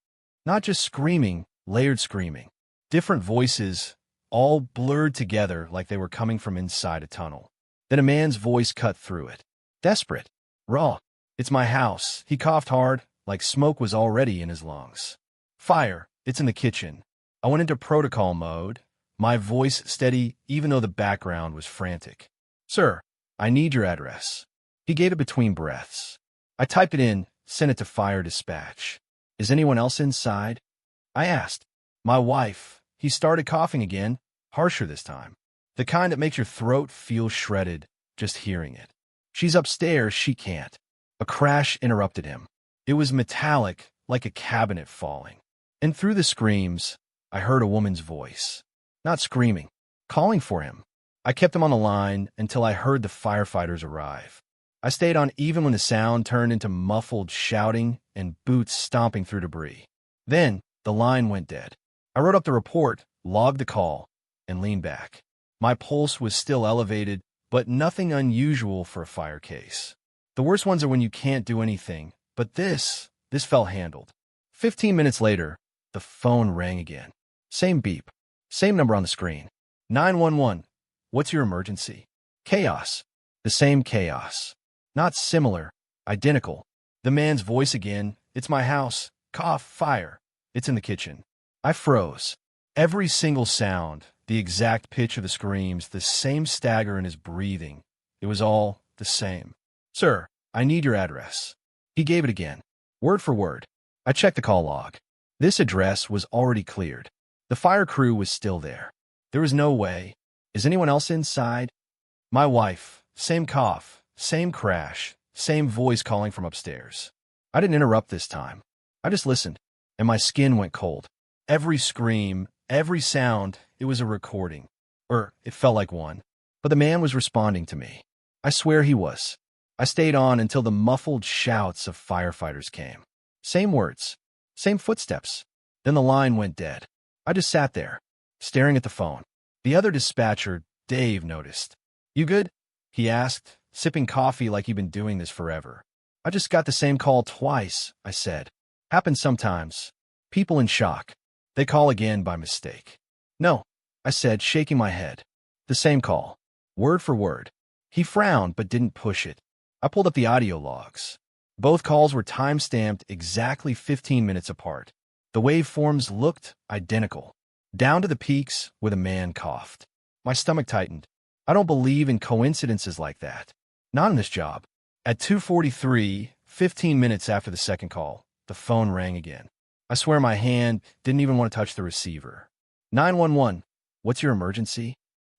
Not just screaming, layered screaming. Different voices, all blurred together like they were coming from inside a tunnel. Then a man's voice cut through it. Desperate. Raw. It's my house. He coughed hard, like smoke was already in his lungs. Fire. It's in the kitchen. I went into protocol mode, my voice steady even though the background was frantic. Sir, I need your address. He gave it between breaths. I typed it in, sent it to fire dispatch. Is anyone else inside? I asked. My wife. He started coughing again, harsher this time. The kind that makes your throat feel shredded, just hearing it. She's upstairs, she can't. A crash interrupted him. It was metallic, like a cabinet falling. And through the screams, I heard a woman's voice. Not screaming, calling for him. I kept him on the line until I heard the firefighters arrive. I stayed on even when the sound turned into muffled shouting and boots stomping through debris. Then, the line went dead. I wrote up the report, logged the call, and leaned back. My pulse was still elevated, but nothing unusual for a fire case. The worst ones are when you can't do anything, but this felt handled. 15 minutes later, the phone rang again. Same beep. Same number on the screen. 911. What's your emergency? Chaos. The same chaos. Not similar. Identical. The man's voice again. It's my house. Cough. Fire. It's in the kitchen. I froze. Every single sound, the exact pitch of the screams, the same stagger in his breathing. It was all the same. Sir, I need your address. He gave it again. Word for word. I checked the call log. This address was already cleared. The fire crew was still there. There was no way. Is anyone else inside? My wife. Same cough. Same crash. Same voice calling from upstairs. I didn't interrupt this time. I just listened, and my skin went cold. Every scream, every sound, it was a recording. Or it felt like one. But the man was responding to me. I swear he was. I stayed on until the muffled shouts of firefighters came. Same words. Same footsteps. Then the line went dead. I just sat there, staring at the phone. The other dispatcher, Dave, noticed. You good? He asked, sipping coffee like he'd been doing this forever. I just got the same call twice, I said. Happens sometimes. People in shock. They call again by mistake. No, I said, shaking my head. The same call. Word for word. He frowned but didn't push it. I pulled up the audio logs. Both calls were time-stamped exactly 15 minutes apart. The waveforms looked identical, down to the peaks where the man coughed. My stomach tightened. I don't believe in coincidences like that. Not in this job. At 2:43, 15 minutes after the second call, the phone rang again. I swear my hand didn't even want to touch the receiver. 911. What's your emergency?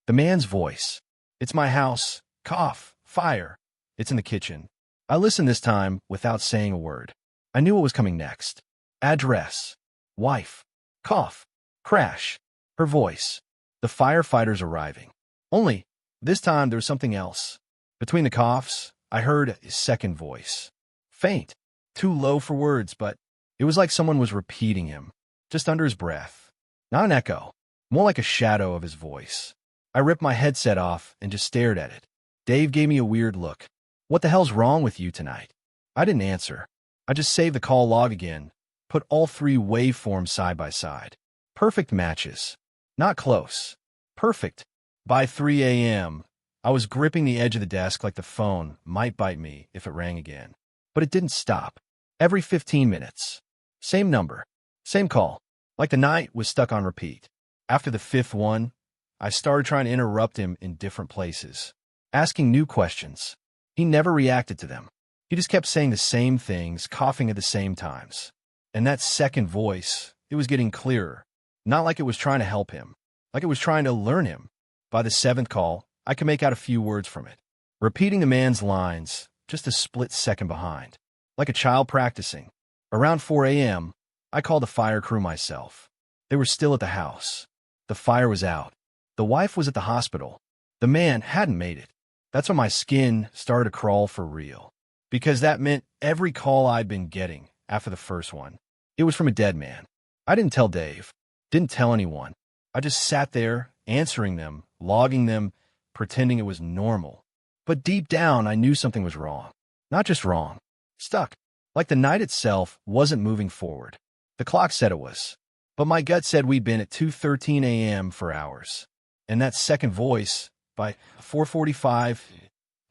The man's voice. It's my house. Cough. Fire. It's in the kitchen. I listened this time without saying a word. I knew what was coming next. Address. Wife. Cough. Crash. Her voice. The firefighters arriving. Only, this time there was something else. Between the coughs, I heard his second voice. Faint. Too low for words, but it was like someone was repeating him, just under his breath. Not an echo, more like a shadow of his voice. I ripped my headset off and just stared at it. Dave gave me a weird look. What the hell's wrong with you tonight? I didn't answer. I just saved the call log again, put all three waveforms side by side. Perfect matches. Not close. Perfect. By 3 a.m., I was gripping the edge of the desk like the phone might bite me if it rang again. But it didn't stop. Every 15 minutes. Same number. Same call. Like the night was stuck on repeat. After the fifth one, I started trying to interrupt him in different places, asking new questions. He never reacted to them. He just kept saying the same things, coughing at the same times. And that second voice, it was getting clearer. Not like it was trying to help him, like it was trying to learn him. By the seventh call, I could make out a few words from it. Repeating the man's lines, just a split second behind. Like a child practicing. Around 4 a.m., I called the fire crew myself. They were still at the house. The fire was out. The wife was at the hospital. The man hadn't made it. That's when my skin started to crawl for real. Because that meant every call I'd been getting after the first one, it was from a dead man. I didn't tell Dave. Didn't tell anyone. I just sat there, answering them, logging them, pretending it was normal. But deep down, I knew something was wrong. Not just wrong. Stuck. Like the night itself wasn't moving forward. The clock said it was. But my gut said we'd been at 2:13 a.m. for hours. And that second voice, by 4:45,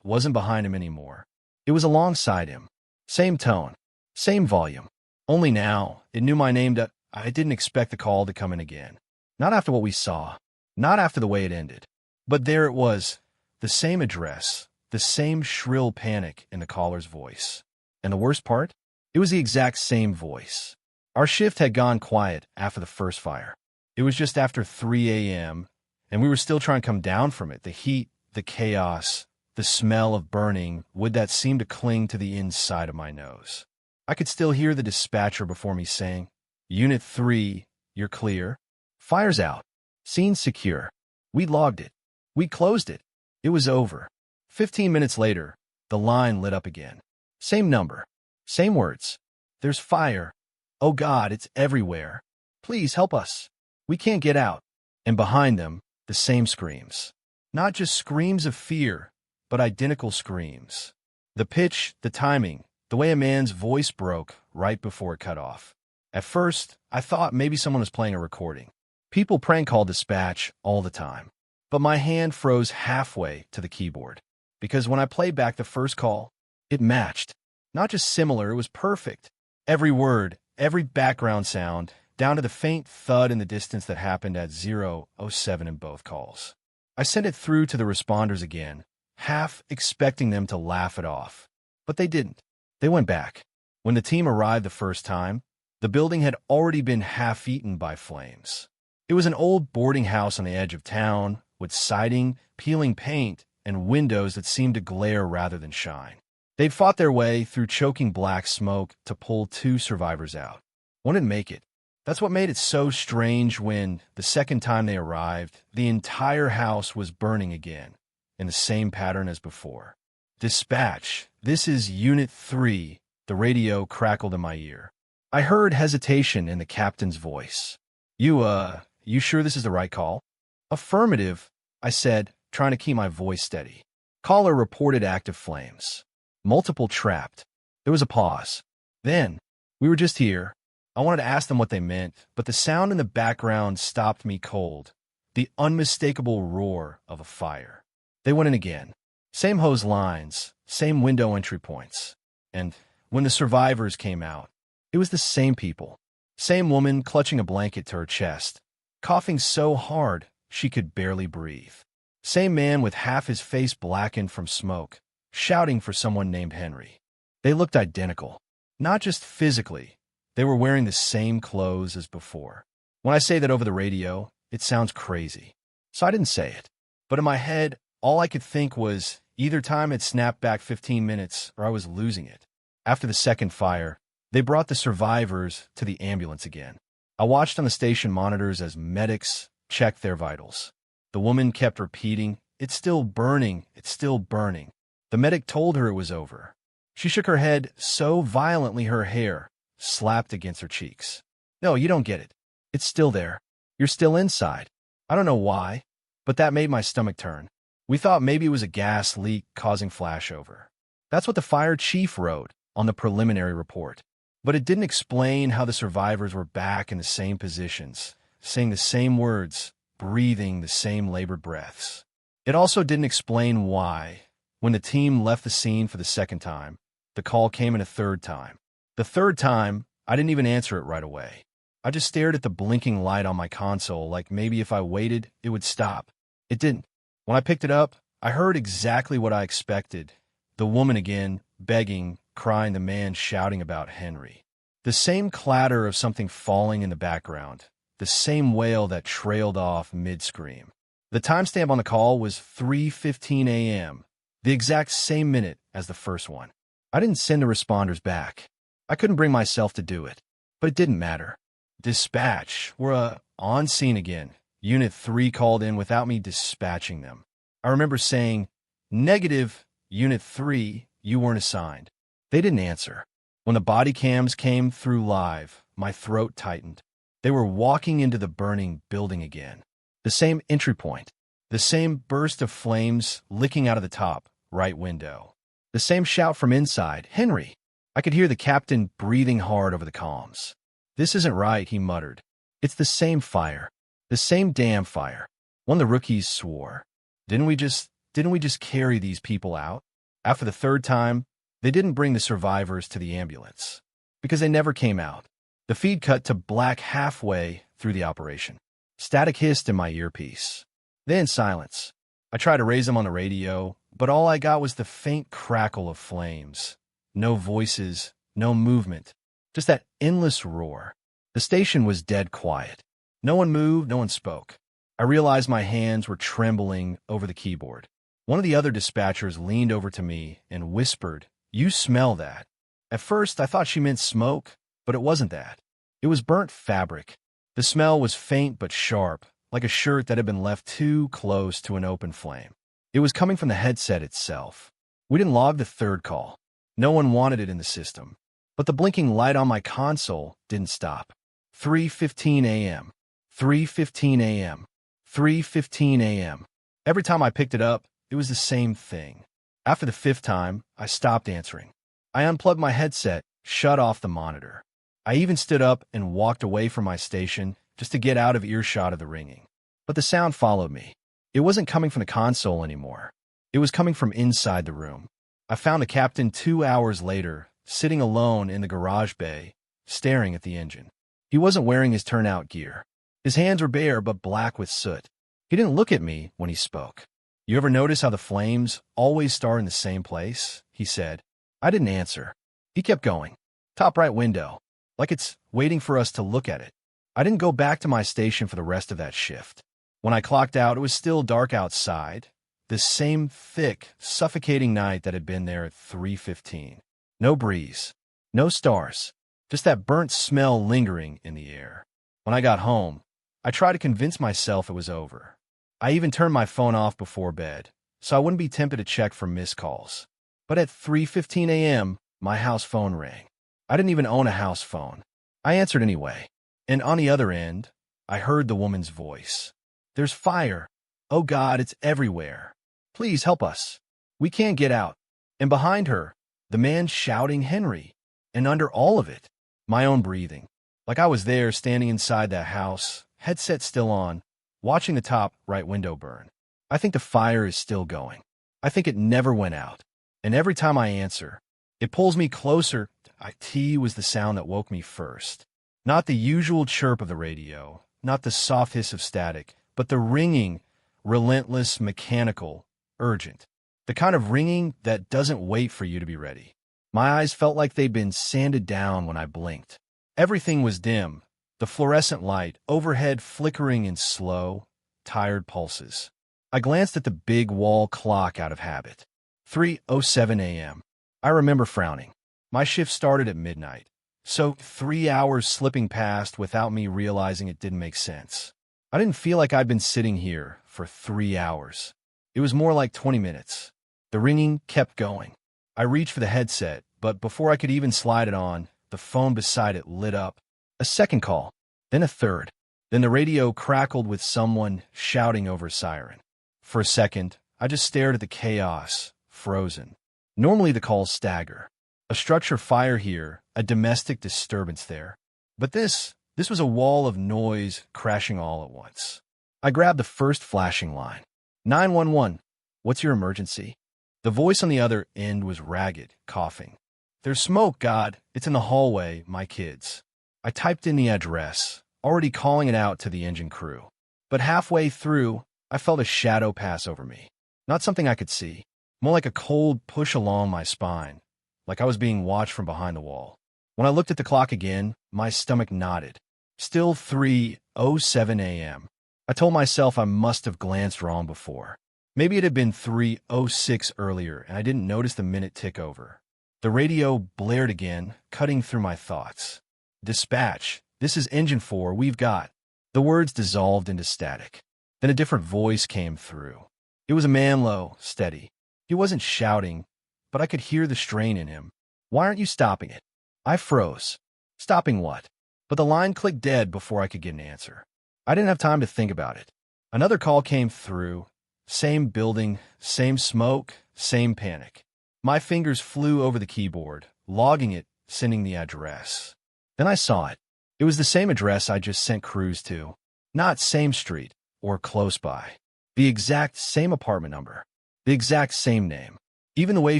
wasn't behind him anymore. It was alongside him. Same tone. Same volume. Only now, it knew my name. I didn't expect the call to come in again. Not after what we saw. Not after the way it ended. But there it was. The same address. The same shrill panic in the caller's voice. And the worst part? It was the exact same voice. Our shift had gone quiet after the first fire. It was just after 3 a.m., and we were still trying to come down from it. The heat, the chaos, the smell of burning wood that seemed to cling to the inside of my nose. I could still hear the dispatcher before me saying, "Unit 3, you're clear. Fire's out. Scene secure." We logged it. We closed it. It was over. 15 minutes later, the line lit up again. Same number. Same words. "There's fire. Oh God, it's everywhere. Please help us. We can't get out." And behind them, the same screams. Not just screams of fear, but identical screams. The pitch, the timing, the way a man's voice broke right before it cut off. At first, I thought maybe someone was playing a recording. People prank call dispatch all the time. But my hand froze halfway to the keyboard. Because when I played back the first call, it matched. Not just similar, it was perfect. Every word, every background sound, down to the faint thud in the distance that happened at 0:07 in both calls. I sent it through to the responders again, half expecting them to laugh it off. But they didn't. They went back. When the team arrived the first time, the building had already been half-eaten by flames. It was an old boarding house on the edge of town, with siding, peeling paint, and windows that seemed to glare rather than shine. They'd fought their way through choking black smoke to pull 2 survivors out. One didn't make it. That's what made it so strange when, the second time they arrived, the entire house was burning again, in the same pattern as before. "Dispatch, this is Unit 3, the radio crackled in my ear. I heard hesitation in the captain's voice. You sure this is the right call?" "Affirmative," I said, trying to keep my voice steady. Caller reported active flames. Multiple trapped. There was a pause. Then, "We were just here." I wanted to ask them what they meant, but the sound in the background stopped me cold. The unmistakable roar of a fire. They went in again. Same hose lines, same window entry points. And when the survivors came out, it was the same people. Same woman clutching a blanket to her chest, coughing so hard she could barely breathe. Same man with half his face blackened from smoke, shouting for someone named Henry. They looked identical. Not just physically, they were wearing the same clothes as before. When I say that over the radio, it sounds crazy. So I didn't say it. But in my head, all I could think was either time had snapped back 15 minutes or I was losing it. After the second fire, they brought the survivors to the ambulance again. I watched on the station monitors as medics checked their vitals. The woman kept repeating, "It's still burning, it's still burning." The medic told her it was over. She shook her head so violently her hair slapped against her cheeks. "No, you don't get it. It's still there. You're still inside." I don't know why, but that made my stomach turn. We thought maybe it was a gas leak causing flashover. That's what the fire chief wrote on the preliminary report. But it didn't explain how the survivors were back in the same positions, saying the same words, breathing the same labored breaths. It also didn't explain why, when the team left the scene for the second time, the call came in a third time. The third time, I didn't even answer it right away. I just stared at the blinking light on my console like maybe if I waited, it would stop. It didn't. When I picked it up, I heard exactly what I expected. The woman again, begging, crying, the man shouting about Henry. The same clatter of something falling in the background. The same wail that trailed off mid-scream. The timestamp on the call was 3:15 a.m., the exact same minute as the first one. I didn't send the responders back. I couldn't bring myself to do it, but it didn't matter. Dispatch, we're on scene again. Unit 3 called in without me dispatching them. I remember saying, "Negative, Unit 3, you weren't assigned." They didn't answer. When the body cams came through live, my throat tightened. They were walking into the burning building again. The same entry point. The same burst of flames licking out of the top right window. The same shout from inside, "Henry!" I could hear the captain breathing hard over the comms. "This isn't right," he muttered. "It's the same fire. The same damn fire." One of the rookies swore. Didn't we just carry these people out?" After the third time, they didn't bring the survivors to the ambulance. Because they never came out. The feed cut to black halfway through the operation. Static hissed in my earpiece. Then silence. I tried to raise them on the radio, but all I got was the faint crackle of flames. No voices, no movement. Just that endless roar. The station was dead quiet. No one moved, no one spoke. I realized my hands were trembling over the keyboard. One of the other dispatchers leaned over to me and whispered, "You smell that." At first, I thought she meant smoke, but it wasn't that. It was burnt fabric. The smell was faint but sharp, like a shirt that had been left too close to an open flame. It was coming from the headset itself. We didn't log the third call. No one wanted it in the system. But the blinking light on my console didn't stop. 3:15 a.m. 3:15 a.m. 3:15 a.m. Every time I picked it up, it was the same thing. After the fifth time, I stopped answering. I unplugged my headset, shut off the monitor. I even stood up and walked away from my station just to get out of earshot of the ringing. But the sound followed me. It wasn't coming from the console anymore. It was coming from inside the room. I found the captain 2 hours later, sitting alone in the garage bay, staring at the engine. He wasn't wearing his turnout gear. His hands were bare but black with soot. He didn't look at me when he spoke. "You ever notice how the flames always start in the same place?" he said. I didn't answer. He kept going. "Top right window," like it's waiting for us to look at it. I didn't go back to my station for the rest of that shift. When I clocked out, it was still dark outside. The same thick, suffocating night that had been there at 3:15. No breeze. No stars. Just that burnt smell lingering in the air. When I got home, I tried to convince myself it was over. I even turned my phone off before bed, so I wouldn't be tempted to check for missed calls. But at 3:15 a.m., my house phone rang. I didn't even own a house phone. I answered anyway. And on the other end, I heard the woman's voice. "There's fire. Oh God, it's everywhere. Please help us. We can't get out." And behind her, the man shouting Henry. And under all of it, my own breathing. Like I was there standing inside that house, headset still on, watching the top right window burn. I think the fire is still going. I think it never went out. And every time I answer, it pulls me closer. IT was the sound that woke me first. Not the usual chirp of the radio, not the soft hiss of static, but the ringing, relentless, mechanical, urgent. The kind of ringing that doesn't wait for you to be ready. My eyes felt like they'd been sanded down when I blinked. Everything was dim, the fluorescent light overhead flickering in slow, tired pulses. I glanced at the big wall clock out of habit. 3:07 a.m. I remember frowning. My shift started at midnight, so 3 hours slipping past without me realizing it didn't make sense. I didn't feel like I'd been sitting here for 3 hours. It was more like 20 minutes. The ringing kept going. I reached for the headset, but before I could even slide it on, the phone beside it lit up. A second call, then a third. Then the radio crackled with someone shouting over a siren. For a second, I just stared at the chaos, frozen. Normally the calls stagger. A structure fire here, a domestic disturbance there. But this was a wall of noise crashing all at once. I grabbed the first flashing line. 911, what's your emergency? The voice on the other end was ragged, coughing. There's smoke, God. It's in the hallway, my kids. I typed in the address, already calling it out to the engine crew. But halfway through, I felt a shadow pass over me. Not something I could see, more like a cold push along my spine, like I was being watched from behind the wall. When I looked at the clock again, my stomach knotted. Still 3:07 a.m. I told myself I must have glanced wrong before. Maybe it had been 3:06 earlier, and I didn't notice the minute tick over. The radio blared again, cutting through my thoughts. "Dispatch, this is Engine 4, we've got..." The words dissolved into static. Then a different voice came through. It was a man low, steady. He wasn't shouting, but I could hear the strain in him. "Why aren't you stopping it?" I froze. Stopping what? But the line clicked dead before I could get an answer. I didn't have time to think about it. Another call came through. Same building, same smoke, same panic. My fingers flew over the keyboard, logging it, sending the address. Then I saw it. It was the same address I just sent crews to. Not same street, or close by. The exact same apartment number. The exact same name. Even the way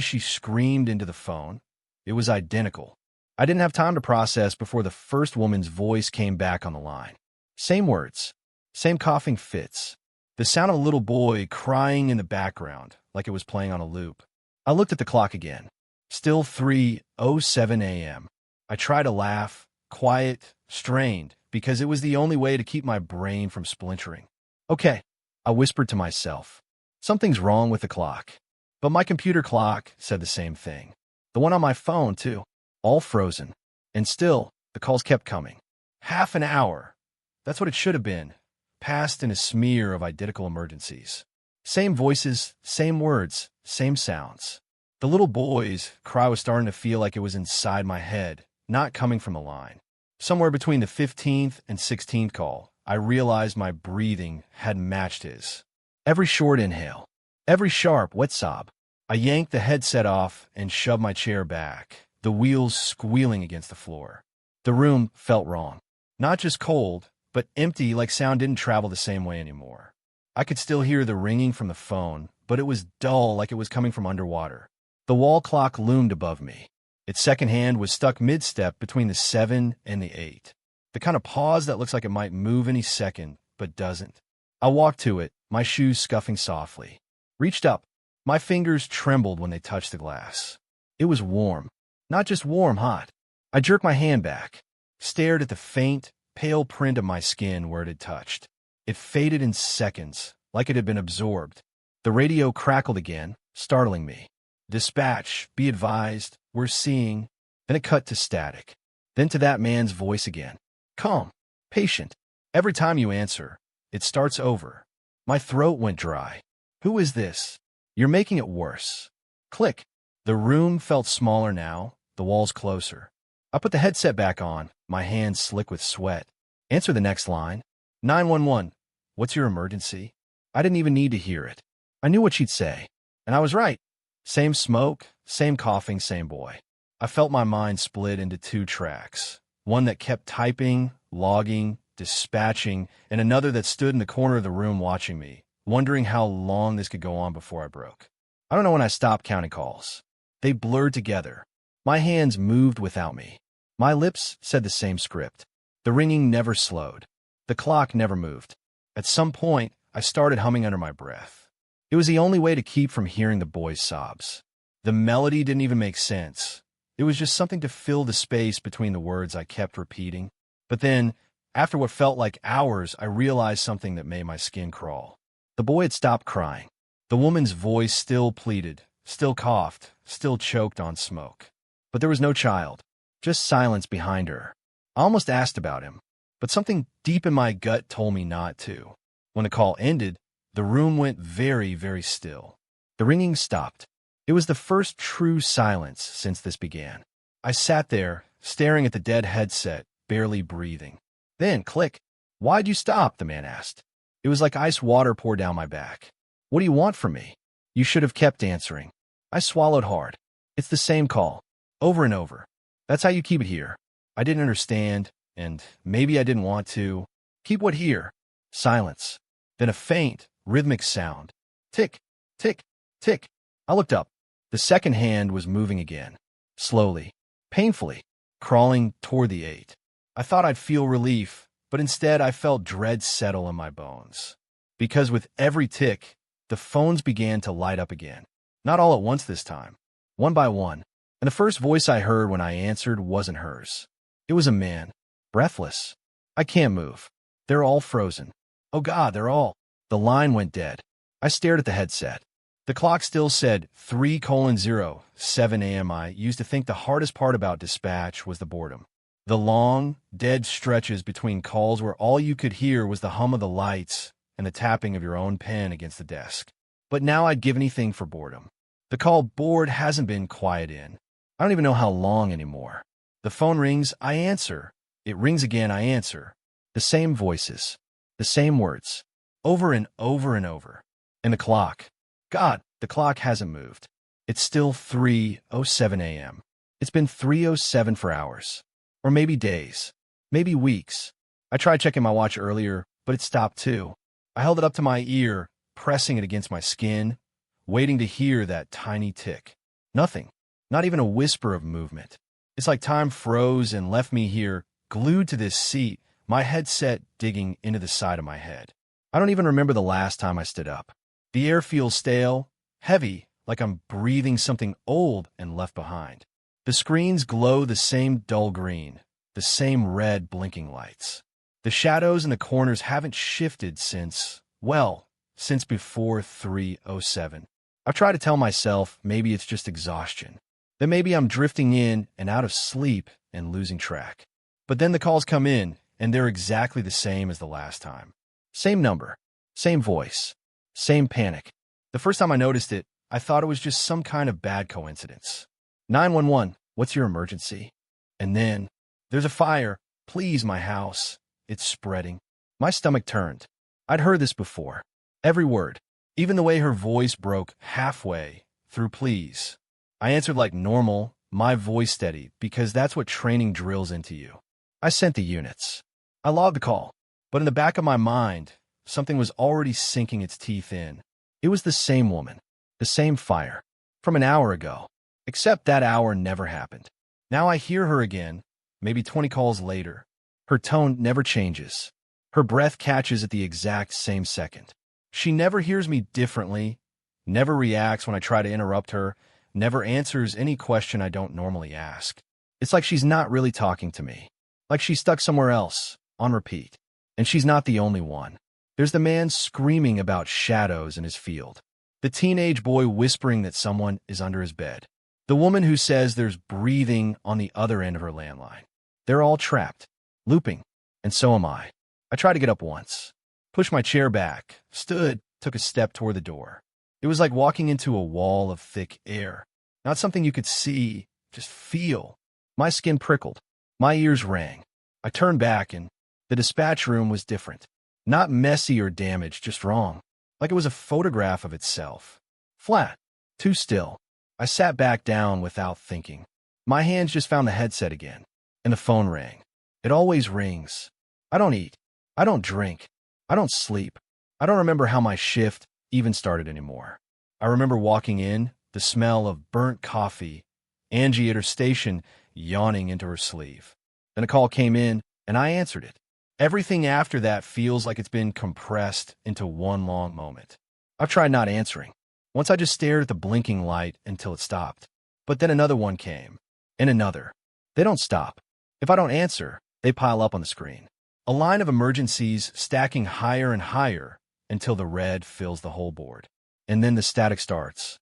she screamed into the phone, it was identical. I didn't have time to process before the first woman's voice came back on the line. Same words. Same coughing fits. The sound of a little boy crying in the background, like it was playing on a loop. I looked at the clock again. Still 3:07 a.m. I tried to laugh, quiet, strained, because it was the only way to keep my brain from splintering. "Okay," I whispered to myself. Something's wrong with the clock. But my computer clock said the same thing. The one on my phone, too. All frozen. And still, the calls kept coming. Half an hour. That's what it should have been. Passed in a smear of identical emergencies. Same voices, same words, same sounds. The little boy's cry was starting to feel like it was inside my head, not coming from the line. Somewhere between the 15th and 16th call, I realized my breathing had matched his. Every short inhale, every sharp, wet sob. I yanked the headset off and shoved my chair back, the wheels squealing against the floor. The room felt wrong. Not just cold, but empty, like sound didn't travel the same way anymore. I could still hear the ringing from the phone, but it was dull, like it was coming from underwater. The wall clock loomed above me. Its second hand was stuck mid-step between the 7 and the 8. The kind of pause that looks like it might move any second, but doesn't. I walked to it, my shoes scuffing softly. Reached up. My fingers trembled when they touched the glass. It was warm. Not just warm, hot. I jerked my hand back, stared at the faint, pale print of my skin where it had touched. It faded in seconds, like it had been absorbed. The radio crackled again, startling me. Dispatch, be advised, we're seeing. Then it cut to static. Then to that man's voice again. Calm, patient. Every time you answer, it starts over. My throat went dry. Who is this? You're making it worse. Click. The room felt smaller now, the walls closer. I put the headset back on, my hands slick with sweat. Answer the next line. 911. What's your emergency? I didn't even need to hear it. I knew what she'd say. And I was right. Same smoke, same coughing, same boy. I felt my mind split into two tracks. One that kept typing, logging, dispatching, and another that stood in the corner of the room watching me, wondering how long this could go on before I broke. I don't know when I stopped counting calls. They blurred together. My hands moved without me. My lips said the same script. The ringing never slowed. The clock never moved. At some point, I started humming under my breath. It was the only way to keep from hearing the boy's sobs. The melody didn't even make sense. It was just something to fill the space between the words I kept repeating. But then, after what felt like hours, I realized something that made my skin crawl. The boy had stopped crying. The woman's voice still pleaded, still coughed, still choked on smoke. But there was no child, just silence behind her. I almost asked about him, but something deep in my gut told me not to. When the call ended, the room went very, very still. The ringing stopped. It was the first true silence since this began. I sat there, staring at the dead headset, barely breathing. Then, click. Why'd you stop? The man asked. It was like ice water poured down my back. What do you want from me? You should have kept answering. I swallowed hard. It's the same call, over and over. That's how you keep it here. I didn't understand, and maybe I didn't want to. Keep what here? Silence. Then a faint, rhythmic sound. Tick, tick, tick. I looked up. The second hand was moving again. Slowly, painfully, crawling toward the 8. I thought I'd feel relief, but instead I felt dread settle in my bones. Because with every tick, the phones began to light up again. Not all at once this time. One by one. And the first voice I heard when I answered wasn't hers. It was a man. Breathless. I can't move. They're all frozen. Oh God, they're all. The line went dead. I stared at the headset. The clock still said 3:0, 7 a.m. I used to think the hardest part about dispatch was the boredom. The long, dead stretches between calls where all you could hear was the hum of the lights and the tapping of your own pen against the desk. But now I'd give anything for boredom. The call bored hasn't been quiet in. I don't even know how long anymore. The phone rings, I answer. It rings again, I answer. The same voices. The same words. Over and over and over. And the clock. God, the clock hasn't moved. It's still 3:07 a.m. It's been 3:07 for hours. Or maybe days. Maybe weeks. I tried checking my watch earlier, but it stopped too. I held it up to my ear, pressing it against my skin, waiting to hear that tiny tick. Nothing. Not even a whisper of movement. It's like time froze and left me here, glued to this seat, my headset digging into the side of my head. I don't even remember the last time I stood up. The air feels stale, heavy, like I'm breathing something old and left behind. The screens glow the same dull green, the same red blinking lights. The shadows in the corners haven't shifted since since before 3:07. I've tried to tell myself maybe it's just exhaustion, that maybe I'm drifting in and out of sleep and losing track. But then the calls come in, and they're exactly the same as the last time. Same number, same voice, same panic. The first time I noticed it, I thought it was just some kind of bad coincidence. 911, what's your emergency? And then, there's a fire. Please, my house. It's spreading. My stomach turned. I'd heard this before. Every word. Even the way her voice broke halfway through please. I answered like normal, my voice steady, because that's what training drills into you. I sent the units. I logged the call. But in the back of my mind, something was already sinking its teeth in. It was the same woman. The same fire. From an hour ago. Except that hour never happened. Now I hear her again, maybe 20 calls later. Her tone never changes. Her breath catches at the exact same second. She never hears me differently, never reacts when I try to interrupt her, never answers any question I don't normally ask. It's like she's not really talking to me. Like she's stuck somewhere else, on repeat. And she's not the only one. There's the man screaming about shadows in his field. The teenage boy whispering that someone is under his bed. The woman who says there's breathing on the other end of her landline. They're all trapped, looping, and so am I. I tried to get up once, pushed my chair back, stood, took a step toward the door. It was like walking into a wall of thick air, not something you could see, just feel. My skin prickled, my ears rang. I turned back, and the dispatch room was different. Not messy or damaged, just wrong, like it was a photograph of itself. Flat, too still. I sat back down without thinking. My hands just found the headset again, and the phone rang. It always rings. I don't eat. I don't drink. I don't sleep. I don't remember how my shift even started anymore. I remember walking in, the smell of burnt coffee, Angie at her station yawning into her sleeve. Then a call came in, and I answered it. Everything after that feels like it's been compressed into one long moment. I've tried not answering. Once I just stared at the blinking light until it stopped. But then another one came, and another. They don't stop. If I don't answer, they pile up on the screen. A line of emergencies stacking higher and higher until the red fills the whole board. And then the static starts.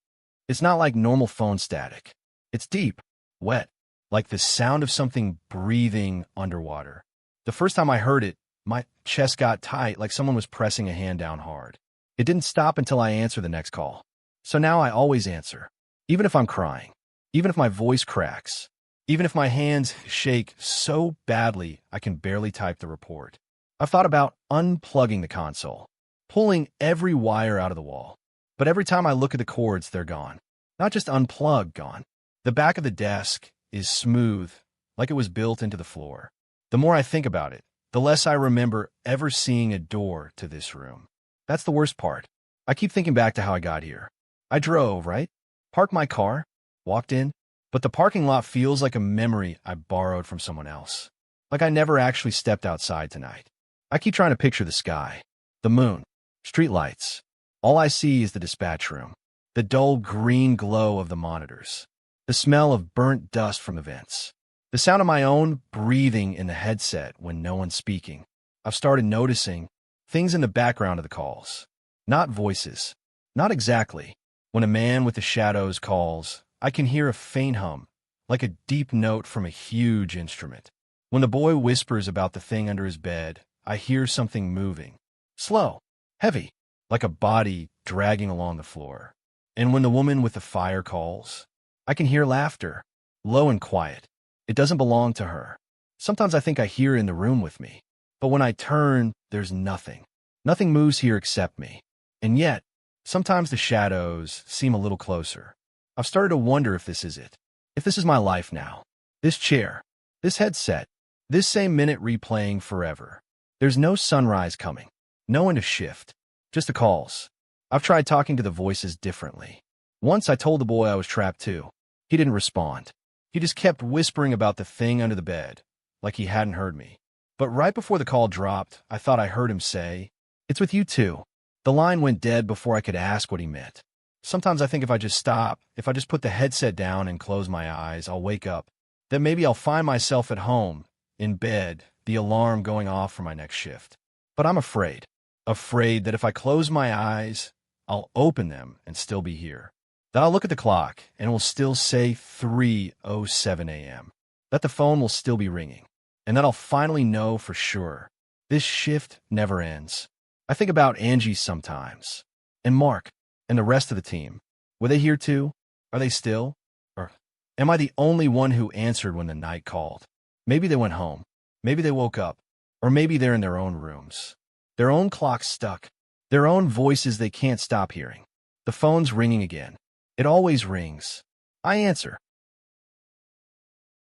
It's not like normal phone static. It's deep, wet, like the sound of something breathing underwater. The first time I heard it, my chest got tight like someone was pressing a hand down hard. It didn't stop until I answered the next call. So now I always answer, even if I'm crying, even if my voice cracks, even if my hands shake so badly I can barely type the report. I've thought about unplugging the console, pulling every wire out of the wall. But every time I look at the cords, they're gone. Not just unplugged, gone. The back of the desk is smooth, like it was built into the floor. The more I think about it, the less I remember ever seeing a door to this room. That's the worst part. I keep thinking back to how I got here. I drove, right? Parked my car, walked in, but the parking lot feels like a memory I borrowed from someone else. Like I never actually stepped outside tonight. I keep trying to picture the sky, the moon, streetlights. All I see is the dispatch room, the dull green glow of the monitors, the smell of burnt dust from the vents, the sound of my own breathing in the headset when no one's speaking. I've started noticing things in the background of the calls. Not voices. Not exactly. When a man with the shadows calls, I can hear a faint hum, like a deep note from a huge instrument. When the boy whispers about the thing under his bed, I hear something moving. Slow, heavy, like a body dragging along the floor. And when the woman with the fire calls, I can hear laughter, low and quiet. It doesn't belong to her. Sometimes I think I hear it in the room with me. But when I turn, there's nothing. Nothing moves here except me. And yet, sometimes the shadows seem a little closer. I've started to wonder if this is it. If this is my life now. This chair. This headset. This same minute replaying forever. There's no sunrise coming. No one to shift. Just the calls. I've tried talking to the voices differently. Once I told the boy I was trapped too. He didn't respond. He just kept whispering about the thing under the bed, like he hadn't heard me. But right before the call dropped, I thought I heard him say, "It's with you too." The line went dead before I could ask what he meant. Sometimes I think if I just stop, if I just put the headset down and close my eyes, I'll wake up. Then maybe I'll find myself at home, in bed, the alarm going off for my next shift. But I'm afraid. afraid that if I close my eyes, I'll open them and still be here. That I'll look at the clock and it will still say 3:07 a.m. That the phone will still be ringing. And that I'll finally know for sure. This shift never ends. I think about Angie sometimes. And Mark. And the rest of the team. Were they here too? Are they still? Or am I the only one who answered when the night called? Maybe they went home. Maybe they woke up. Or maybe they're in their own rooms. Their own clocks stuck. Their own voices they can't stop hearing. The phone's ringing again. It always rings. I answer.